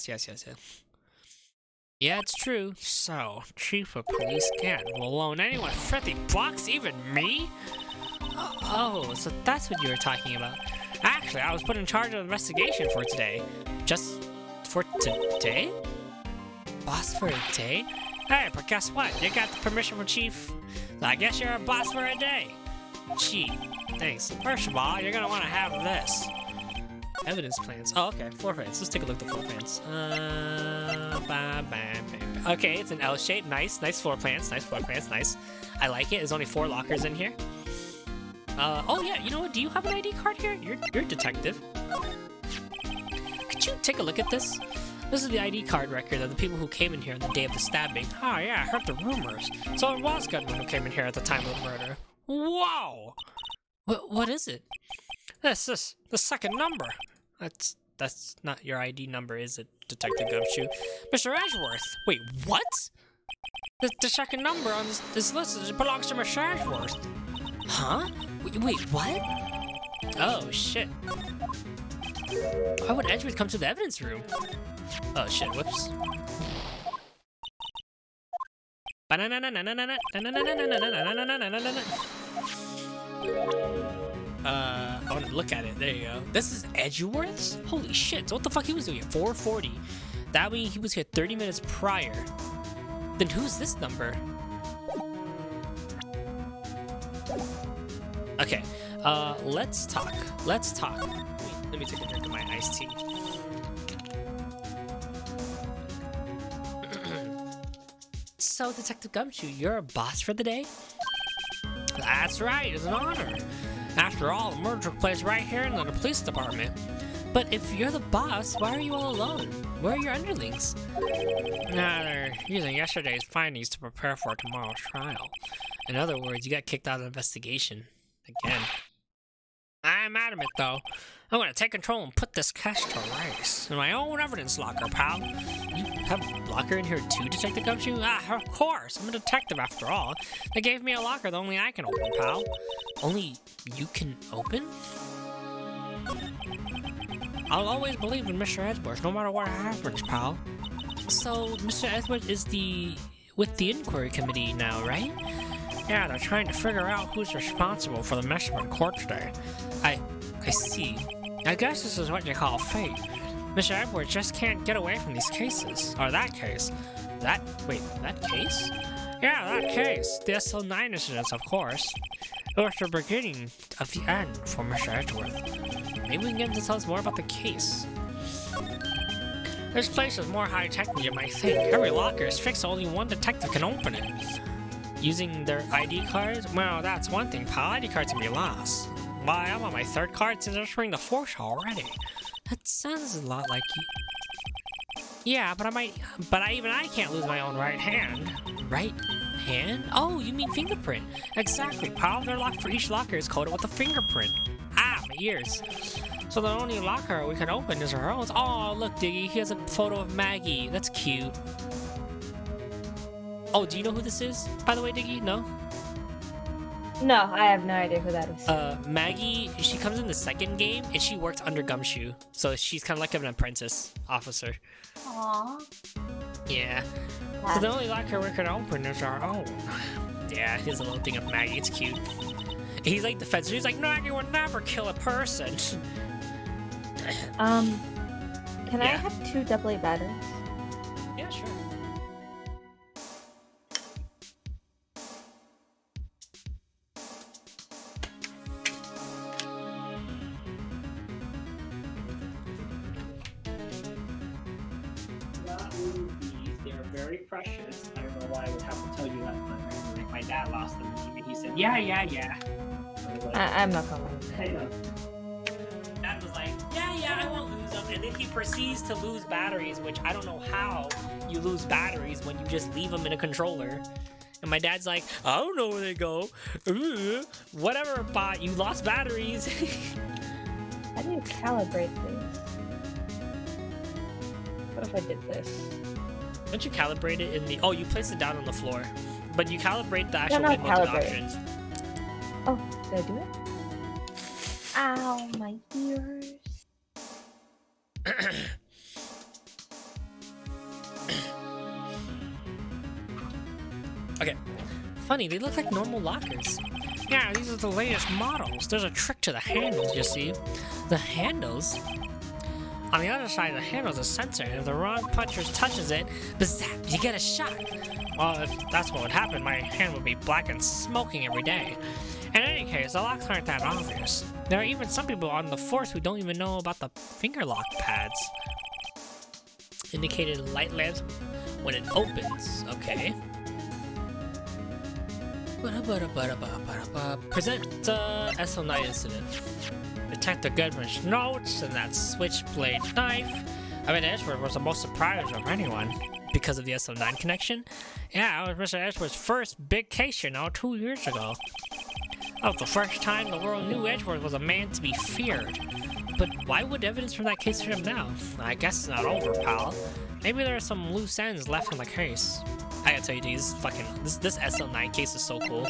it's true. So, Chief of Police Gant will loan anyone $50, even me? Oh, so that's what you were talking about. Actually, I was put in charge of the investigation for today. Just for today? Boss for a day? Hey, but guess what? You got the permission from Chief. I guess you're a boss for a day. Chief, thanks. First of all, you're gonna want to have this. Evidence plans. Oh, okay. Floor plans. Let's take a look at the floor plans. Okay, it's an L shape. Nice floor plans. Nice. I like it. There's only 4 lockers in here. Oh yeah. You know what? Do you have an ID card here? You're a detective. Could you take a look at this? This is the ID card record of the people who came in here on the day of the stabbing. Oh yeah, I heard the rumors. So it was Goodman who came in here at the time of the murder. Whoa! What is it? This the second number. That's not your ID number, is it, Detective Gumshoe? Mr. Edgeworth. Wait, what? The second number on this list belongs to Mr. Edgeworth. Huh? Wait, what? Oh, shit. Why would Edgeworth come to the evidence room? Oh, shit, whoops. I want to look at it. There you go. This is Edgeworth's? Holy shit. So what the fuck he was doing at 4:40? That means he was here 30 minutes prior. Then who's this number? Okay. Let's talk. Let's talk. Let me take a drink of my iced tea. So, Detective Gumshoe, you're a boss for the day? That's right, it's an honor. After all, the murder took place right here in the police department. But if you're the boss, why are you all alone? Where are your underlings? They're using yesterday's findings to prepare for tomorrow's trial. In other words, you got kicked out of the investigation. Again. I'm adamant, though. I'm gonna take control and put this case to rights in my own evidence locker, pal. You have a locker in here too, Detective Gumshoe? Of course. I'm a detective after all. They gave me a locker that only I can open, pal. Only you can open? I'll always believe in Mr. Edgeworth, no matter what happens, pal. So, Mr. Edgeworth is with the inquiry committee now, right? Yeah, they're trying to figure out who's responsible for the mess up in court today. I see. I guess this is what you call fate. Mr. Edwards just can't get away from these cases. Or that case. That case? Yeah, that case. The SL9 incidents, of course. It was the beginning of the end for Mr. Edgeworth. Maybe we can get him to tell us more about the case. This place is more high-tech than you might think. Every locker is fixed so only one detective can open it. Using their ID cards? Well, that's one thing, pal. ID cards can be lost. Why, I'm on my third card since entering the force already. That sounds a lot like you. Yeah, but even I can't lose my own right hand. Right hand? Oh, you mean fingerprint. Exactly, pal. Their lock for each locker is coded with a fingerprint. Ah, my ears. So the only locker we can open is our own. Oh, look, Diggy, he has a photo of Maggie. That's cute. Oh, do you know who this is, by the way, Diggy? No? No, I have no idea who that is. Maggie, she comes in the second game, and she works under Gumshoe. So she's kind of like an apprentice officer. Aww. Yeah. So the only locker we can open is our own. Yeah, here's a little thing of Maggie. It's cute. He's like the fence. He's like, Maggie would never kill a person. Can I have 2 AA batteries? Yeah, sure. They're very precious. I don't know why I would have to tell you that, but my dad lost them, and he said, yeah. I'm not gonna. I know. Dad was like, yeah, I won't lose them. And then he proceeds to lose batteries, which I don't know how you lose batteries when you just leave them in a controller. And my dad's like, I don't know where they go. Whatever, bot, you lost batteries. How do you calibrate this? What if I did this? Don't you calibrate it in the... Oh, you place it down on the floor. But you calibrate the actual not remote calibrate. options. Oh, did I do it? Ow, my ears. Okay. Funny, they look like normal lockers. Yeah, these are the latest models. There's a trick to the handles, you see. The handles? On the other side of the handle is a sensor, and if the wrong puncher touches it, Bazap, you get a shock. well, if that's what would happen, my hand would be black and smoking every day. In any case, the locks aren't that obvious. There are even some people on the force who don't even know about the finger lock pads. Indicated light lamps when it opens. Okay. Present SL9 incident. Detective Goodman's notes and that switchblade knife. I mean, Edgeworth was the most surprised of anyone. Because of the SL9 connection? Yeah, it was Mr. Edgeworth's first big case, 2 years ago. That was the first time the world knew Edgeworth was a man to be feared. But why would evidence from that case hurt him now? I guess it's not over, pal. Maybe there are some loose ends left in the case. I gotta tell you, these fucking this SL9 case is so cool.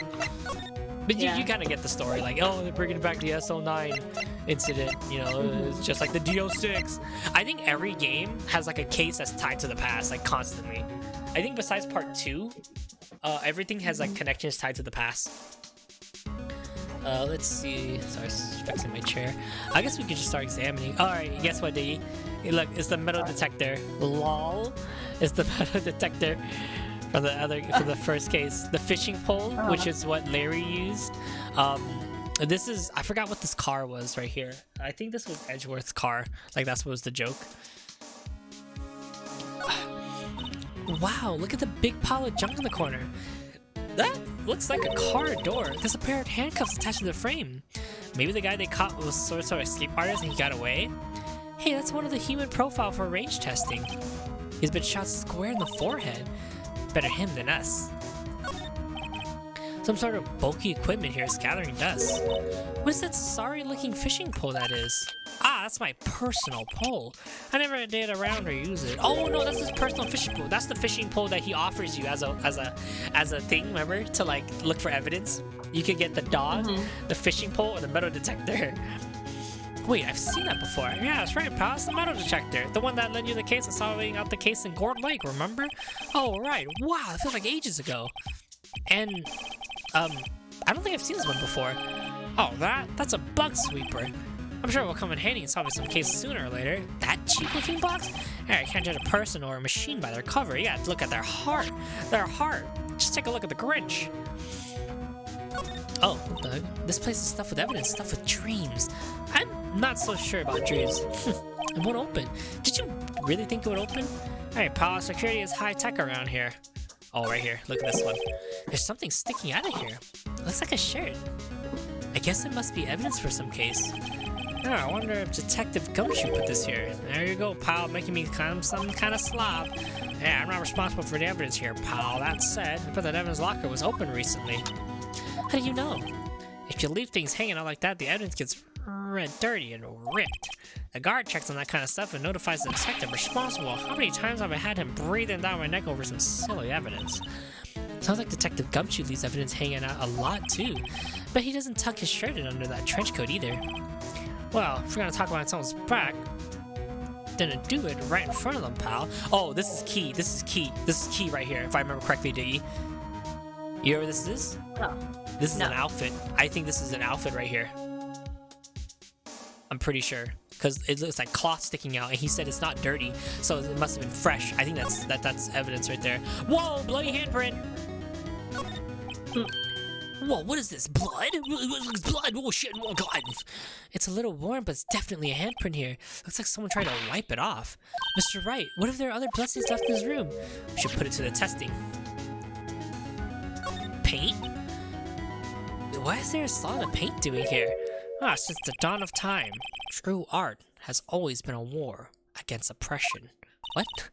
But you kind of get the story, like, oh, they're bringing it back to the SL9 incident. You know, it's just like the DO6. I think every game has like a case that's tied to the past, like constantly. I think besides part 2, everything has like connections tied to the past. Let's see. Sorry, I was fixing my chair. I guess we could just start examining. Alright, guess what, Diggy? Hey, look, it's the metal detector. LOL. It's the metal detector for the first case. The fishing pole, which is what Larry used. This is, I forgot what this car was right here. I think this was Edgeworth's car. Like, that's what was the joke. Wow, look at the big pile of junk in the corner. That looks like a car door. There's a pair of handcuffs attached to the frame. Maybe the guy they caught was sort of escape artist and he got away? Hey, that's one of the human profile for range testing. He's been shot square in the forehead. Better him than us. Some sort of bulky equipment here is gathering dust. What is that sorry-looking fishing pole that is? Ah, that's my personal pole. I never did around or use it. Oh no, that's his personal fishing pole. That's the fishing pole that he offers you as a thing, remember? To like look for evidence. You could get the dog, the fishing pole, or the metal detector. Wait, I've seen that before. Yeah, that's right, pal. It's the metal detector. The one that led you the case of solving out the case in Gord Lake, remember? Oh, right. Wow, it feels like ages ago. And, I don't think I've seen this one before. Oh, that's a bug sweeper. I'm sure it will come in handy in solving some cases sooner or later. That cheap-looking box? Yeah, you can't judge a person or a machine by their cover. You gotta look at their heart. Their heart. Just take a look at the Grinch. Oh, this place is stuffed with evidence, stuffed with dreams. I'm not so sure about dreams. It won't open. Did you really think it would open? Alright, pal, security is high-tech around here. Oh, right here. Look at this one. There's something sticking out of here. Looks like a shirt. I guess it must be evidence for some case. Oh, I wonder if Detective Gumshoe put this here. There you go, pal, making me some kind of slob. Yeah, I'm not responsible for the evidence here, pal. That said, I bet that evidence locker was open recently. How do you know? If you leave things hanging out like that, the evidence gets dirty and ripped. The guard checks on that kind of stuff and notifies the detective responsible. How many times have I had him breathing down my neck over some silly evidence? Sounds like Detective Gumshoe leaves evidence hanging out a lot too. But he doesn't tuck his shirt in under that trench coat either. Well, if we're gonna talk about someone's back, then do it right in front of them, pal. Oh, this is key. This is key. This is key right here, if I remember correctly, Diggy. You know what this is? No. This is an outfit. I think this is an outfit right here. I'm pretty sure. Because it looks like cloth sticking out, and he said it's not dirty, so it must have been fresh. I think that's evidence right there. Whoa, bloody handprint! Whoa, what is this? Blood? Blood! Oh shit, oh god! It's a little warm, but it's definitely a handprint here. Looks like someone tried to wipe it off. Mr. Wright, what if there are other bloodstains left in this room? We should put it to the testing. Paint? Why is there a solid of paint doing here? Ah, since the dawn of time, true art has always been a war against oppression. What?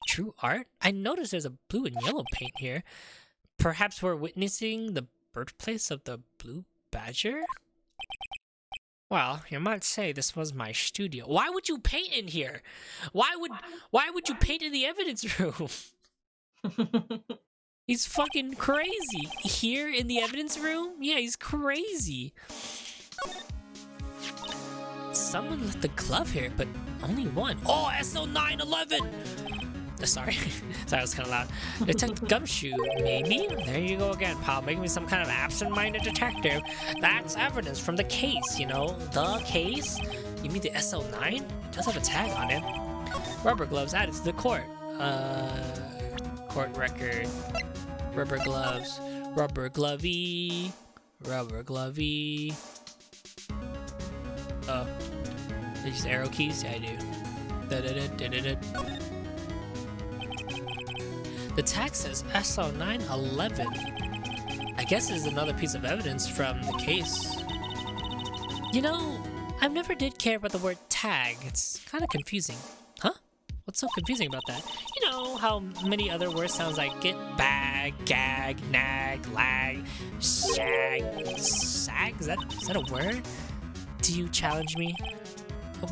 True art? I noticed there's a blue and yellow paint here. Perhaps we're witnessing the birthplace of the blue badger? Well, you might say this was my studio. Why would you paint in here? Why would you paint in the evidence room? He's fucking crazy. Here in the evidence room? Yeah, he's crazy. Someone left the glove here, but only one. Oh, SL911! Sorry. Sorry, that was kind of loud. Detective Gumshoe, maybe? There you go again, pal. Making me some kind of absent-minded detective. That's evidence from the case, you know? The case? You mean the SL9? It does have a tag on it. Rubber gloves added to the court. Court record. Rubber gloves. Rubber glovey. Rubber glovey. Oh. They use arrow keys? Yeah, I do. Da-da-da-da-da-da. The tag says SO911. I guess it's another piece of evidence from the case. You know, I never did care about the word tag. It's kind of confusing. Huh? What's so confusing about that? You know how many other words sounds like get, bag, gag, nag, lag, shag, sag? Is that a word? Do you challenge me?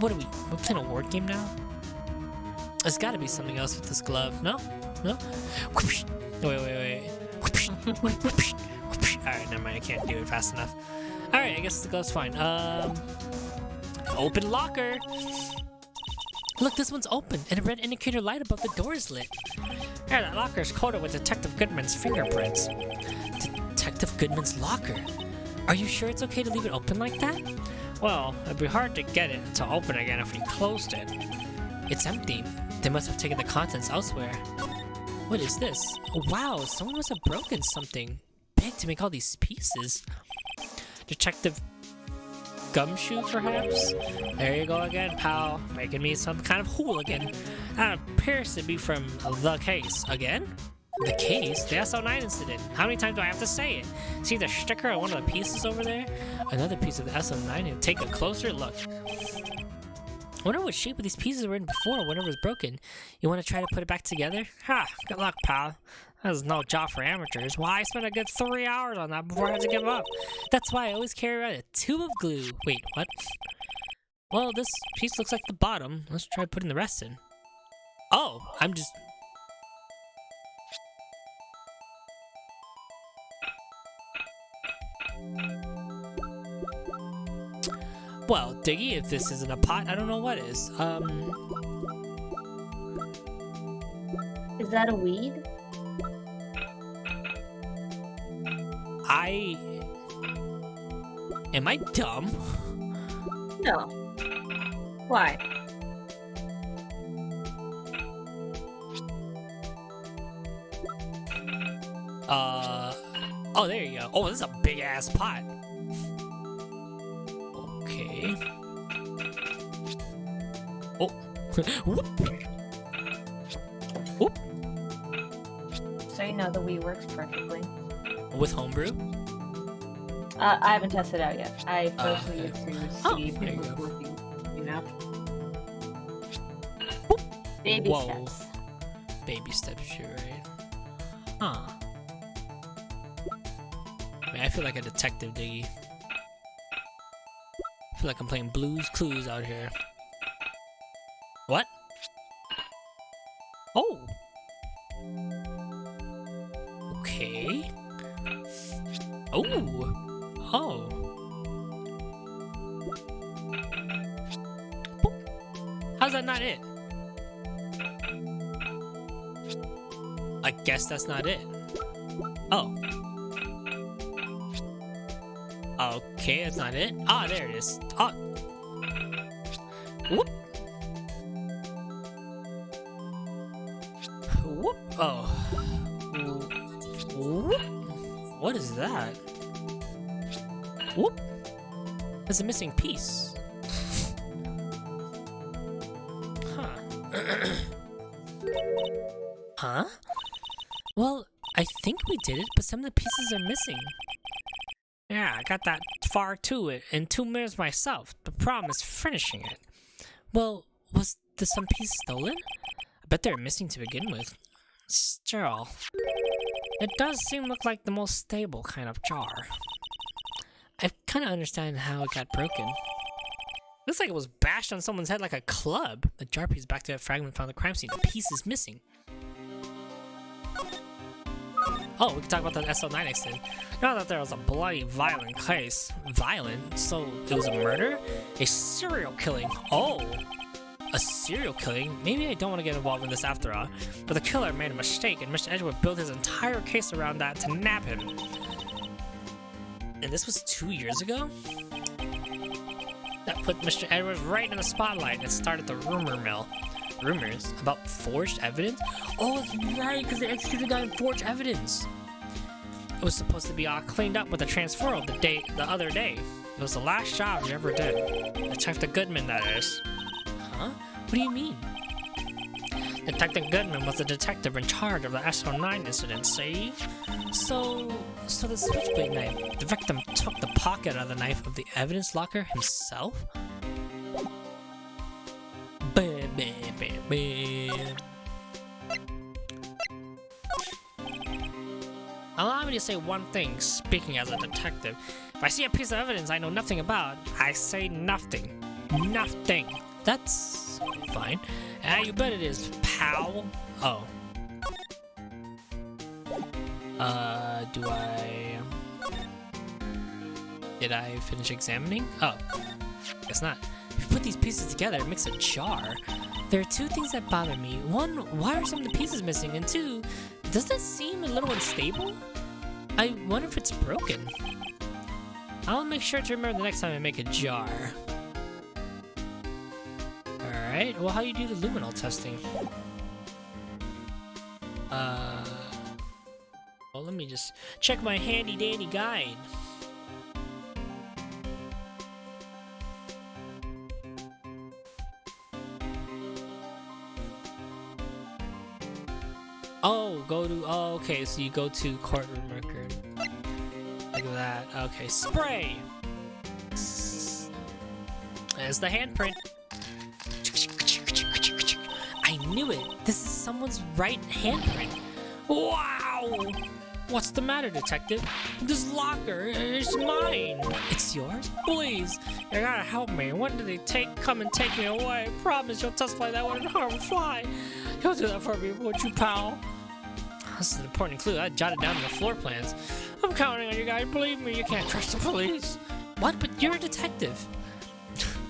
What are we playing a word game now? There's gotta be something else with this glove. No? No? Wait. Alright, never mind, I can't do it fast enough. Alright, I guess the glove's fine. Open locker! Look, this one's open, and a red indicator light above the door is lit. Yeah, that locker is coated with Detective Goodman's fingerprints. Detective Goodman's locker? Are you sure it's okay to leave it open like that? Well, it'd be hard to get it to open again if we closed it. It's empty. They must have taken the contents elsewhere. What is this? Oh, wow, someone must have broken something big to make all these pieces. Detective Gumshoe, perhaps? There you go again, pal. Making me some kind of hooligan. That appears to be from the case. Again? The case? The SO9 incident. How many times do I have to say it? See the sticker on one of the pieces over there? Another piece of the SO9, and take a closer look. I wonder what shape of these pieces were in before whenever it was broken. You want to try to put it back together? Ha! Good luck, pal. That is no job for amateurs. Why I spent a good 3 hours on that before I had to give up. That's why I always carry around a tube of glue. Wait, what? Well, this piece looks like the bottom. Let's try putting the rest in. Oh, I'm just... Well, Diggy, if this isn't a pot, I don't know what is. Is that a weed? Am I dumb? No. Why? Oh, there you go. Oh, this is a big ass pot. Okay. Oh. Whoop. Whoop. So you know the Wii works perfectly. With homebrew? I haven't tested it out yet. I first okay. need to Oh, see there if you it's go. working, you know? Whoop. Baby Whoa. steps. Baby steps, you're right. Huh. Man, I feel like a detective, Diggy. I feel like I'm playing Blue's Clues out here. What? Oh! Okay. Oh! Oh! Boop. How's that not it? I guess that's not it. Oh. Okay, that's not it. Ah, there it is. Ah. Whoop. Whoop. Oh. Whoop. What is that? Whoop. There's a missing piece. Huh. Huh? Well, I think we did it, but some of the pieces are missing. Yeah, I got that far to it in 2 minutes myself. The problem is finishing it. Well, was some piece stolen? I bet they're missing to begin with. Still, it does look like the most stable kind of jar. I kind of understand how it got broken. Looks like it was bashed on someone's head like a club. The jar piece back to that fragment found the crime scene. The piece is missing. Oh, we can talk about that SO9 incident. Now that there was a bloody, violent case. Violent? So it was a murder? A serial killing? Oh! A serial killing? Maybe I don't want to get involved in this after all. But the killer made a mistake and Mr. Edgewood built his entire case around that to nab him. And this was 2 years ago? That put Mr. Edwards right in the spotlight and started the rumor mill. Rumors about forged evidence? Oh, that's right, because they executed the guy on forged evidence. It was supposed to be all cleaned up with the transferal the other day. It was the last job you ever did. Detective Goodman, that is. Huh? What do you mean? Detective Goodman was the detective in charge of the SO9 incident, see? So the switchblade knife, the victim took the pocket out of the knife of the evidence locker himself? Bam, bam, bam, bam. me to say one thing, speaking as a detective. If I see a piece of evidence I know nothing about, I say nothing. Nothing. That's fine. You bet it is, pal. Oh. Do I... Did I finish examining? Oh. Guess not. If you put these pieces together, it makes a jar. There are two things that bother me. One, why are some of the pieces missing? And two, does this seem a little unstable? I wonder if it's broken. I'll make sure to remember the next time I make a jar. Alright, well, how do you do the luminol testing? Well, let me just check my handy dandy guide. Oh, okay, so you go to courtroom record. Look at that. Okay, spray! There's the handprint. I knew it! This is someone's right handprint. Wow! What's the matter, detective? This locker is mine! It's yours? Please, you gotta help me. When did they come and take me away? Promise you'll testify that wouldn't harm a fly. You'll do that for me, won't you, pal? This is an important clue. I jotted down in the floor plans. I'm counting on you guys. Believe me, you can't trust the police. What? But you're a detective.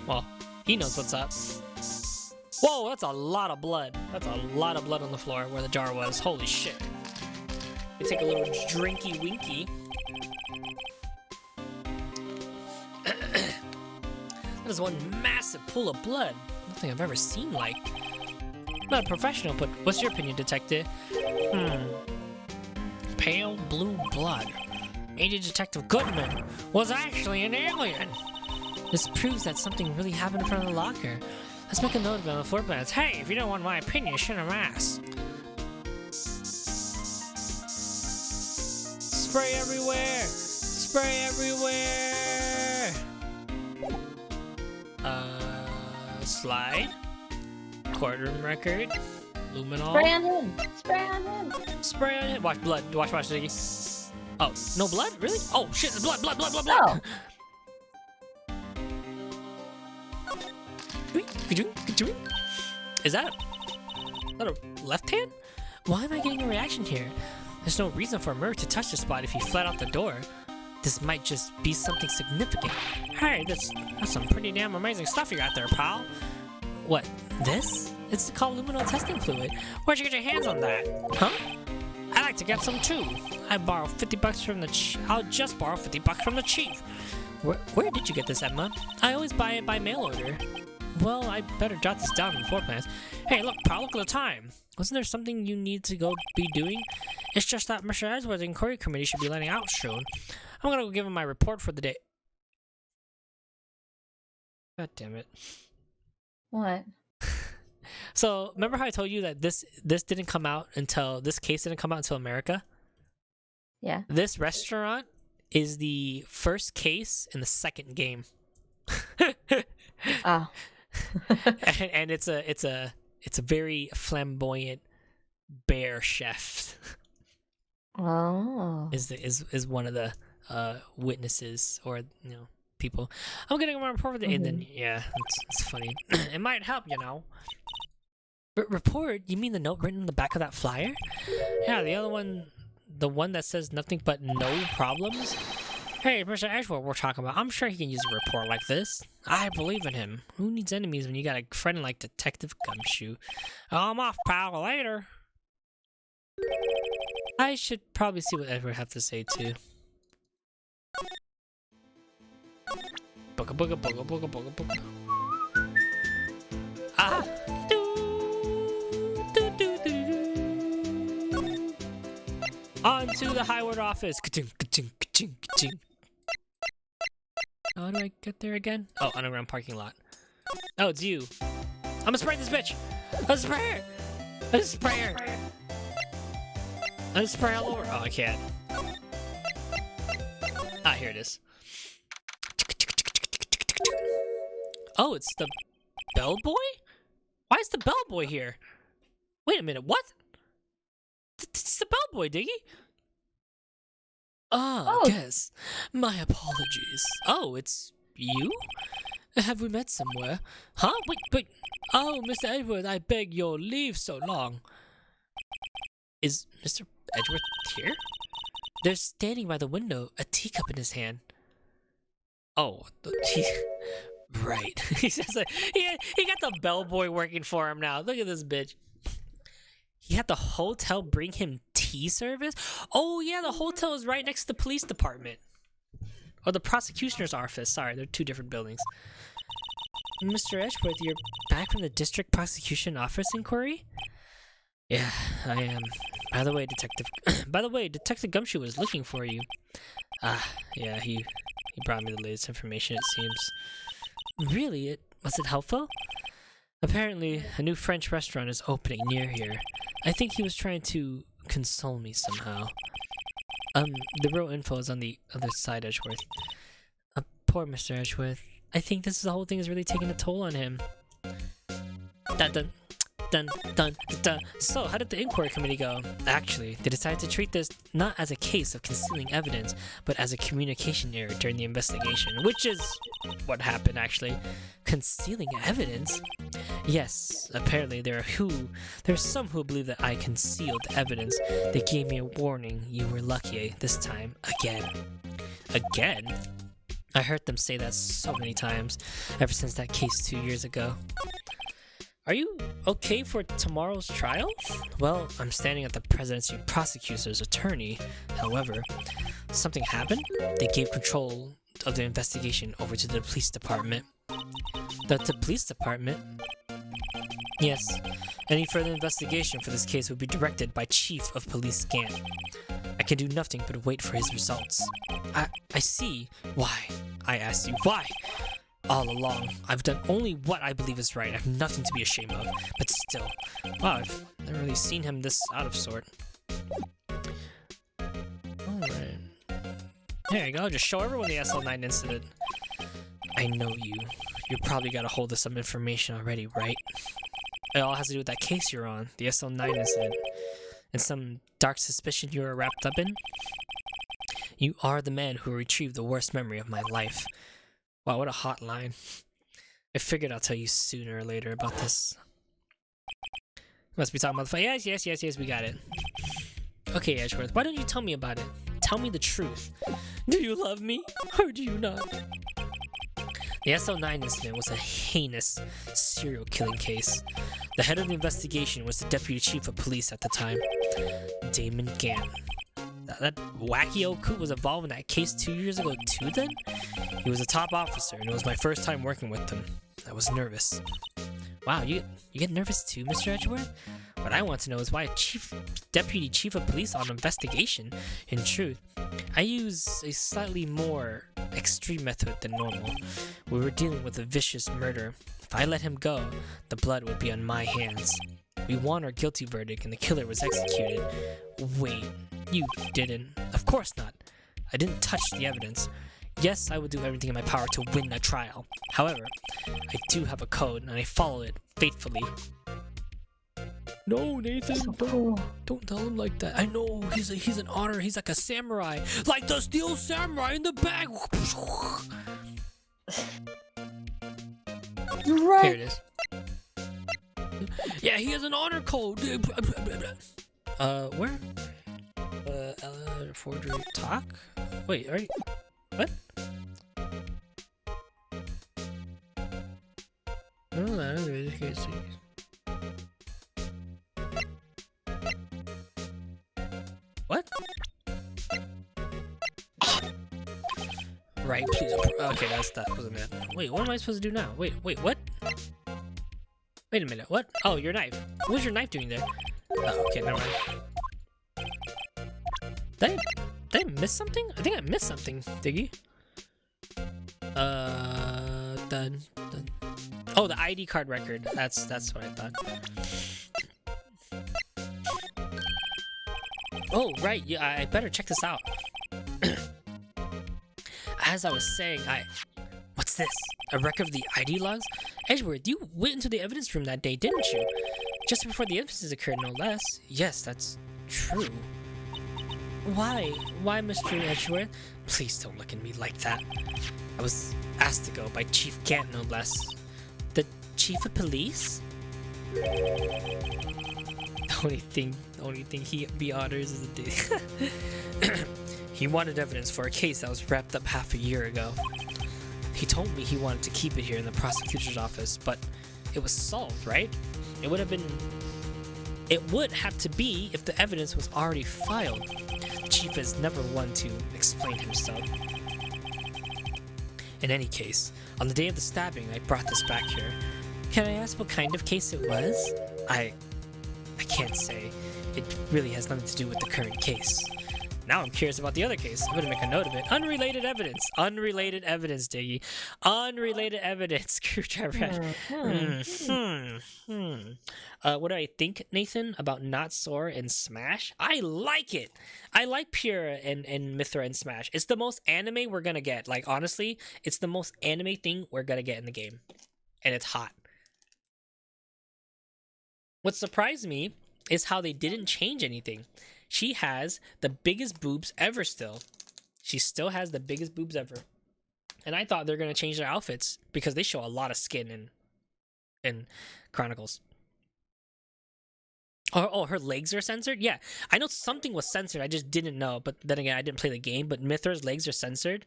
Well, he knows what's up. Whoa, that's a lot of blood. That's a lot of blood on the floor where the jar was. Holy shit. We take a little drinky winky. That is one massive pool of blood. Nothing I've ever seen like. I'm not a professional, but what's your opinion, detective? Pale blue blood. Agent Detective Goodman was actually an alien. This proves that something really happened in front of the locker. Let's make a note of it on the floor plans. Hey, if you don't want my opinion, you shouldn't have asked. Spray everywhere! Spray everywhere! Slide. Courtroom record. Luminol. Spray on him! Spray on him! Spray on him. Watch blood. Watch, Ziggy. Oh, no blood? Really? Oh, shit. Blood. Oh. Is that a left hand? Why am I getting a reaction here? There's no reason for a mirror to touch the spot if he fled out the door. This might just be something significant. Hey, that's some pretty damn amazing stuff you got there, pal. What? This? It's called luminol testing fluid. Where'd you get your hands on that? Huh? I'd like to get some too. I'll just borrow $50 from the chief. Where did you get this, Emma? I always buy it by mail order. Well, I better jot this down in the floor plans. Hey, look, pal, look at the time. Wasn't there something you need to go be doing? It's just that Mr. Edwards' inquiry committee should be letting out soon. I'm gonna go give him my report for the day. God damn it. What? So, remember how I told you that this case didn't come out until America? Yeah. This restaurant is the first case in the second game. Oh. and it's a very flamboyant bear chef. Oh. Is one of the witnesses or people. I'm getting a report for the and then yeah, it's funny. It might help, Report? You mean the note written on the back of that flyer? Yeah, the one that says nothing but no problems. Hey, Mr. Ashworth we're talking about. I'm sure he can use a report like this. I believe in him. Who needs enemies when you got a friend like Detective Gumshoe? I'm off, pal. Later. I should probably see what Edward have to say too. Booga booga booga booga booga booga. Ah! On to the Highward office. Ka-ching, ka-ching, ka-ching, ka-ching. How do I get there again? Oh, underground parking lot. Oh, it's you. I'm gonna spray this bitch. A sprayer. A sprayer. A spray all over. Oh, I can't. Ah, here it is. Oh, it's the bellboy? Why is the bellboy here? Wait a minute, what? It's the bellboy, Diggy. Ah, Oh. yes. My apologies. Oh, it's you? Have we met somewhere? Huh? Wait. Oh, Mr. Edward, I beg your leave so long. Is Mr. Edward here? They're standing by the window, a teacup in his hand. Oh, right. He says like, he got the bellboy working for him now. Look at this bitch. He had the hotel bring him tea service? Oh, yeah, the hotel is right next to the police department. Or the prosecutor's office. Sorry, they're two different buildings. Mr. Edgeworth, you're back from the district prosecution office inquiry? Yeah, I am. By the way, Detective Gumshoe was looking for you. Yeah, he brought me the latest information, it seems. Really? Was it helpful? Apparently, a new French restaurant is opening near here. I think he was trying to console me somehow. The real info is on the other side, Edgeworth. Poor Mr. Edgeworth. I think the whole thing is really taking a toll on him. Dun. So, how did the inquiry committee go? Actually, they decided to treat this not as a case of concealing evidence, but as a communication error during the investigation, which is what happened, actually. Concealing evidence? Yes, apparently there are some who believe that I concealed evidence. They gave me a warning. You were lucky this time. Again? I heard them say that so many times, ever since that case 2 years ago. Are you okay for tomorrow's trial? Well, I'm standing at the presidency prosecutor's attorney. However, something happened. They gave control of the investigation over to the police department. The police department? Yes. Any further investigation for this case will be directed by Chief of Police Gant. I can do nothing but wait for his results. I see. Why? I asked you why? All along, I've done only what I believe is right. I have nothing to be ashamed of. But still, wow, I've never really seen him this out of sort. Alright. There you go, just show everyone the SL9 incident. I know you. You probably got a hold of some information already, right? It all has to do with that case you're on, the SL9 incident. And some dark suspicion you were wrapped up in? You are the man who retrieved the worst memory of my life. Wow, what a hot line. I figured I'll tell you sooner or later about this. Must be talking about the fight. Yes, we got it. Okay, Edgeworth, why don't you tell me about it? Tell me the truth. Do you love me, or do you not? The SL9 incident was a heinous serial killing case. The head of the investigation was the deputy chief of police at the time, Damon Gant. That wacky old coot was involved in that case 2 years ago too then? He was a top officer, and it was my first time working with him. I was nervous. Wow, you get nervous too, Mr. Edgeworth? What I want to know is why a deputy chief of police on investigation. In truth, I use a slightly more extreme method than normal. We were dealing with a vicious murder. If I let him go, the blood would be on my hands. We won our guilty verdict and the killer was executed. Wait, you didn't? Of course not. I didn't touch the evidence. Yes, I would do everything in my power to win the trial. However, I do have a code and I follow it faithfully. No, Nathan, don't tell him like that. I know, he's an honor, he's like a samurai. Like the steel samurai in the bag. You're right. Here it is. Yeah, he has an honor code. Where? Forgery talk? Wait, are you... What? No, that is really good. What? Right, please. Okay, that wasn't it. Wait, what am I supposed to do now? Wait, what? Wait a minute, what? Oh, your knife. What was your knife doing there? Oh, okay, never mind. Did I miss something? I think I missed something, Diggy. Done. Oh, the ID card record. That's what I thought. Oh, right. Yeah, I better check this out. As I was saying, what's this? A record of the ID logs? Edgeworth, you went into the evidence room that day, didn't you? Just before the instances occurred, no less. Yes, that's true. Why? Why, Mr. Edgeworth? Please don't look at me like that. I was asked to go by Chief Gant, no less. The Chief of Police? The only thing he be honors is a day. He wanted evidence for a case that was wrapped up half a year ago. He told me he wanted to keep it here in the prosecutor's office, but it was solved, right? It would have to be if the evidence was already filed. The chief is never one to explain himself. In any case, on the day of the stabbing, I brought this back here. Can I ask what kind of case it was? I can't say. It really has nothing to do with the current case. Now I'm curious about the other case. I'm gonna make a note of it. Unrelated evidence. Unrelated evidence, Diggy. Unrelated evidence. Screwdriver. What do I think, Nathan, about Not Sore and Smash? I like it. I like Pura and Mithra and Smash. It's the most anime we're gonna get. Like, honestly, it's the most anime thing we're gonna get in the game. And it's hot. What surprised me is how they didn't change anything. She has the biggest boobs ever still. She still has the biggest boobs ever. And I thought they're going to change their outfits because they show a lot of skin in Chronicles. Oh, her legs are censored? Yeah, I know something was censored. I just didn't know. But then again, I didn't play the game. But Mithra's legs are censored.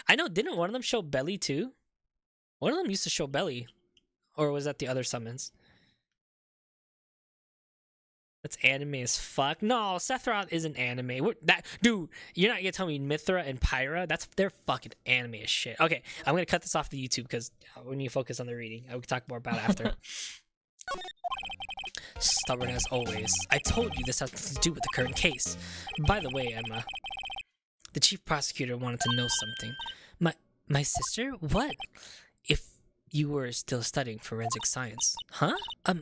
I know, didn't one of them show belly too? One of them used to show belly. Or was that the other summons? That's anime as fuck. No, Sephiroth isn't anime. Dude, you're not gonna tell me Mithra and Pyra? They're fucking anime as shit. Okay, I'm gonna cut this off the YouTube because we need to focus on the reading. I will talk more about it after. Stubborn as always. I told you this has nothing to do with the current case. By the way, Emma, the chief prosecutor wanted to know something. My sister? What? If you were still studying forensic science. Huh?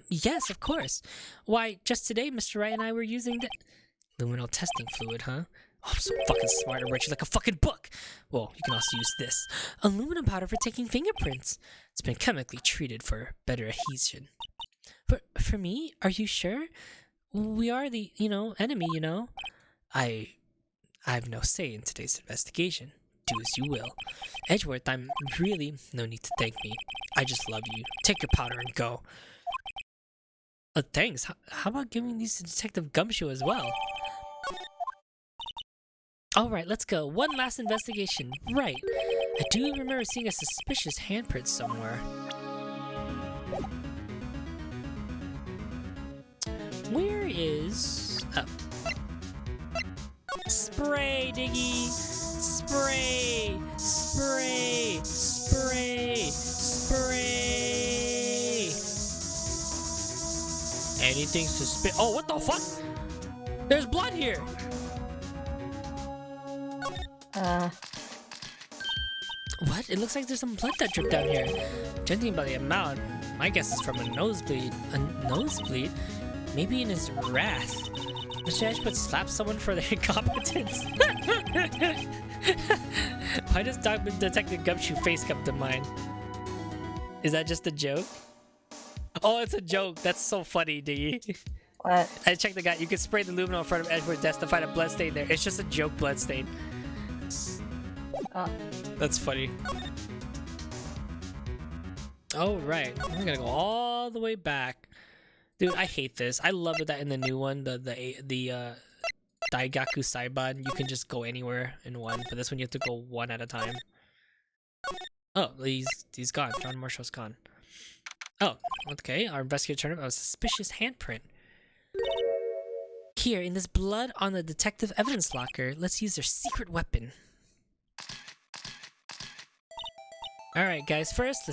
Yes, of course. Why, just today, Mr. Wright and I were using the luminal testing fluid, huh? Oh, I'm so fucking smart. I read you like a fucking book. Well, you can also use this. Aluminum powder for taking fingerprints. It's been chemically treated for better adhesion. For me? Are you sure? We are the, enemy, I have no say in today's investigation. Do as you will. Edgeworth, I'm really no need to thank me. I just love you. Take your powder and go. Thanks. How about giving these to Detective Gumshoe as well? Alright, let's go. One last investigation. Right. I do remember seeing a suspicious handprint somewhere. Where is... Oh. Spray, Diggy! Spray! Spray! Spray! Spray! Anything suspicious? Oh, what the fuck? There's blood here! What? It looks like there's some blood that dripped down here. Judging by the amount, my guess is from a nosebleed. A nosebleed? Maybe in his wrath. Mr. Ashwood slapped someone for their incompetence. Why does Detective Gumshoe face come to mind? Is that just a joke? Oh, it's a joke. That's so funny, Diggy. What? I checked the guy. You can spray the luminol in front of Edward's desk to find a bloodstain there. It's just a joke bloodstain. Oh. That's funny. Oh, right. I'm gonna go all the way back. Dude, I hate this. I love it that in the new one, the Daigaku Saiban, you can just go anywhere in one, but this one you have to go one at a time. Oh, he's gone. John Marshall's gone. Oh, okay. Our investigator turned up a suspicious handprint. Here, in this blood on the detective evidence locker, let's use their secret weapon. Alright, guys, first,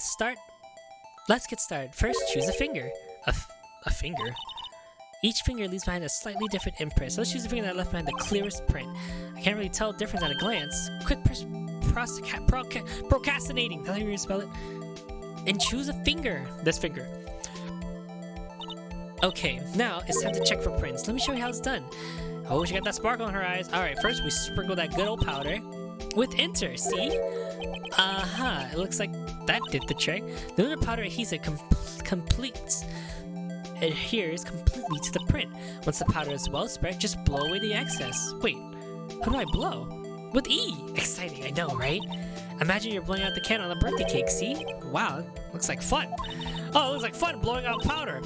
let's get started. First, choose a finger. A finger? Each finger leaves behind a slightly different imprint, so let's choose the finger that left behind the clearest print. I can't really tell the difference at a glance. Quit procrastinating. Tell me how you spell it. And choose a finger. This finger. Okay, now it's time to check for prints. Let me show you how it's done. Oh, she got that sparkle in her eyes. Alright, first we sprinkle that good old powder with enter, see? It looks like that did the trick. The lunar powder adhesive adheres completely to the print. Once the powder is well spread, just blow away the excess. Wait, How do I blow? With E! Exciting, I know, right? Imagine you're blowing out the candle on a birthday cake, see? Wow, looks like fun. Oh, it looks like fun blowing out powder.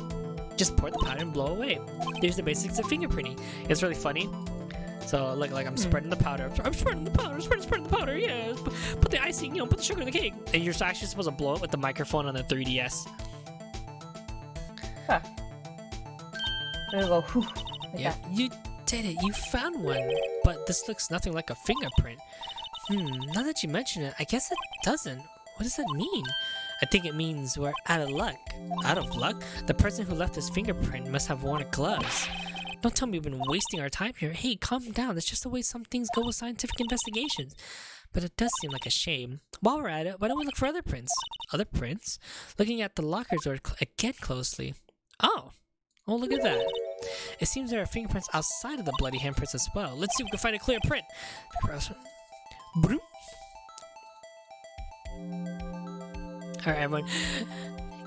Just pour the powder and blow away. Here's the basics of fingerprinting. It's really funny. So look, like I'm spreading the powder. I'm spreading the powder. Spreading the powder. Yeah. Put the icing. Put the sugar in the cake. And you're actually supposed to blow it with the microphone on the 3DS. Huh. I'm gonna go. Whew, like Yeah, that. you did it. You found one. But this looks nothing like a fingerprint. Now that you mention it, I guess it doesn't. What does that mean? I think it means we're out of luck. Out of luck? The person who left this fingerprint must have worn gloves. Don't tell me we've been wasting our time here. Hey, calm down. That's just the way some things go with scientific investigations. But it does seem like a shame. While we're at it, why don't we look for other prints? Other prints? Looking at the locker door again closely. Oh, look at that. It seems there are fingerprints outside of the bloody handprints as well. Let's see if we can find a clear print. Broom. Alright, everyone.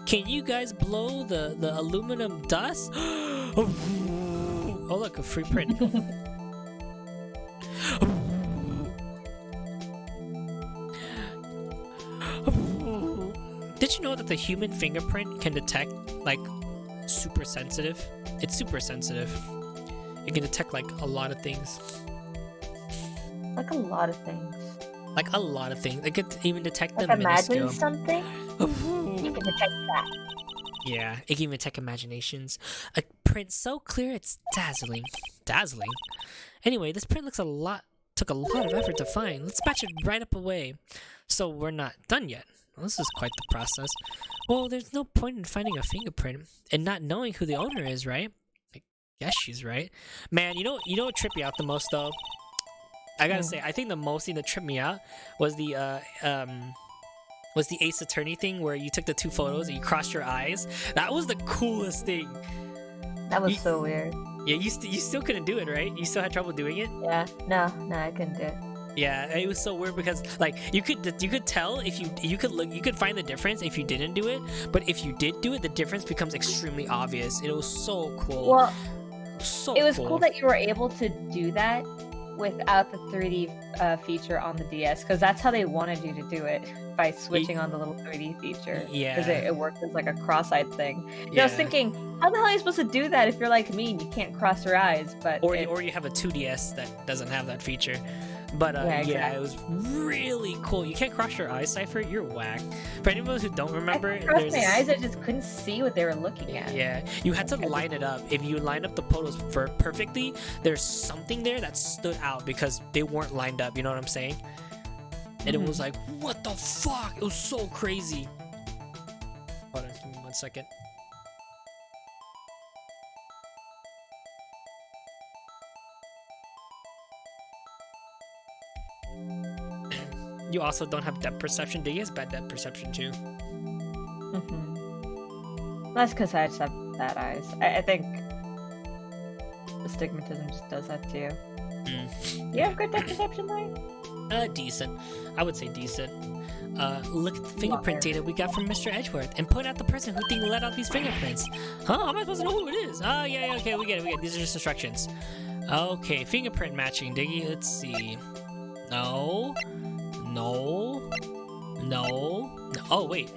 Can you guys blow the aluminum dust? Oh, look, a free print. Did you know that the human fingerprint can detect, like, super sensitive? It's super sensitive. It can detect, like, a lot of things. Like a lot of things. Like, a lot of things. It could even detect Like them imagine minuscule. something. You can detect that. Yeah, it can even detect imaginations. A print so clear it's dazzling. Dazzling? Anyway, this print took a lot of effort to find. Let's batch it right up away. So we're not done yet. Well, this is quite the process. Well, there's no point in finding a fingerprint and not knowing who the owner is, right? I guess she's right. Man, you know what tripped me out the most though? I gotta say, I think the most thing that tripped me out was the Ace Attorney thing where you took the two photos and you crossed your eyes. That was the coolest thing. That was so weird. Yeah, you still couldn't do it, right? You still had trouble doing it? Yeah. No, I couldn't do it. Yeah, it was so weird because like you could tell if you could find the difference if you didn't do it, but if you did do it, the difference becomes extremely obvious. It was so cool. Well, so it was cool that you were able to do that without the 3D feature on the DS, because that's how they wanted you to do it, by switching on the little 3D feature. Yeah. Because it worked as like a cross-eyed thing. You know, I Yeah. was thinking, how the hell are you supposed to do that if you're like me and you can't cross your eyes? But or you have a 2DS that doesn't have that feature. But yeah, it was really cool. You can't cross your eyes, Cypher. You're whack. For anyone who don't remember, I crossed my eyes, I just couldn't see what they were looking at. Yeah, you had to line it up. If you line up the photos perfectly, there's something there that stood out because they weren't lined up. You know what I'm saying? And it was like, what the fuck? It was so crazy. Hold on, give me 1 second. You also don't have depth perception. Diggy has bad depth perception too. That's because I just have bad eyes. I think astigmatism just does that too. You have good depth perception, though? Decent. I would say decent. Look at the fingerprint data we got from Mr. Edgeworth and point out the person who let out these fingerprints. Huh? How am I supposed to know who it is? Oh, yeah, okay, we get it. These are just instructions. Okay, fingerprint matching, Diggy. Let's see. No. Oh, wait.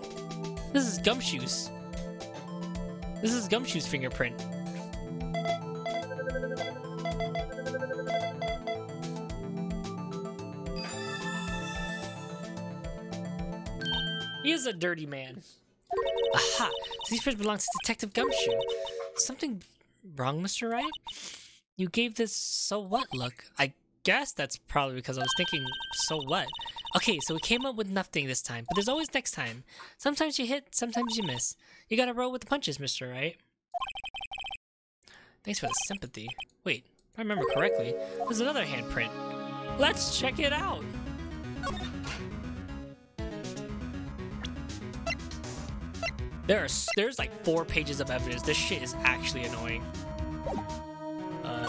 This is Gumshoe's. This is Gumshoe's fingerprint. He is a dirty man. Aha! So these prints belong to Detective Gumshoe. Something wrong, Mr. Wright? You gave this so what look. I guess that's probably because I was thinking, so what? Okay, so we came up with nothing this time, but there's always next time. Sometimes you hit, sometimes you miss. You gotta roll with the punches, Mr. Wright. Thanks for the sympathy. Wait, if I remember correctly, there's another handprint. Let's check it out! There's like 4 pages of evidence. This shit is actually annoying.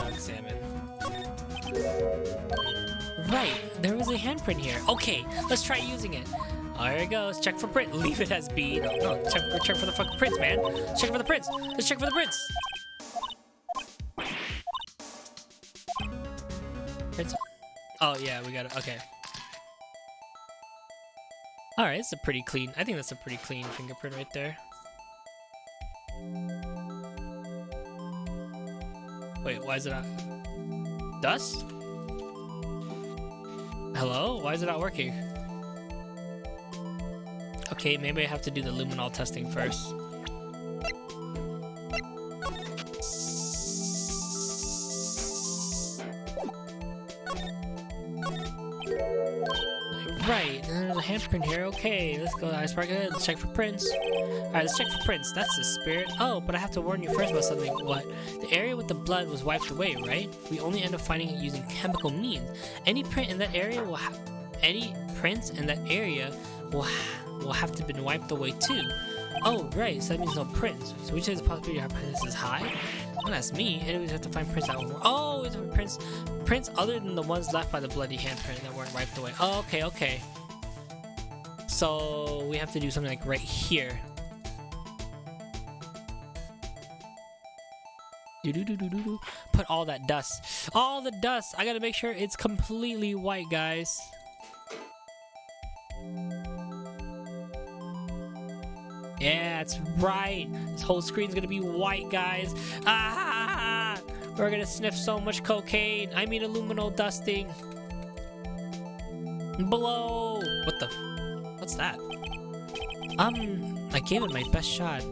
Examine. Right, there was a handprint here. Okay, let's try using it. There it goes. Check for print. Leave it as B. No, check for the fucking prints, man. Check for the prints. Let's check for the prints. Prints. Oh yeah, we got it. Okay. All right, it's a pretty clean. I think that's a pretty clean fingerprint right there. Wait, why is it not? Dust? Hello? Why is it not working? Okay, maybe I have to do the luminol testing first. Right, there's a handprint here. Okay, let's go. Ice Park. Let's check for prints. Alright, let's check for prints. That's the spirit. Oh, but I have to warn you first about something. What? The area with the blood was wiped away, right? We only end up finding it using chemical means. Any print in that area will have have to been wiped away too. Oh, right. So that means no prints. So which is the possibility our price is high? Don't ask me. Anyways, have to find prints that were. Oh, it's prints other than the ones left by the bloody handprint that weren't wiped away. Oh, okay, okay. So we have to do something like right here. Put all that dust. All the dust. I gotta make sure it's completely white, guys. Yeah, that's right. This whole screen's gonna be white, guys. Ah! We're gonna sniff so much cocaine. I mean, aluminal dusting. Blow. What the? What's that? I gave it my best shot.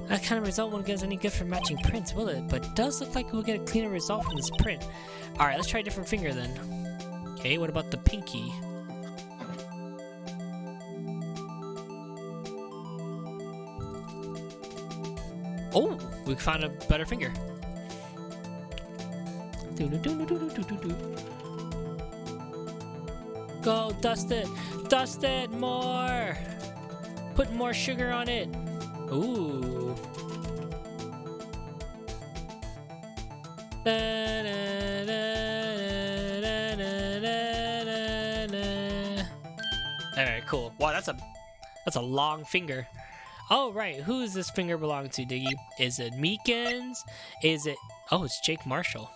That kind of result won't get us any good for matching prints, will it? But it does look like we'll get a cleaner result from this print. All right, let's try a different finger then. Okay, what about the pinky? Oh, we found a better finger. Go, dust it. Dust it more. Put more sugar on it. Ooh. Alright, cool. Wow, that's a long finger. Oh, right. Who does this finger belong to, Diggy? Is it Meekins? Is it... Oh, it's Jake Marshall.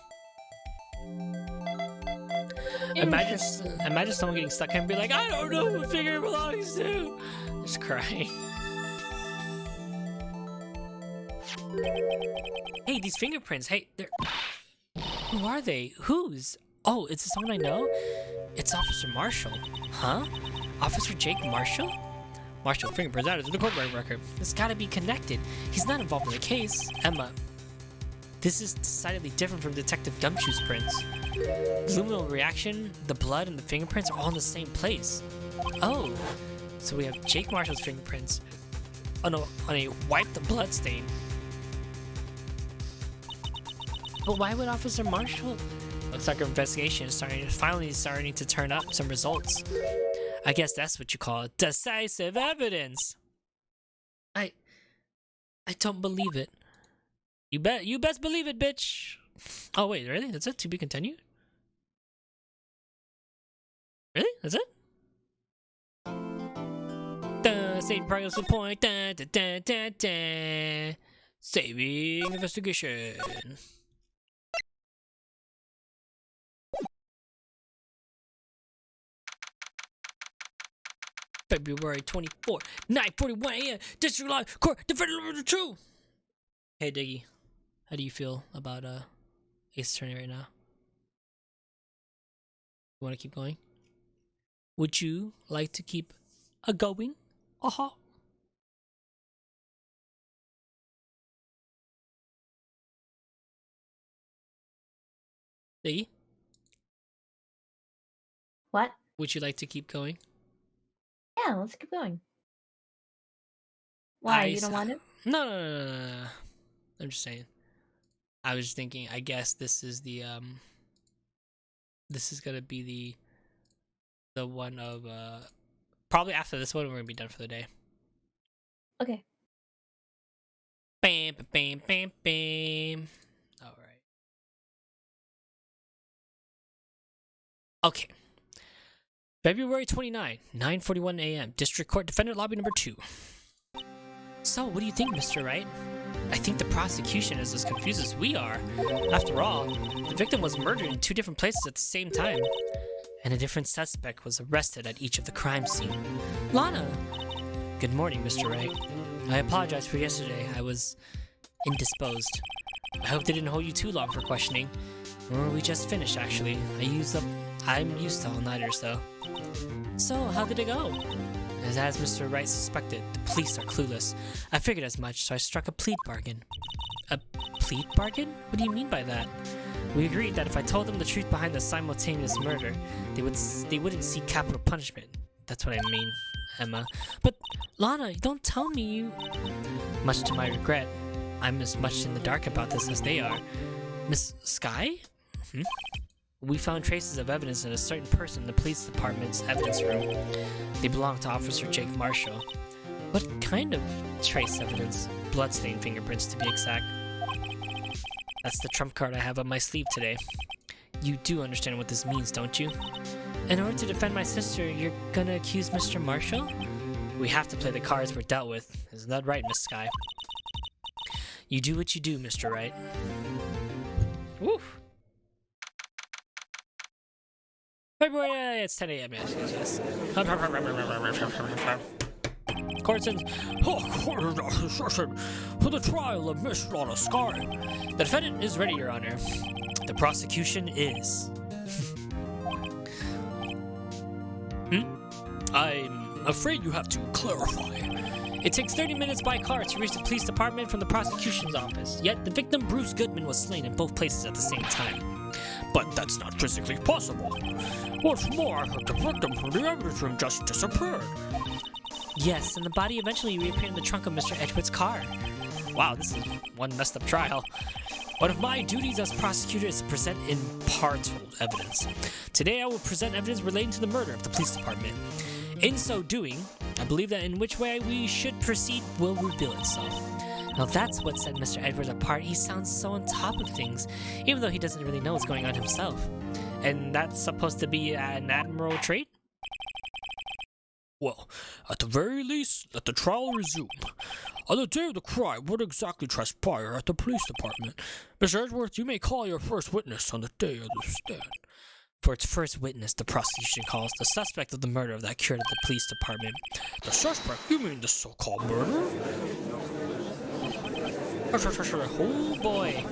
Imagine someone getting stuck and be like, I don't know who finger it belongs to. Just crying. Hey, these fingerprints. Hey, they're... Who are they? Whose? Oh, is this someone I know? It's Officer Marshall. Huh? Officer Jake Marshall? Marshall, fingerprints out of the court record. It's gotta be connected. He's not involved in the case. Emma. This is decidedly different from Detective Gumshoe's prints. The luminol reaction, the blood, and the fingerprints are all in the same place. Oh, so we have Jake Marshall's fingerprints on a wiped blood stain. But why would Officer Marshall? Looks like our investigation is finally starting to turn up some results. I guess that's what you call decisive evidence. I don't believe it. You best believe it, bitch. Oh wait, really? That's it? To be continued? Really? That's it? Saving progress to point. Saving investigation. February 24th, 9:41 a.m. District Line Court Defendant Number 2. Hey Diggy, how do you feel about Ace Attorney right now? You want to keep going? Would you like to keep going? Diggy, What? would you like to keep going? Yeah, let's keep going. Why? You don't want it? No. I'm just saying. I was thinking. I guess this is the This is gonna be the one of probably after this one we're gonna be done for the day. Okay. Bam, bam, bam, bam. All right. Okay. February 29, 9:41 a.m. District Court Defendant Lobby Number 2. So, what do you think, Mr. Wright? I think the prosecution is as confused as we are. After all, the victim was murdered in 2 different places at the same time. and a different suspect was arrested at each of the crime scene. Lana! Good morning, Mr. Wright. I apologize for yesterday. I was indisposed. I hope they didn't hold you too long for questioning. We just finished, actually. I'm used to all-nighters, though. So, how did it go? As Mr. Wright suspected, the police are clueless. I figured as much, so I struck a plea bargain. A plea bargain? What do you mean by that? We agreed that if I told them the truth behind the simultaneous murder, they wouldn't see capital punishment. That's what I mean, Emma. But, Lana, don't tell me you... Much to my regret, I'm as much in the dark about this as they are. Miss Sky? We found traces of evidence in a certain person in the police department's evidence room. They belong to Officer Jake Marshall. What kind of trace evidence? Bloodstained fingerprints, to be exact. That's the trump card I have up my sleeve today. You do understand what this means, don't you? In order to defend my sister, you're gonna accuse Mr. Marshall? We have to play the cards we're dealt with. Isn't that right, Miss Sky? You do what you do, Mr. Wright. Woo! February, it's 10 a.m. Yes. Court says, for the trial of Miss Lana Sky. The defendant is ready, Your Honor. The prosecution is. I'm afraid you have to clarify. It takes 30 minutes by car to reach the police department from the prosecution's office. Yet the victim, Bruce Goodman, was slain in both places at the same time. But that's not physically possible. What's more, the victim from the evidence room just disappeared. Yes, and the body eventually reappeared in the trunk of Mr. Edwards' car. Wow, this is one messed up trial. One of my duties as prosecutor is to present impartial evidence. Today I will present evidence relating to the murder of the police department. In so doing, I believe that in which way we should proceed will reveal itself. Now that's what set Mr. Edwards apart. He sounds so on top of things, even though he doesn't really know what's going on himself. And that's supposed to be an admirable trait? Well, at the very least, let the trial resume. On the day of the crime, what exactly transpired at the police department? Mr. Edwards, you may call your first witness on the day of the stand. For its first witness, the prosecution calls the suspect of the murder of that curate at the police department. The suspect? You mean the so-called murderer? Oh boy,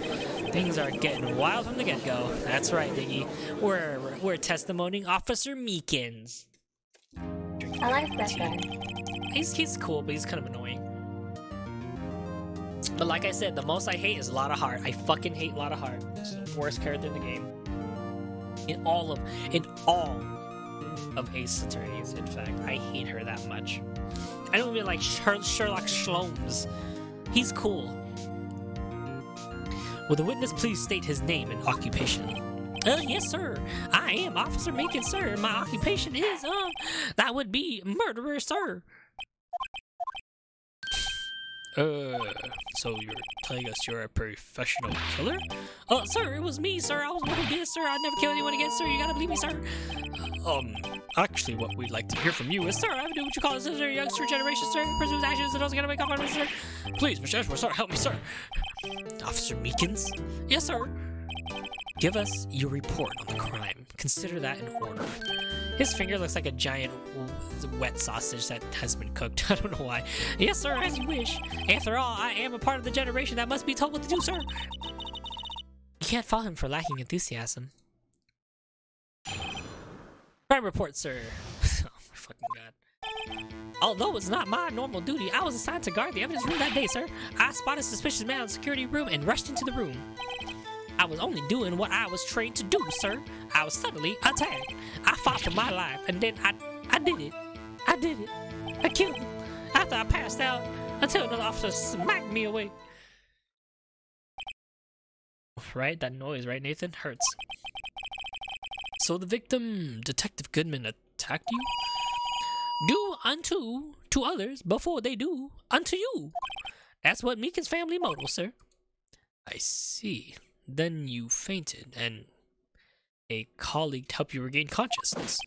things are getting wild from the get-go. That's right, Diggy. We're testimonying Officer Meekins. I like that guy. He's cool, but he's kind of annoying. But like I said, the most I hate is Lotta Hart. I fucking hate Lotta Hart. She's the worst character in the game. In all of Ace Attorneys, in fact. I hate her that much. I don't even like Sherlock Sholmes. He's cool. Will the witness please state his name and occupation? Yes, sir. I am Officer Meekins, sir. My occupation is, that would be murderer, sir. So you're telling us you're a professional killer? Sir, it was me, sir. I was the one who did it, sir. I'd never kill anyone again, sir. You gotta believe me, sir. Actually, what we'd like to hear from you is, Sir, I would do what you call a sister, youngster generation, sir. Person whose actions are also gonna make up on me, sir. please, Mr. Edwards, sir, help me, sir. Officer Meekins? Yes, sir. Give us your report on the crime. Consider that in order. His finger looks like a giant wet sausage that has been cooked. I don't know why. Yes, sir, as you wish. After all, I am a part of the generation that must be told what to do, sir. You can't fault him for lacking enthusiasm. Crime report, sir. Oh my fucking god. Although it's not my normal duty, I was assigned to guard the evidence room that day, sir. I spotted a suspicious man in the security room and rushed into the room. I was only doing what I was trained to do, sir. I was suddenly attacked. I fought for my life, and then I did it. I did it. I killed him. After I passed out, until another officer smacked me away. Right? That noise, right, Nathan? Hurts. So the victim, Detective Goodman, attacked you? Do unto to others before they do unto you. That's what Meekins' family motto, sir. I see. Then you fainted, and a colleague helped you regain consciousness.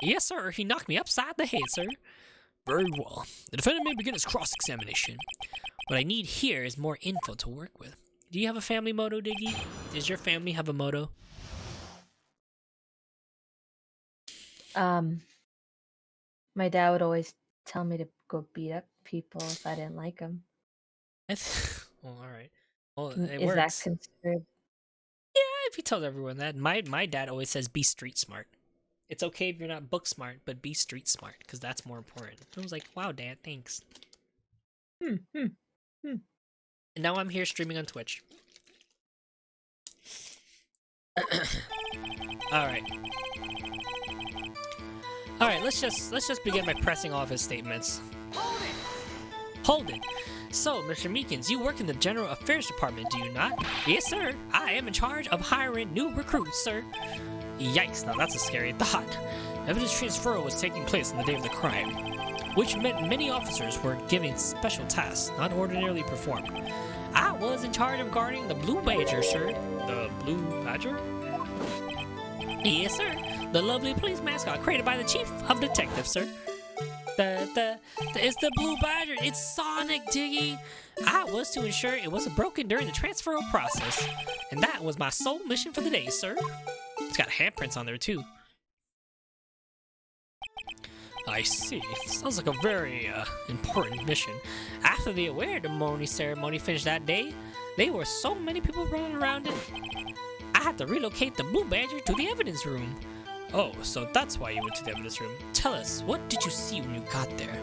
Yes, sir. He knocked me upside the head, sir. Very well. The defendant may begin his cross-examination. What I need here is more info to work with. Do you have a family motto, Diggy? Does your family have a motto? Um, my dad would always tell me to go beat up people if I didn't like them. Well, all right. Well, it Is that works. considered? If he tells everyone that, my dad always says be street smart. It's okay if you're not book smart, but be street smart because that's more important. I was like, wow, Dad, thanks. Hmm. And now I'm here streaming on Twitch. All right. All right. Let's just begin by pressing all of his statements. Hold it. So, Mr. Meekins, you work in the General Affairs Department, do you not? Yes, sir. I am in charge of hiring new recruits, sir. Yikes, now that's a scary thought. Evidence transfer was taking place on the day of the crime, which meant many officers were given special tasks not ordinarily performed. I was in charge of guarding the Blue Badger, sir. The Blue Badger? Yes, sir. The lovely police mascot created by the Chief of Detectives, sir. It's the Blue Badger. It's Sonic, Diggy. I was to ensure it wasn't broken during the transfer process, and that was my sole mission for the day, sir. It's got handprints on there too. I see. Sounds like a very important mission. After the award ceremony finished that day, there were so many people running around it. I had to relocate the Blue Badger to the evidence room. Oh, so that's why you went to the evidence room. Tell us, what did you see when you got there?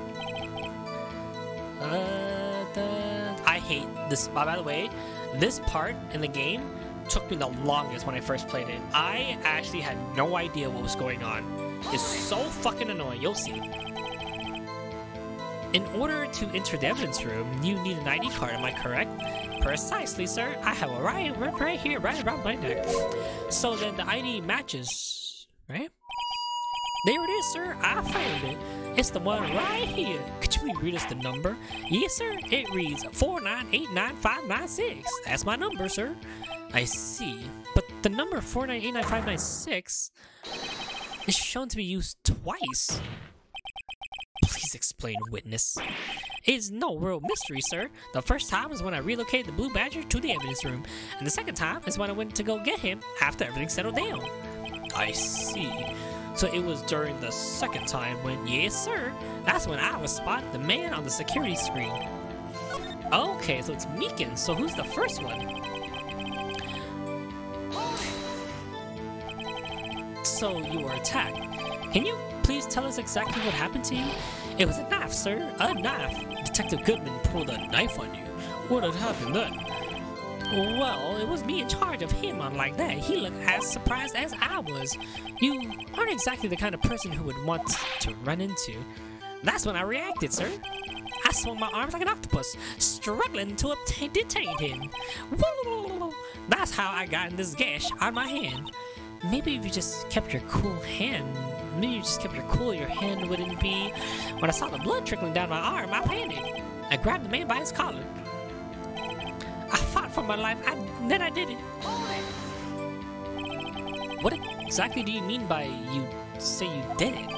I hate this. By the way, this part in the game took me the longest when I first played it. I actually had no idea what was going on. It's so fucking annoying. You'll see. In order to enter the evidence room, you need an ID card. Am I correct? Precisely, sir. I have a right here, right around my neck. So then the ID matches, right? There it is, sir. I found it. It's the one right here. Could you read us the number? Yes, sir. It reads 4989596. That's my number, sir. I see. But the number 4989596 is shown to be used twice. Please explain, witness. It's no real mystery, sir. The first time is when I relocated the Blue Badger to the evidence room, and the second time is when I went to go get him after everything settled down. I see. So it was during the second time when, yes, sir, that's when I was spotted the man on the security screen. Okay, so it's Meekins. So who's the first one? So you were attacked. Can you please tell us exactly what happened to you? It was a knife, sir. A knife. Detective Goodman pulled a knife on you. What had happened then? Well, it was me in charge of him, unlike that. He looked as surprised as I was. You aren't exactly the kind of person who would want to run into. That's when I reacted, sir. I swung my arms like an octopus, struggling to detain him. Woo! That's how I got in this gash on my hand. Maybe if you just kept your cool hand. Maybe you just kept your cool, your hand wouldn't be. When I saw the blood trickling down my arm, I panicked. I grabbed the man by his collar. I fought for my life, then I did it. What exactly do you mean by you say you did it?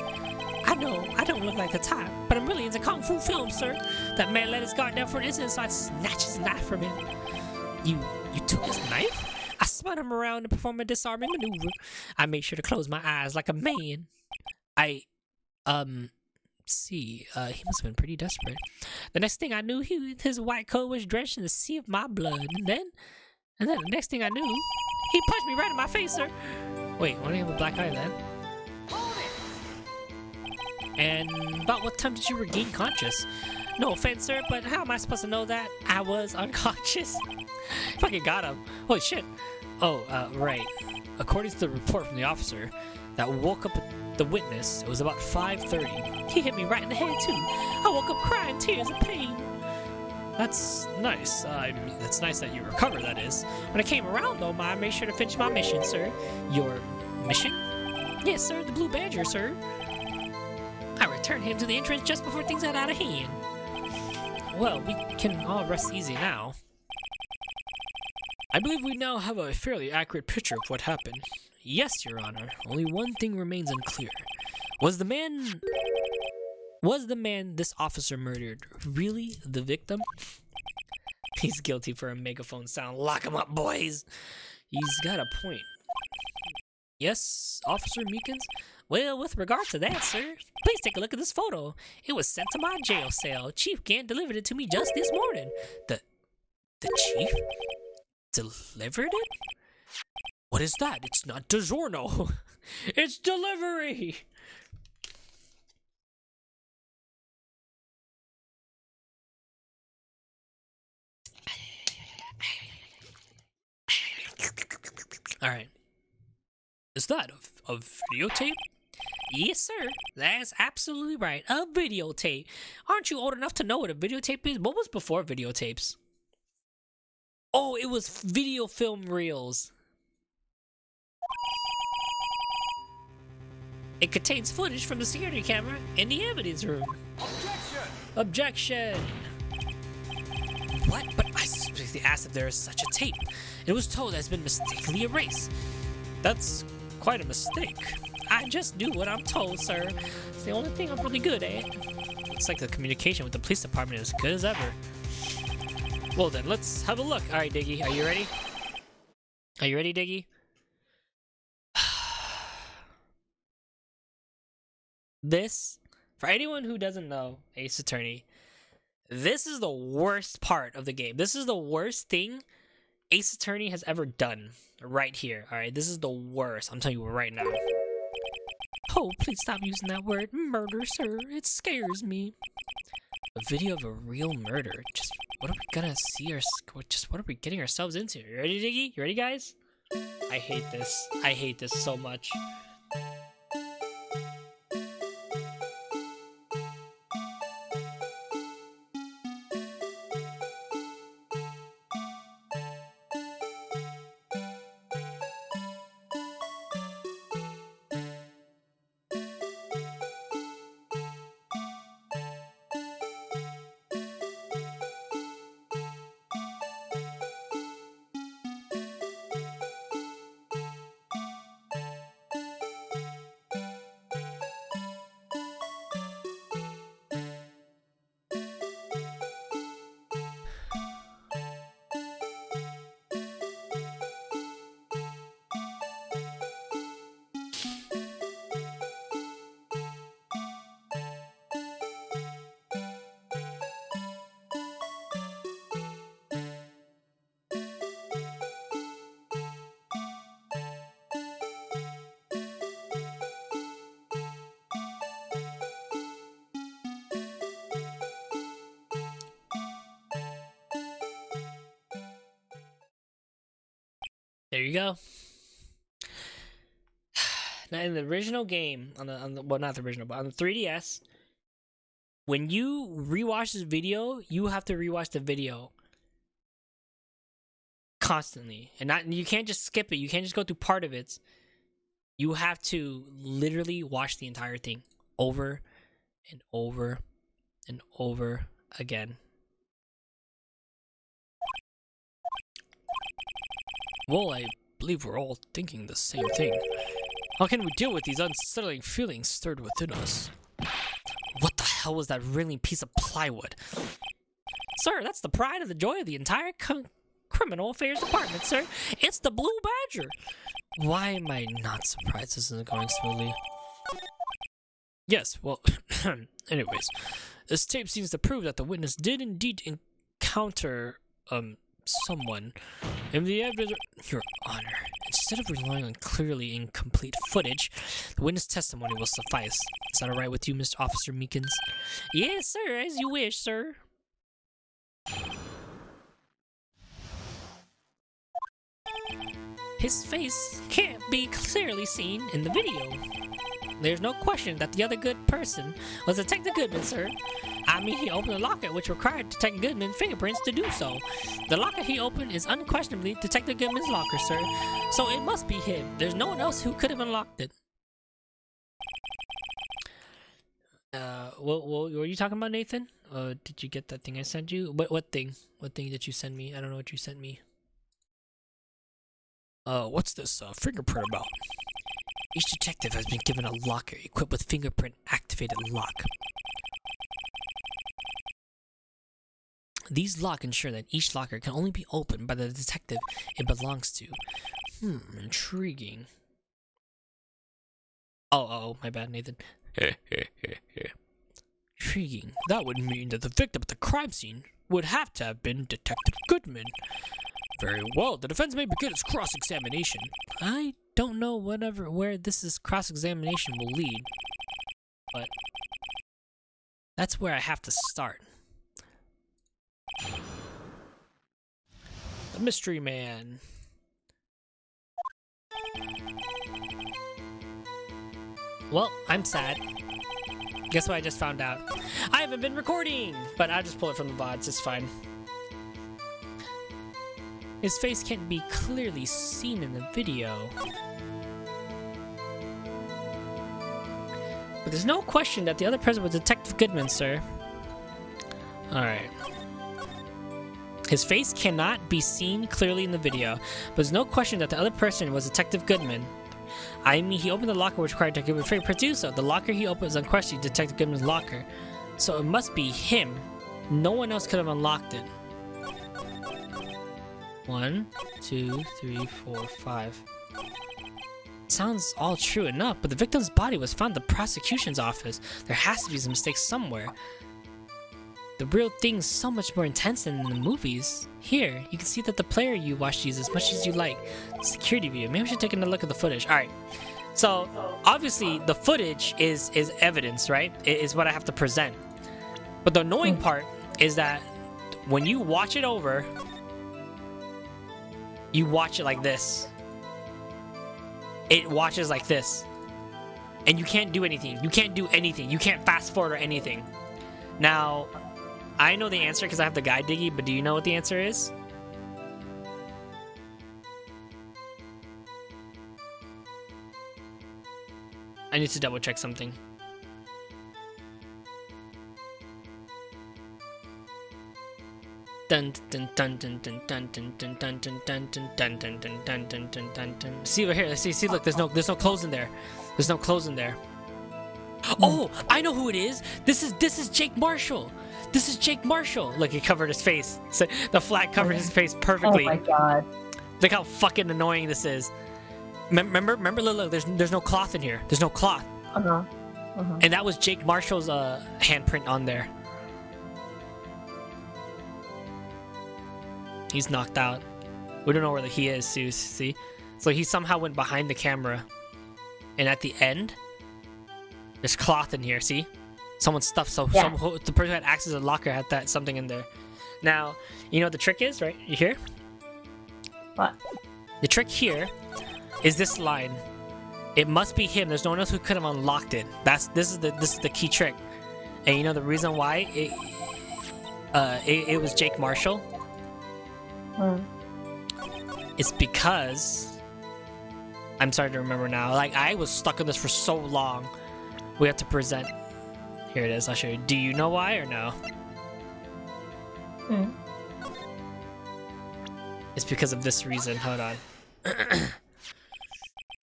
I know, I don't look like the type, but I'm really into Kung Fu films, sir. That man let his guard down for an instant, so I snatched his knife from him. You took his knife? I spun him around and performed a disarming maneuver. I made sure to close my eyes like a man. He must have been pretty desperate. The next thing I knew, his white coat was drenched in the sea of my blood. And then the next thing I knew, he punched me right in my face, sir. Wait, why do you have a black eye then? And about what time did you regain conscious? No offense, sir, but how am I supposed to know that? I was unconscious. Fucking got him. Holy shit. Oh, right. According to the report from the officer that woke up the witness, it was about 5:30. He hit me right in the head, too. I woke up crying tears of pain. That's nice. That's nice that you recovered, that is. When I came around, though, I made sure to finish my mission, sir. Your mission? Yes, sir, the Blue Badger, sir. I returned him to the entrance just before things got out of hand. Well, we can all rest easy now. I believe we now have a fairly accurate picture of what happened. Yes, Your Honor. Only one thing remains unclear. Was the man this officer murdered really the victim? He's guilty for a megaphone sound. Lock him up, boys! He's got a point. Yes, Officer Meekins? Well, with regard to that, sir, please take a look at this photo. It was sent to my jail cell. Chief Gant delivered it to me just this morning. The chief delivered it? What is that? It's not DiGiorno. It's delivery. All right. Is that a videotape? Yes, sir. That's absolutely right. A videotape. Aren't you old enough to know what a videotape is? What was before videotapes? Oh, it was video film reels. It contains footage from the security camera in the evidence room. Objection! What? But I specifically asked if there is such a tape. It was told that it's been mistakenly erased. That's quite a mistake. I just do what I'm told, sir. It's the only thing I'm really good at. It's like the communication with the police department is as good as ever. Well then, let's have a look. All right, Diggy, are you ready? Are you ready, Diggy? This, for anyone who doesn't know Ace Attorney, this is the worst part of the game. This is the worst thing Ace Attorney has ever done right here. All right, this is the worst. I'm telling you right now. Oh, please stop using that word, murder, sir. It scares me. A video of a real murder. Just what are we gonna see? Just what are we getting ourselves into? You ready, Diggy? You ready, guys? I hate this. I hate this so much. There you go. Now, in the original game, on the well, not the original, but on the 3DS, when you rewatch this video, you have to rewatch the video constantly, and you can't just skip it. You can't just go through part of it. You have to literally watch the entire thing over and over and over again. Well, I believe we're all thinking the same thing. How can we deal with these unsettling feelings stirred within us? What the hell was that reeling piece of plywood? Sir, that's the pride and the joy of the entire criminal affairs department, sir. It's the Blue Badger. Why am I not surprised this isn't going smoothly? Yes, well, anyways, this tape seems to prove that the witness did indeed encounter, someone. In the evidence, Your Honor, instead of relying on clearly incomplete footage, the witness testimony will suffice. Is that alright with you, Mr. Officer Meekins? Yes, sir, as you wish, sir. His face can't be clearly seen in the video. There's no question that the other good person was Detective Goodman, sir. I mean, he opened a locker which required Detective Goodman's fingerprints to do so. The locker he opened is unquestionably Detective Goodman's locker, sir. So it must be him. There's no one else who could have unlocked it. What were you talking about, Nathan? Did you get that thing I sent you? What thing? What thing did you send me? I don't know what you sent me. What's this, fingerprint about? Each detective has been given a locker equipped with fingerprint-activated lock. These locks ensure that each locker can only be opened by the detective it belongs to. Intriguing. Oh, my bad, Nathan. Intriguing. That would mean that the victim at the crime scene would have to have been Detective Goodman. Very well, the defense may begin its cross-examination. I don't know where this cross-examination will lead, but that's where I have to start. The mystery man. Well, I'm sad. Guess what I just found out? I haven't been recording! But I'll just pull it from the VODs, it's fine. His face can't be clearly seen in the video. But there's no question that the other person was Detective Goodman, sir. Alright. His face cannot be seen clearly in the video, but there's no question that the other person was Detective Goodman. I mean, he opened the locker which required Detective Goodman to do so. The locker he opened was unquestionably Detective Goodman's locker. So it must be him. No one else could have unlocked it. 1, 2, 3, 4, 5. Sounds all true enough, but the victim's body was found at the prosecution's office. There has to be some mistake somewhere. The real thing's so much more intense than in the movies. Here, you can see that the player you watched use as much as you like. Security view. Maybe we should take a look at the footage. Alright. So, obviously, the footage is evidence, right? It is what I have to present. But the annoying part is that when you watch it over, you watch it like this. It watches like this. And you can't do anything. You can't do anything. You can't fast forward or anything. Now, I know the answer because I have the guide, Diggy, but do you know what the answer is? I need to double check something. Dun dun dun dun dun dun dun dun dun dun dun dun dun dun dun dun dun dun dun dun. See right here. See. Look, there's no clothes in there. There's no clothes in there. Oh, I know who it is. This is Jake Marshall. This is Jake Marshall. Look, he covered his face. So the flag covered his face perfectly. Oh my god. Look how fucking annoying this is. Remember? Look, there's no cloth in here. There's no cloth. And that was Jake Marshall's handprint on there. He's knocked out. We don't know where he is, see? So he somehow went behind the camera. And at the end, there's cloth in here, see? Someone stuffed, the person who had access to the locker had that something in there. Now, you know what the trick is, right? You hear? What? The trick here is this line. It must be him. There's no one else who could have unlocked it. This is the key trick. And you know the reason why it was Jake Marshall? It's because I'm starting to remember now. Like, I was stuck on this for so long. We have to present. Here it is. I'll show you. Do you know why or no? It's because of this reason. Hold on.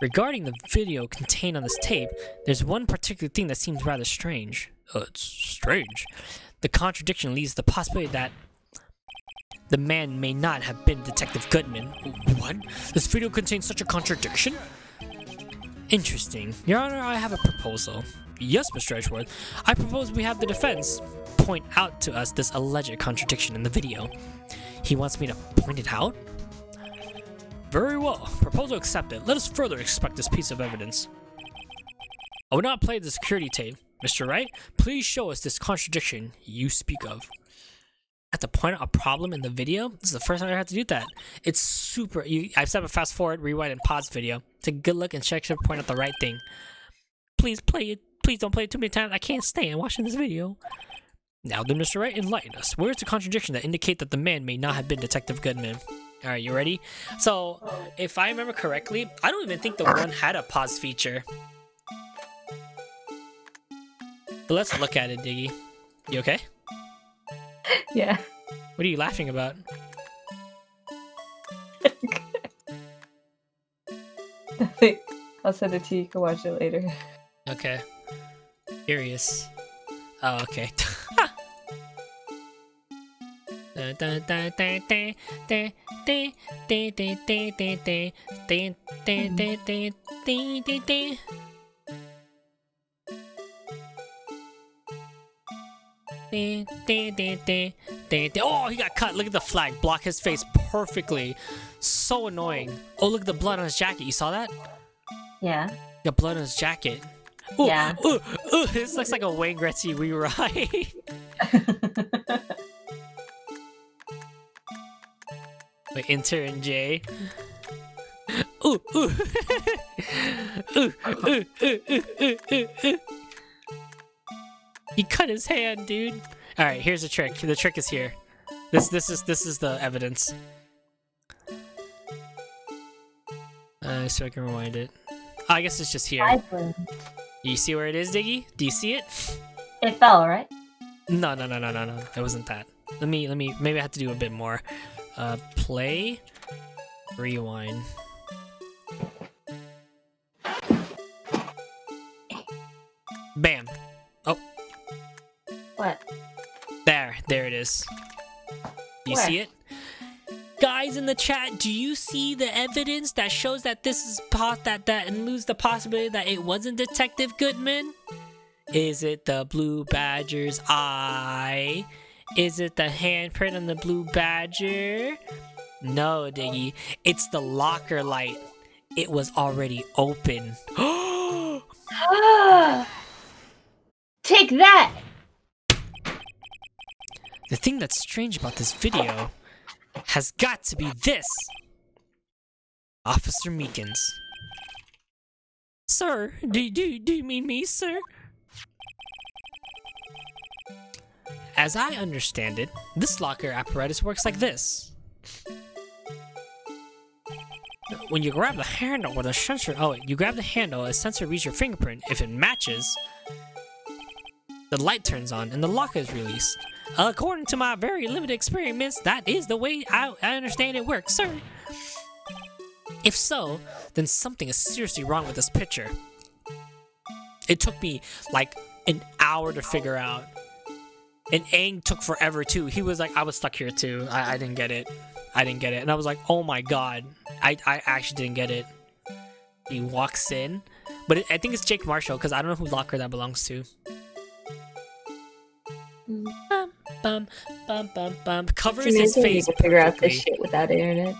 Regarding the video contained on this tape, there's one particular thing that seems rather strange. It's strange. The contradiction leads to the possibility that the man may not have been Detective Goodman. What? This video contains such a contradiction? Interesting. Your Honor, I have a proposal. Yes, Mr. Edgeworth. I propose we have the defense point out to us this alleged contradiction in the video. He wants me to point it out? Very well. Proposal accepted. Let us further inspect this piece of evidence. I will not play the security tape. Mr. Wright, please show us this contradiction you speak of. I have to point out a problem in the video? This is the first time I have to do that. It's super... I've set up a fast forward, rewind, and pause video. Take a good look and check to point out the right thing. Please play it. Please don't play it too many times. I can't stand watching this video. Now then, Mr. Wright, enlighten us. Where's the contradiction that indicate that the man may not have been Detective Goodman? Alright, you ready? So, if I remember correctly, I don't even think the one had a pause feature. But let's look at it, Diggy. You okay? Yeah. What are you laughing about? I'll send it to you. You can watch it later. Okay. Curious. Oh, okay. Oh, he got cut. Look at the flag. Block his face perfectly. So annoying. Oh, look at the blood on his jacket. You saw that? Yeah. The blood on his jacket. Ooh, Yeah. ooh, this looks like a Wayne Gretzky rewrite. Like intern Jay. Ooh, ooh. Ooh, ooh, ooh, ooh, ooh, ooh, ooh. He cut his hand, dude. All right, here's the trick. The trick is here. This is the evidence. So I can rewind it. Oh, I guess it's just here. You see where it is, Diggy? Do you see it? It fell, right? No. It wasn't that. Let me. Maybe I have to do a bit more. Play, rewind. Bam. Oh. What? There it is. You Where? see it? Guys in the chat, do you see the evidence that shows that this is that and lose the possibility that it wasn't Detective Goodman? Is it the blue badger's eye? Is it the handprint on the blue badger? No, Diggy. It's the locker light. It was already open. Take that! The thing that's strange about this video has got to be this. Officer Meekins. Sir, do you mean me, sir? As I understand it, this locker apparatus works like this. When you grab the handle with a sensor, a sensor reads your fingerprint. If it matches, the light turns on and the locker is released. According to my very limited experiments, that is the way I understand it works, sir. If so, then something is seriously wrong with this picture. It took me like an hour to figure out. And Aang took forever too. He was like, I was stuck here too. I didn't get it. And I was like, oh my god. I actually didn't get it. He walks in. But I think it's Jake Marshall because I don't know who locker that belongs to. Covers his face to figure out perfectly. this shit without internet.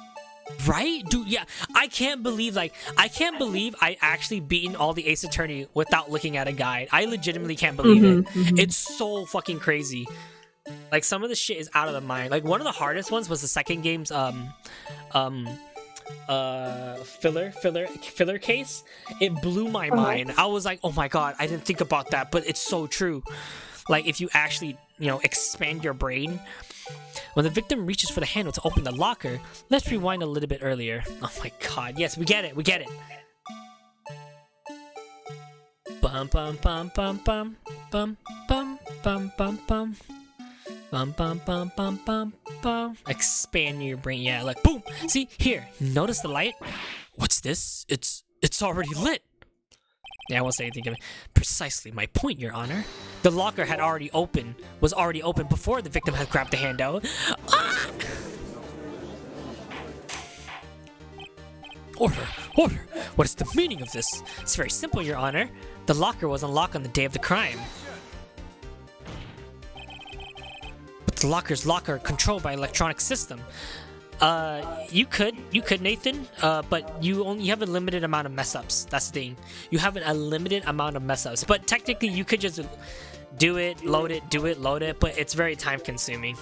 Right? Dude, yeah. I can't believe I actually beaten all the Ace Attorney without looking at a guide. I legitimately can't believe it. It's so fucking crazy. Like, some of the shit is out of the mind. Like, one of the hardest ones was the second game's, filler case. It blew my mind. I was like, oh my god, I didn't think about that, but it's so true. Like, if you actually, expand your brain. When the victim reaches for the handle to open the locker, let's rewind a little bit earlier. Oh my god, yes, we get it. Bum bum bum bum bum bum bum bum bum bum. Bum bum bum bum bum bum. Expand your brain. Yeah, like boom. See here. Notice the light? What's this? It's already lit. Yeah, I won't say anything. Precisely my point, Your Honor. The locker was already open before the victim had grabbed the handle. Ah! Order! What is the meaning of this? It's very simple, Your Honor. The locker was unlocked on the day of the crime. But the locker's controlled by electronic system. You could, Nathan, but you have a limited amount of mess-ups. That's the thing. You have a limited amount of mess-ups. But technically, you could just do it, load it, but it's very time-consuming.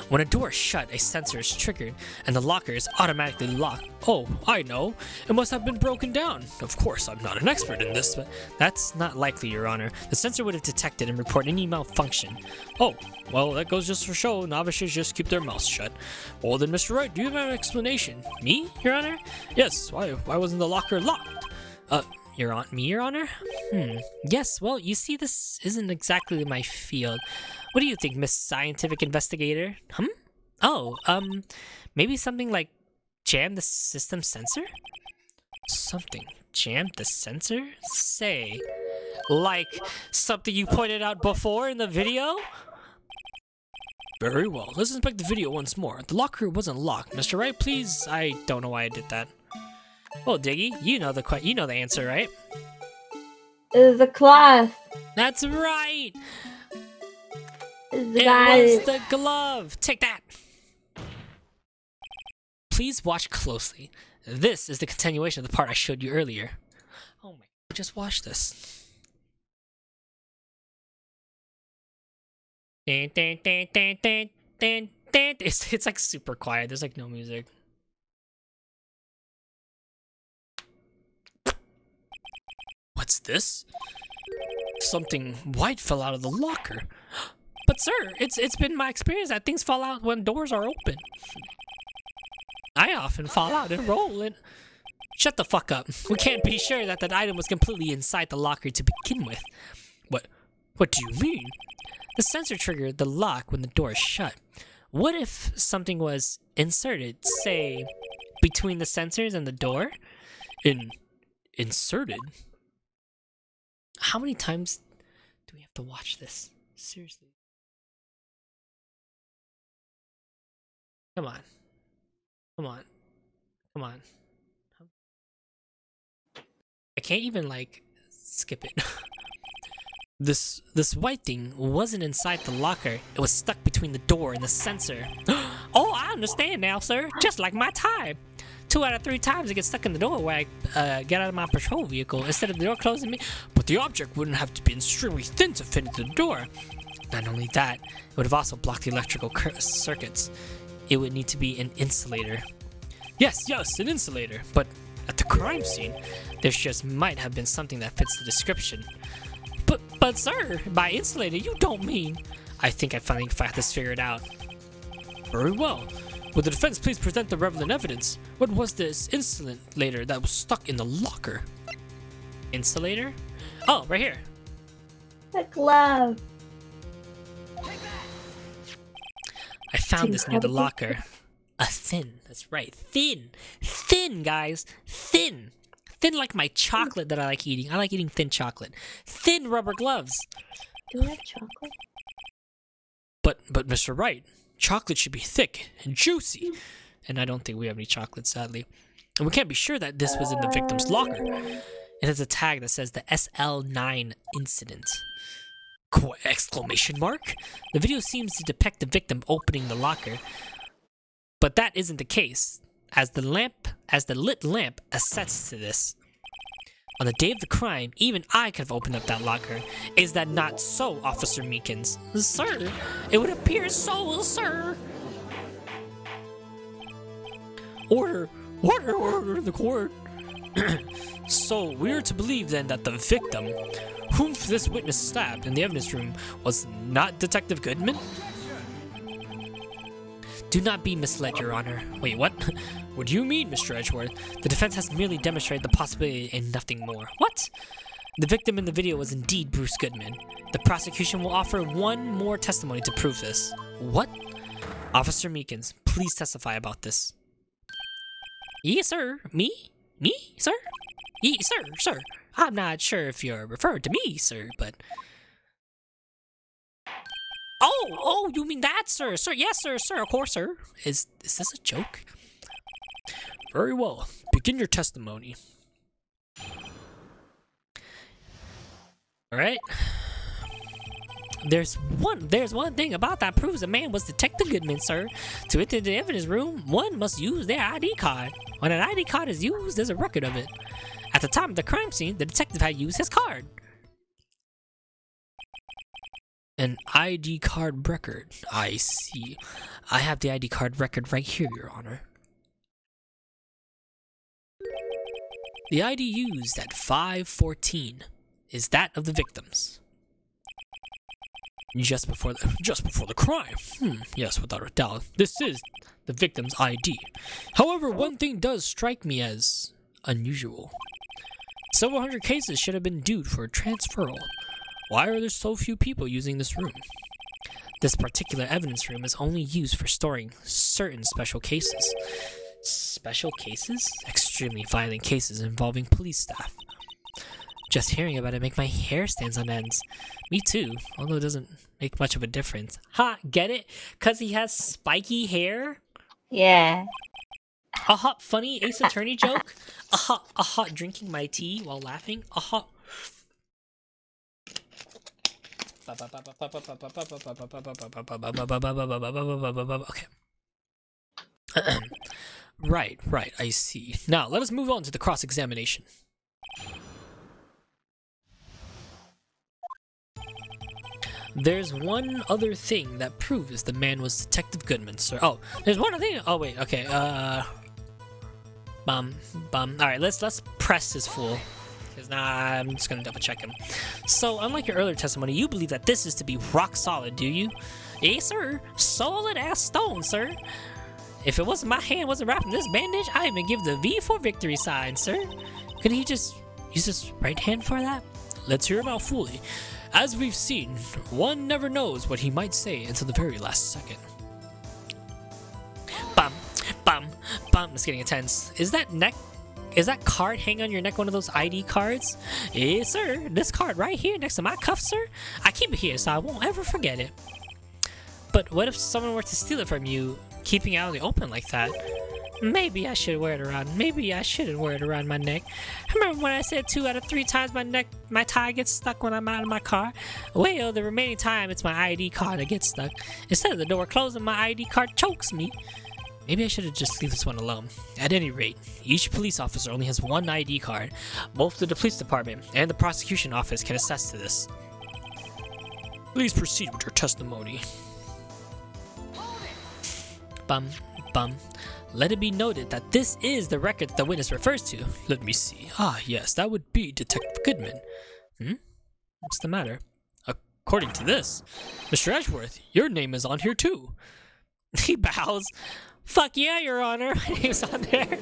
When a door is shut, a sensor is triggered, and the locker is automatically locked. Oh, I know. It must have been broken down. Of course, I'm not an expert in this, but that's not likely, Your Honor. The sensor would have detected and reported any malfunction. Oh, well, that goes just for show. Novices just keep their mouths shut. Well then, Mr. Wright, do you have an explanation? Me, Your Honor? Yes, why wasn't the locker locked? Your Honor? Yes, well, you see, this isn't exactly my field. What do you think, Miss Scientific Investigator? Oh, maybe something like jam the system sensor? Something jam the sensor? Say, like something you pointed out before in the video? Very well, let's inspect the video once more. The locker wasn't locked. Mr. Wright, please? I don't know why I did that. Well, Diggy, you know the answer, right? The cloth. That's right! It That was the glove! Take that! Please watch closely. This is the continuation of the part I showed you earlier. Oh my, just watch this. It's like super quiet. There's like no music. What's this? Something white fell out of the locker. But sir, it's been my experience that things fall out when doors are open. I often fall out and roll and... Shut the fuck up. We can't be sure that that item was completely inside the locker to begin with. What do you mean? The sensor triggered the lock when the door is shut. What if something was inserted, say, between the sensors and the door? Inserted? How many times do we have to watch this? Seriously. Come on. Come on. Come on. I can't even, like, skip it. This white thing wasn't inside the locker. It was stuck between the door and the sensor. Oh, I understand now, sir. Just like my tie. 2 out of 3 times it gets stuck in the door where I get out of my patrol vehicle instead of the door closing me. But the object wouldn't have to be extremely thin to fit into the door. Not only that, it would have also blocked the electrical circuits. It would need to be an insulator. Yes, an insulator. But at the crime scene, there just might have been something that fits the description. But sir, by insulator, you don't mean... I think I finally got this figured out. Very well. Would the defense please present the relevant evidence? What was this insulator that was stuck in the locker? Insulator? Oh, right here. the glove. I found this near the locker. A thin, that's right, thin, guys, thin like my chocolate that I like eating. I like eating thin chocolate. Thin rubber gloves. Do we have chocolate? But Mr. Wright, chocolate should be thick and juicy. And I don't think we have any chocolate, sadly. And we can't be sure that this was in the victim's locker. It has a tag that says the SL9 incident. Exclamation mark? The video seems to depict the victim opening the locker. But that isn't the case, as the lit lamp attests to this. On the day of the crime, even I could have opened up that locker. Is that not so, Officer Meekins? Sir, it would appear so, sir. Order in the court. So we're to believe then that the victim, whom this witness stabbed in the evidence room, was not Detective Goodman? Do not be misled, Your Honor. Wait, what? What do you mean, Mr. Edgeworth? The defense has merely demonstrated the possibility and nothing more. What? The victim in the video was indeed Bruce Goodman. The prosecution will offer one more testimony to prove this. What? Officer Meekins, please testify about this. Yes, sir. Me? Me, sir? Yes, sir. I'm not sure if you're referring to me, sir, but... Oh, you mean that, sir? Sir, yes, sir, of course, sir. Is this a joke? Very well. Begin your testimony. All right. There's one thing about that proves the man was Detective Goodman, sir. To enter the evidence room, one must use their ID card. When an ID card is used, there's a record of it. At the time of the crime scene, the detective had used his card. An ID card record. I see. I have the ID card record right here, Your Honor. The ID used at 5:14 is that of the victims. Just before the crime. Yes, without a doubt. This is the victim's ID. However, one thing does strike me as unusual. Several hundred cases should have been due for a transferal. Why are there so few people using this room? This particular evidence room is only used for storing certain special cases. Special cases? Extremely violent cases involving police staff. Just hearing about it make my hair stands on ends. Me too, although it doesn't make much of a difference. Ha, get it? 'Cause he has spiky hair? Yeah. A hot funny Ace Attorney joke? A hot drinking my tea while laughing? A hot... Okay. Right, I see. Now, let us move on to the cross-examination. There's one other thing that proves the man was Detective Goodman, sir. Oh, there's one other thing. Oh, wait, okay. Alright, let's press this fool. Because I'm just gonna double check him. So, unlike your earlier testimony, you believe that this is to be rock solid, do you? Yes, sir. Solid ass stone, sir. If it wasn't my hand wasn't wrapped in this bandage, I'd even give the V for victory sign, sir. Could he just use his right hand for that? Let's hear him out fully. As we've seen, one never knows what he might say until the very last second. Bum. It's getting intense. Is that card hanging on your neck one of those ID cards? Yes, sir. This card right here next to my cuff, sir. I keep it here so I won't ever forget it. But what if someone were to steal it from you, keeping it out in the open like that? Maybe I should wear it around. Maybe I shouldn't wear it around my neck. Remember when I said 2 out of 3 times my tie gets stuck when I'm out of my car? Well, the remaining time it's my ID card that gets stuck. Instead of the door closing, my ID card chokes me. Maybe I should have just leave this one alone. At any rate, each police officer only has one ID card. Both the police department and the prosecution office can attest to this. Please proceed with your testimony. Bum. Let it be noted that this is the record that the witness refers to. Let me see. Ah, yes, that would be Detective Goodman. What's the matter? According to this, Mr. Edgeworth, your name is on here too. He bows. Fuck yeah, Your Honor. My name's on there.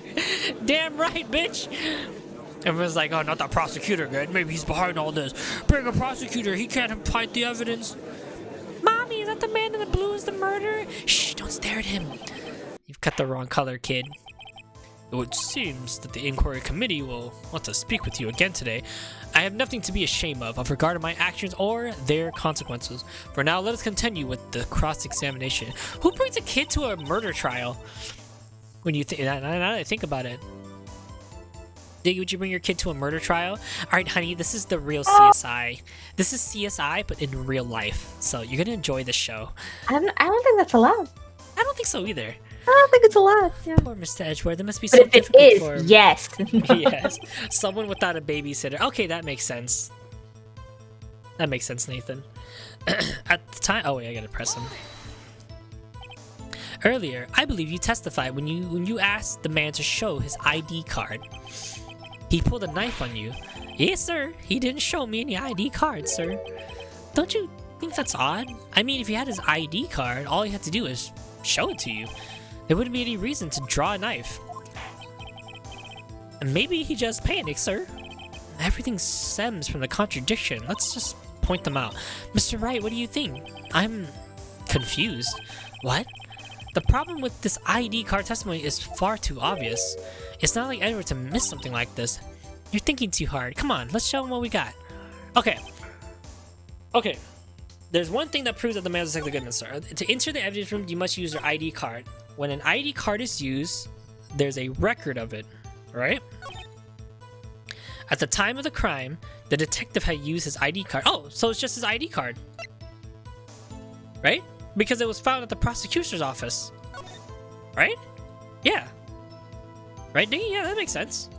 Damn right, bitch. Everyone's like, oh, not the prosecutor, good. Maybe he's behind all this. Bring a prosecutor. He can't hide the evidence. Mommy, is that the man in the blue is the murderer? Shh, don't stare at him. You've cut the wrong color, kid. It seems that the inquiry committee will want to speak with you again today. I have nothing to be ashamed of regarding my actions or their consequences. For now, let us continue with the cross-examination. Who brings a kid to a murder trial? When you think, now that I think about it. Would you bring your kid to a murder trial? Alright, honey, this is the real CSI. This is CSI, but in real life. So you're gonna enjoy the show. I don't think that's allowed. I don't think so either. I don't think it's allowed. Yeah. Poor Mr. Edgeworth, there must be But so if it difficult is, for him. yes. Yes. Someone without a babysitter. Okay, that makes sense. That makes sense, Nathan. At the time... Oh, wait, I gotta press him. Earlier, I believe you testified when you asked the man to show his ID card. He pulled a knife on you. Yes, sir. He didn't show me any ID card, sir. Don't you think that's odd? I mean, if he had his ID card, all he had to do is show it to you. There wouldn't be any reason to draw a knife. And maybe he just panicked, sir. Everything stems from the contradiction. Let's just point them out. Mr. Wright, what do you think? I'm confused. What? The problem with this ID card testimony is far too obvious. It's not like Edward to miss something like this. You're thinking too hard. Come on, let's show him what we got. Okay. There's one thing that proves that the man was Detective Goodman, sir. To enter the evidence room, you must use your ID card. When an ID card is used, there's a record of it, right? At the time of the crime, the detective had used his ID card. Oh, so it's just his ID card. Right? Because it was found at the prosecutor's office. Right? Yeah. Right, Diggy? Yeah, that makes sense.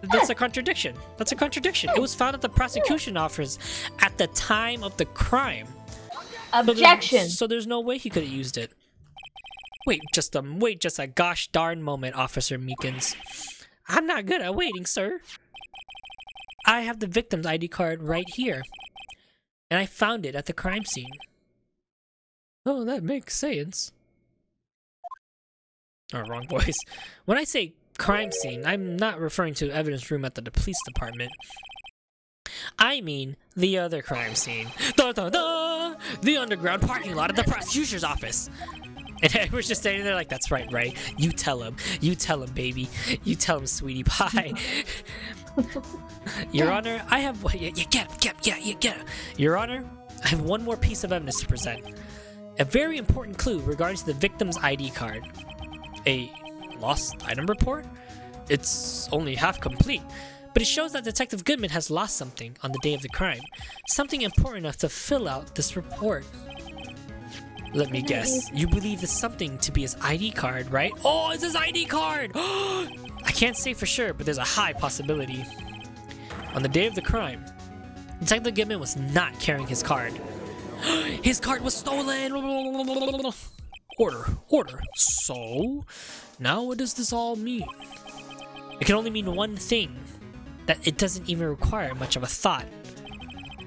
That's a contradiction. That's a contradiction. It was found at the prosecution office at the time of the crime. Objection. So there's no way he could have used it. Wait just a gosh darn moment, Officer Meekins. I'm not good at waiting, sir. I have the victim's ID card right here. And I found it at the crime scene. Oh, that makes sense. Oh, wrong voice. When I say crime scene, I'm not referring to the evidence room at the police department. I mean the other crime scene. Da, da, da! The underground parking lot at the prosecutor's office. And Edward's just standing there like, that's right, right? You tell him. You tell him, baby. You tell him, sweetie pie. Your Honor, I have... You get him. Your Honor, I have one more piece of evidence to present. A very important clue regarding to the victim's ID card. A lost item report? It's only half complete, but it shows that Detective Goodman has lost something on the day of the crime. Something important enough to fill out this report. Let me guess. You believe this something to be his ID card, right? Oh, it's his ID card! I can't say for sure, but there's a high possibility. On the day of the crime, Detective Goodman was not carrying his card. His card was stolen! Order. So, now what does this all mean? It can only mean one thing. That it doesn't even require much of a thought.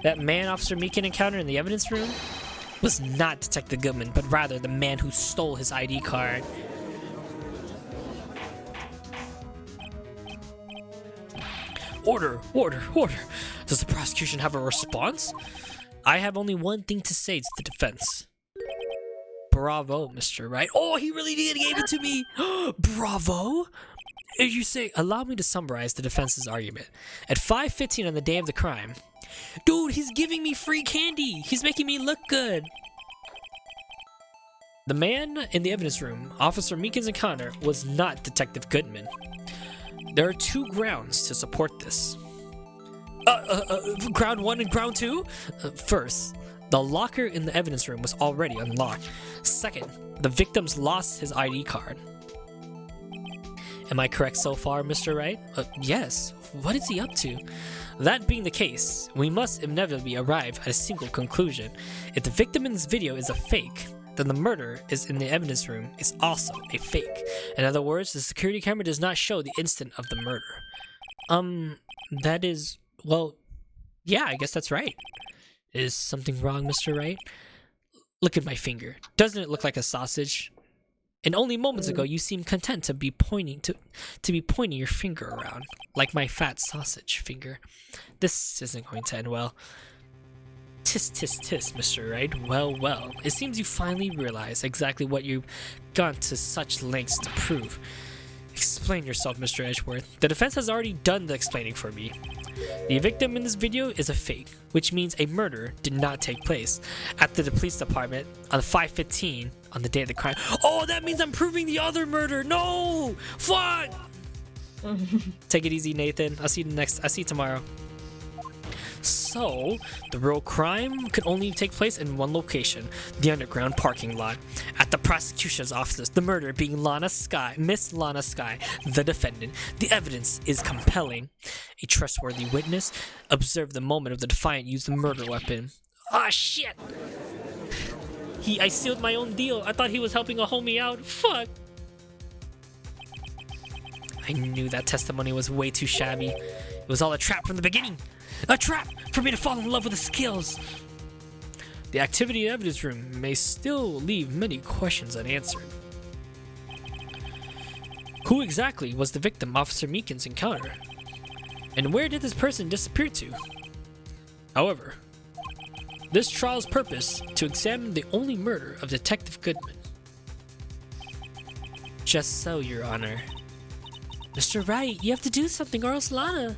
That man Officer Meekin encountered in the evidence room was not Detective Goodman, but rather the man who stole his ID card. Order. Does the prosecution have a response? I have only one thing to say to the defense. Bravo, Mr. Wright. Oh, he really did give it to me. Bravo. As you say, allow me to summarize the defense's argument. At 5:15 on the day of the crime, Dude, he's giving me free candy. He's making me look good. the man in the evidence room, Officer Meekin's encounter, was not Detective Goodman. There are two grounds to support this. Ground 1 and ground 2? First, the locker in the evidence room was already unlocked. Second, the victims lost his ID card. Am I correct so far, Mr. Wright? Yes. What is he up to? That being the case, we must inevitably arrive at a single conclusion. If the victim in this video is a fake, then the murder is in the evidence room is also a fake. In other words, the security camera does not show the instant of the murder. That is, well, yeah, I guess that's right. Is something wrong, Mr. Wright? Look at my finger. Doesn't it look like a sausage? And only moments ago, you seemed content to be pointing your finger around, like my fat sausage finger. This isn't going to end well. Tis, tis, tis, Mr. Wright. Well. It seems you finally realize exactly what you've gone to such lengths to prove. Explain yourself, Mr. Edgeworth. The defense has already done the explaining for me. The victim in this video is a fake, which means a murder did not take place at the police department on 5:15 on the day of the crime. Oh, that means I'm proving the other murder. No! Fuck! Take it easy, Nathan. I'll see you tomorrow. So, the real crime could only take place in one location, the underground parking lot. At the prosecution's office, the murder being Miss Lana Sky, the defendant. The evidence is compelling. A trustworthy witness observed the moment of the defiant use the murder weapon. Ah, shit! I sealed my own deal. I thought he was helping a homie out. Fuck! I knew that testimony was way too shabby. It was all a trap from the beginning. A trap for me to fall in love with the skills. The activity in the evidence room may still leave many questions unanswered. Who exactly was the victim Officer Meekin's encounter? And where did this person disappear to? However, this trial's purpose to examine the only murder of Detective Goodman. Just so, Your Honor. Mr. Wright, you have to do something or else Lana.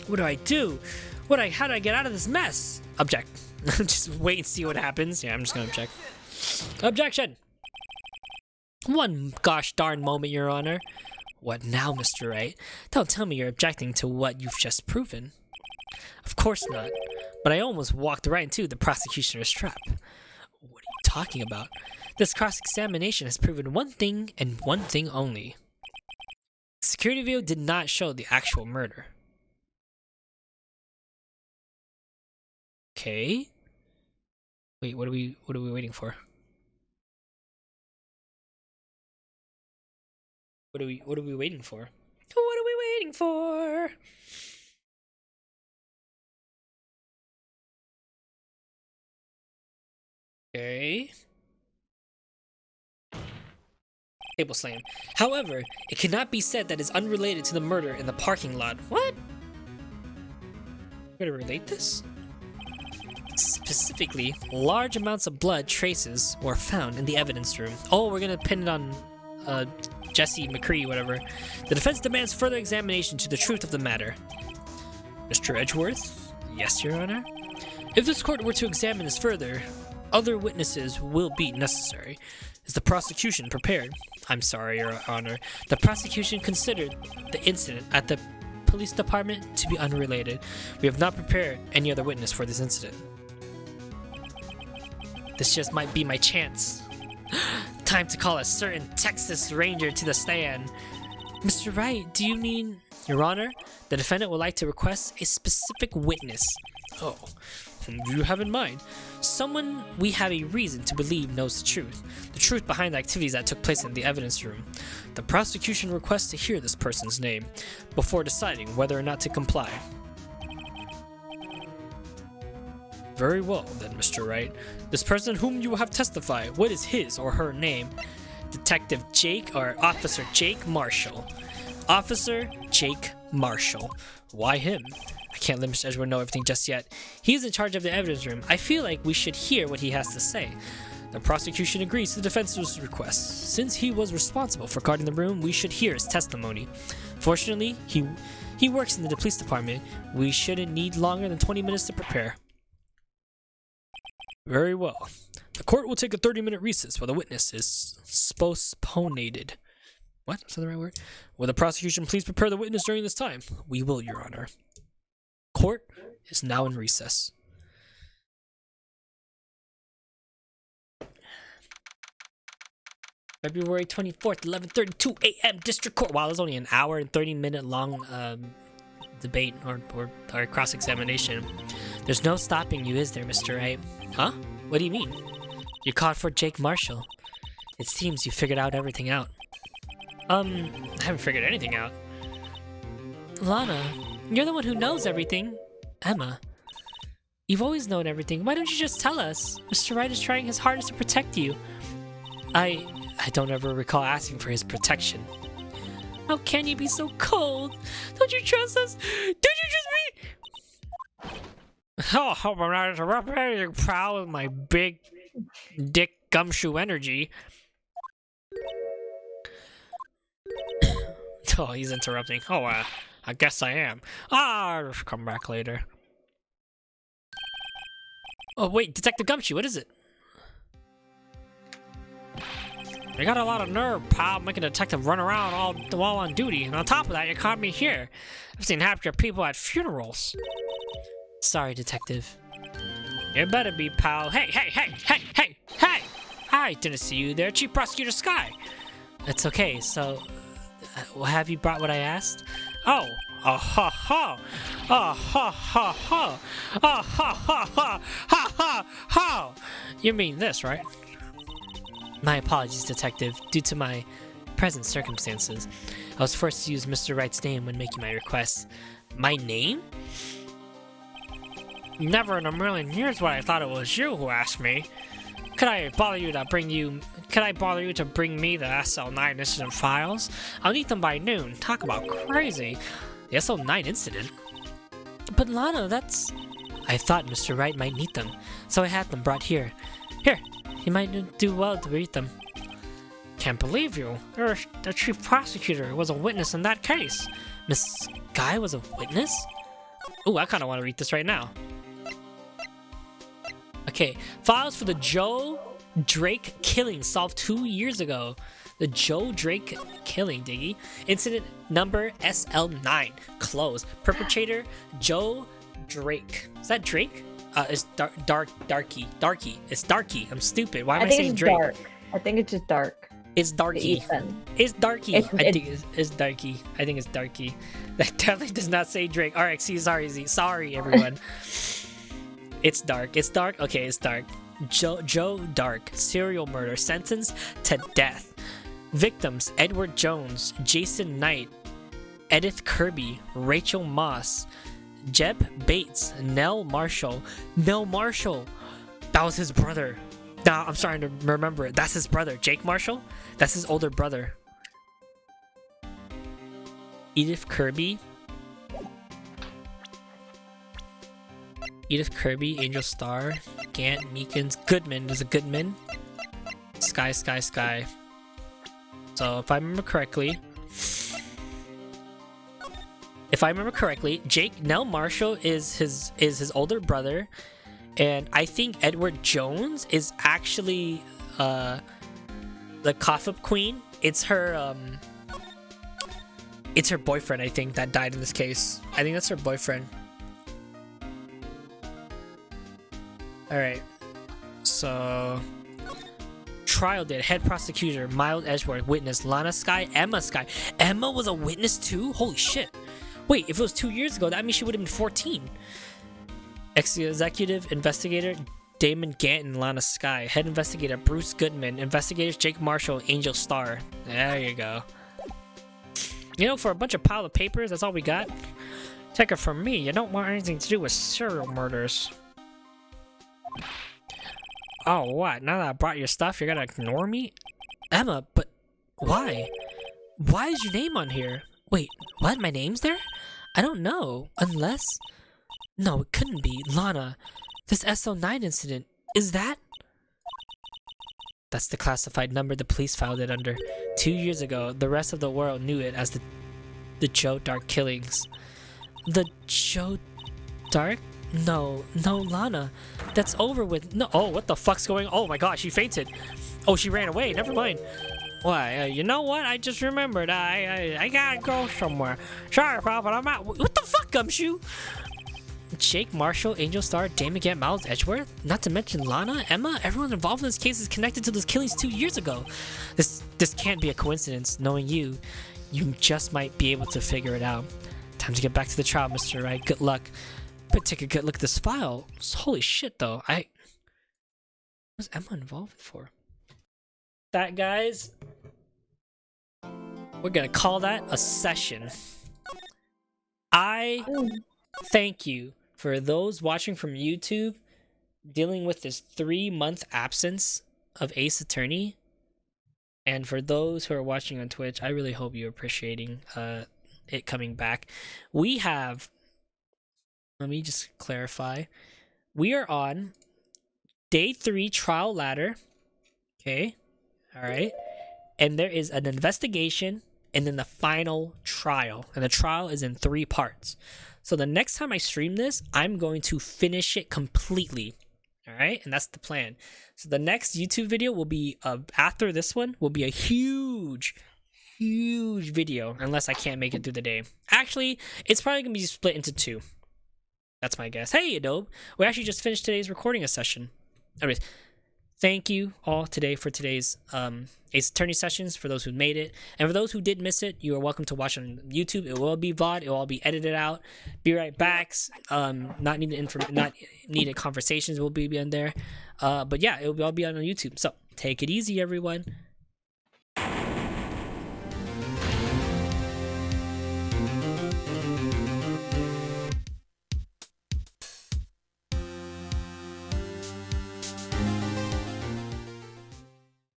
What do I do? How do I get out of this mess? Object. Just wait and see what happens. Yeah, I'm just gonna object. Objection! One gosh darn moment, Your Honor. What now, Mr. Wright? Don't tell me you're objecting to what you've just proven. Of course not. But I almost walked right into the prosecutioner's trap. What are you talking about? This cross-examination has proven one thing and one thing only. Security video did not show the actual murder. Okay. Wait, what are we waiting for? What are we waiting for? What are we waiting for? Okay. Table slam. However, it cannot be said that it's unrelated to the murder in the parking lot. What? We're gonna relate this? Specifically, large amounts of blood traces were found in the evidence room. Oh, we're gonna pin it on Jesse McCree, whatever. The defense demands further examination to the truth of the matter. Mr. Edgeworth? Yes, Your Honor? If this court were to examine this further, other witnesses will be necessary. Is the prosecution prepared? I'm sorry, Your Honor. The prosecution considered the incident at the police department to be unrelated. We have not prepared any other witness for this incident. This just might be my chance. Time to call a certain Texas Ranger to the stand. Mr. Wright, do you mean... Your Honor, the defendant would like to request a specific witness. Oh, whom do you have in mind? Someone we have a reason to believe knows the truth behind the activities that took place in the evidence room. The prosecution requests to hear this person's name before deciding whether or not to comply. Very well then, Mr. Wright. This person whom you have testified, what is his or her name? Detective Jake or Officer Jake Marshall. Officer Jake Marshall. Why him? I can't let Mr. Edgeworth know everything just yet. He's in charge of the evidence room. I feel like we should hear what he has to say. The prosecution agrees to the defense's request. Since he was responsible for guarding the room, we should hear his testimony. Fortunately, he works in the police department. We shouldn't need longer than 20 minutes to prepare. Very well. The court will take a 30-minute recess while the witness is postponated. What? Is that the right word? Will the prosecution please prepare the witness during this time? We will, Your Honor. Court is now in recess. February 24th, 11:32 a.m. District Court. Wow, that's only an hour and 30-minute long debate or cross-examination. There's no stopping you, is there, Mr. Wright? Huh? What do you mean? You called for Jake Marshall. It seems you figured out everything out. I haven't figured anything out. Lana, you're the one who knows everything. Emma, you've always known everything. Why don't you just tell us? Mr. Wright is trying his hardest to protect you. I don't ever recall asking for his protection. How can you be so cold? Don't you trust us? Don't you trust me? Oh, hope I'm not interrupting. You're proud of my big dick gumshoe energy. Oh, he's interrupting. Oh, I guess I am. I'll just come back later. Oh, wait, Detective Gumshoe, what is it? You got a lot of nerve, pal, making a detective run around all while on duty. And on top of that, you caught me here. I've seen half your people at funerals. Sorry, Detective. You better be, pal. Hey! I didn't see you there, Chief Prosecutor Sky. It's okay, so... have you brought what I asked? Oh! Oh ha ha! Oh ha ha ha! Oh ha ha ha! Ha ha ha! You mean this, right? My apologies, Detective. Due to my present circumstances, I was forced to use Mr. Wright's name when making my request. My name? Never in a million years would I thought it was you who asked me. Could I bother you to bring me the SL9 incident files? I'll need them by noon. Talk about crazy. The SL9 incident? But Lana, that's... I thought Mr. Wright might need them, so I had them brought here. Here, you might do well to read them. Can't believe you. You're the chief prosecutor was a witness in that case. Miss Sky was a witness? Ooh, I kind of want to read this right now. Okay, files for the Joe Drake killing solved 2 years ago. The Joe Drake killing, Diggy. Incident number SL9. Closed. Perpetrator Joe Drake. Is that Drake? It's Darky. It's Darky. I'm stupid. Why am I saying Drake? Dark. I think it's just dark. It's Darky. It's Darky. I think it's Darky. I think it's Darky. That definitely does not say Drake. Alright, sorry everyone. It's dark. It's dark? Okay, it's dark. Joe Dark. Serial murder. Sentenced to death. Victims: Edward Jones, Jason Knight, Edith Kirby, Rachel Moss, Jeb Bates, Nell Marshall. Nell Marshall! That was his brother. Now I'm starting to remember it. That's his brother. Jake Marshall? That's his older brother. Edith Kirby. Edith Kirby, Angel Star, Gant, Meekins, Goodman. There's a Goodman. Sky. So if I remember correctly, Jake Nell Marshall is his older brother, And I think Edward Jones is actually the Coffin Queen. It's her boyfriend, I think, that died in this case. I think that's her boyfriend. Alright. So trial date, head prosecutor, Miles Edgeworth, witness, Lana Skye, Emma Skye. Emma was a witness too? Holy shit. Wait, if it was 2 years ago, that means she would have been 14. Executive investigator, Damon Ganton, Lana Skye. Head investigator, Bruce Goodman. Investigators, Jake Marshall, Angel Starr. There you go. You know, for a bunch of pile of papers, that's all we got. Take it from me, you don't want anything to do with serial murders. Oh, what? Now that I brought your stuff, you're gonna ignore me? Emma, but why? Why is your name on here? Wait, what? My name's there? I don't know. Unless... No, it couldn't be. Lana, this SO9 incident, is that? That's the classified number the police filed it under. 2 years ago, the rest of the world knew it as the Joe Dark killings. The Joe Dark? No, Lana. That's over with. No. Oh, what the fuck's going on? Oh my god, she fainted. Oh, she ran away. Never mind. Why? You know what? I just remembered. I gotta go somewhere. Sorry, Papa, but I'm out. What the fuck, Gumshoe? Jake Marshall, Angel Starr, Damon Gantt, Miles Edgeworth? Not to mention Lana, Emma? Everyone involved in this case is connected to those killings 2 years ago. This can't be a coincidence. Knowing you just might be able to figure it out. Time to get back to the trial, Mr. Wright. Good luck. But take a good look at this file. Holy shit, though. What was Emma involved for? That, guys, we're gonna call that a session. I thank you for those watching from YouTube dealing with this 3-month absence of Ace Attorney. And for those who are watching on Twitch, I really hope you're appreciating it coming back. We have... Let me just clarify. We are on day 3 trial ladder. Okay. All right. And there is an investigation and then the final trial. And the trial is in 3 parts. So the next time I stream this, I'm going to finish it completely. All right. And that's the plan. So the next YouTube video will be after this one will be a huge video. Unless I can't make it through the day. Actually, it's probably going to be split into 2. That's my guess. Hey, Adobe. We actually just finished today's recording session. Anyways, thank you all today for today's Ace Attorney sessions, for those who made it. And for those who did miss it, you are welcome to watch on YouTube. It will be VOD. It will all be edited out. Be right backs. Not needed conversations will be in there. But yeah, it will all be on YouTube. So take it easy, everyone.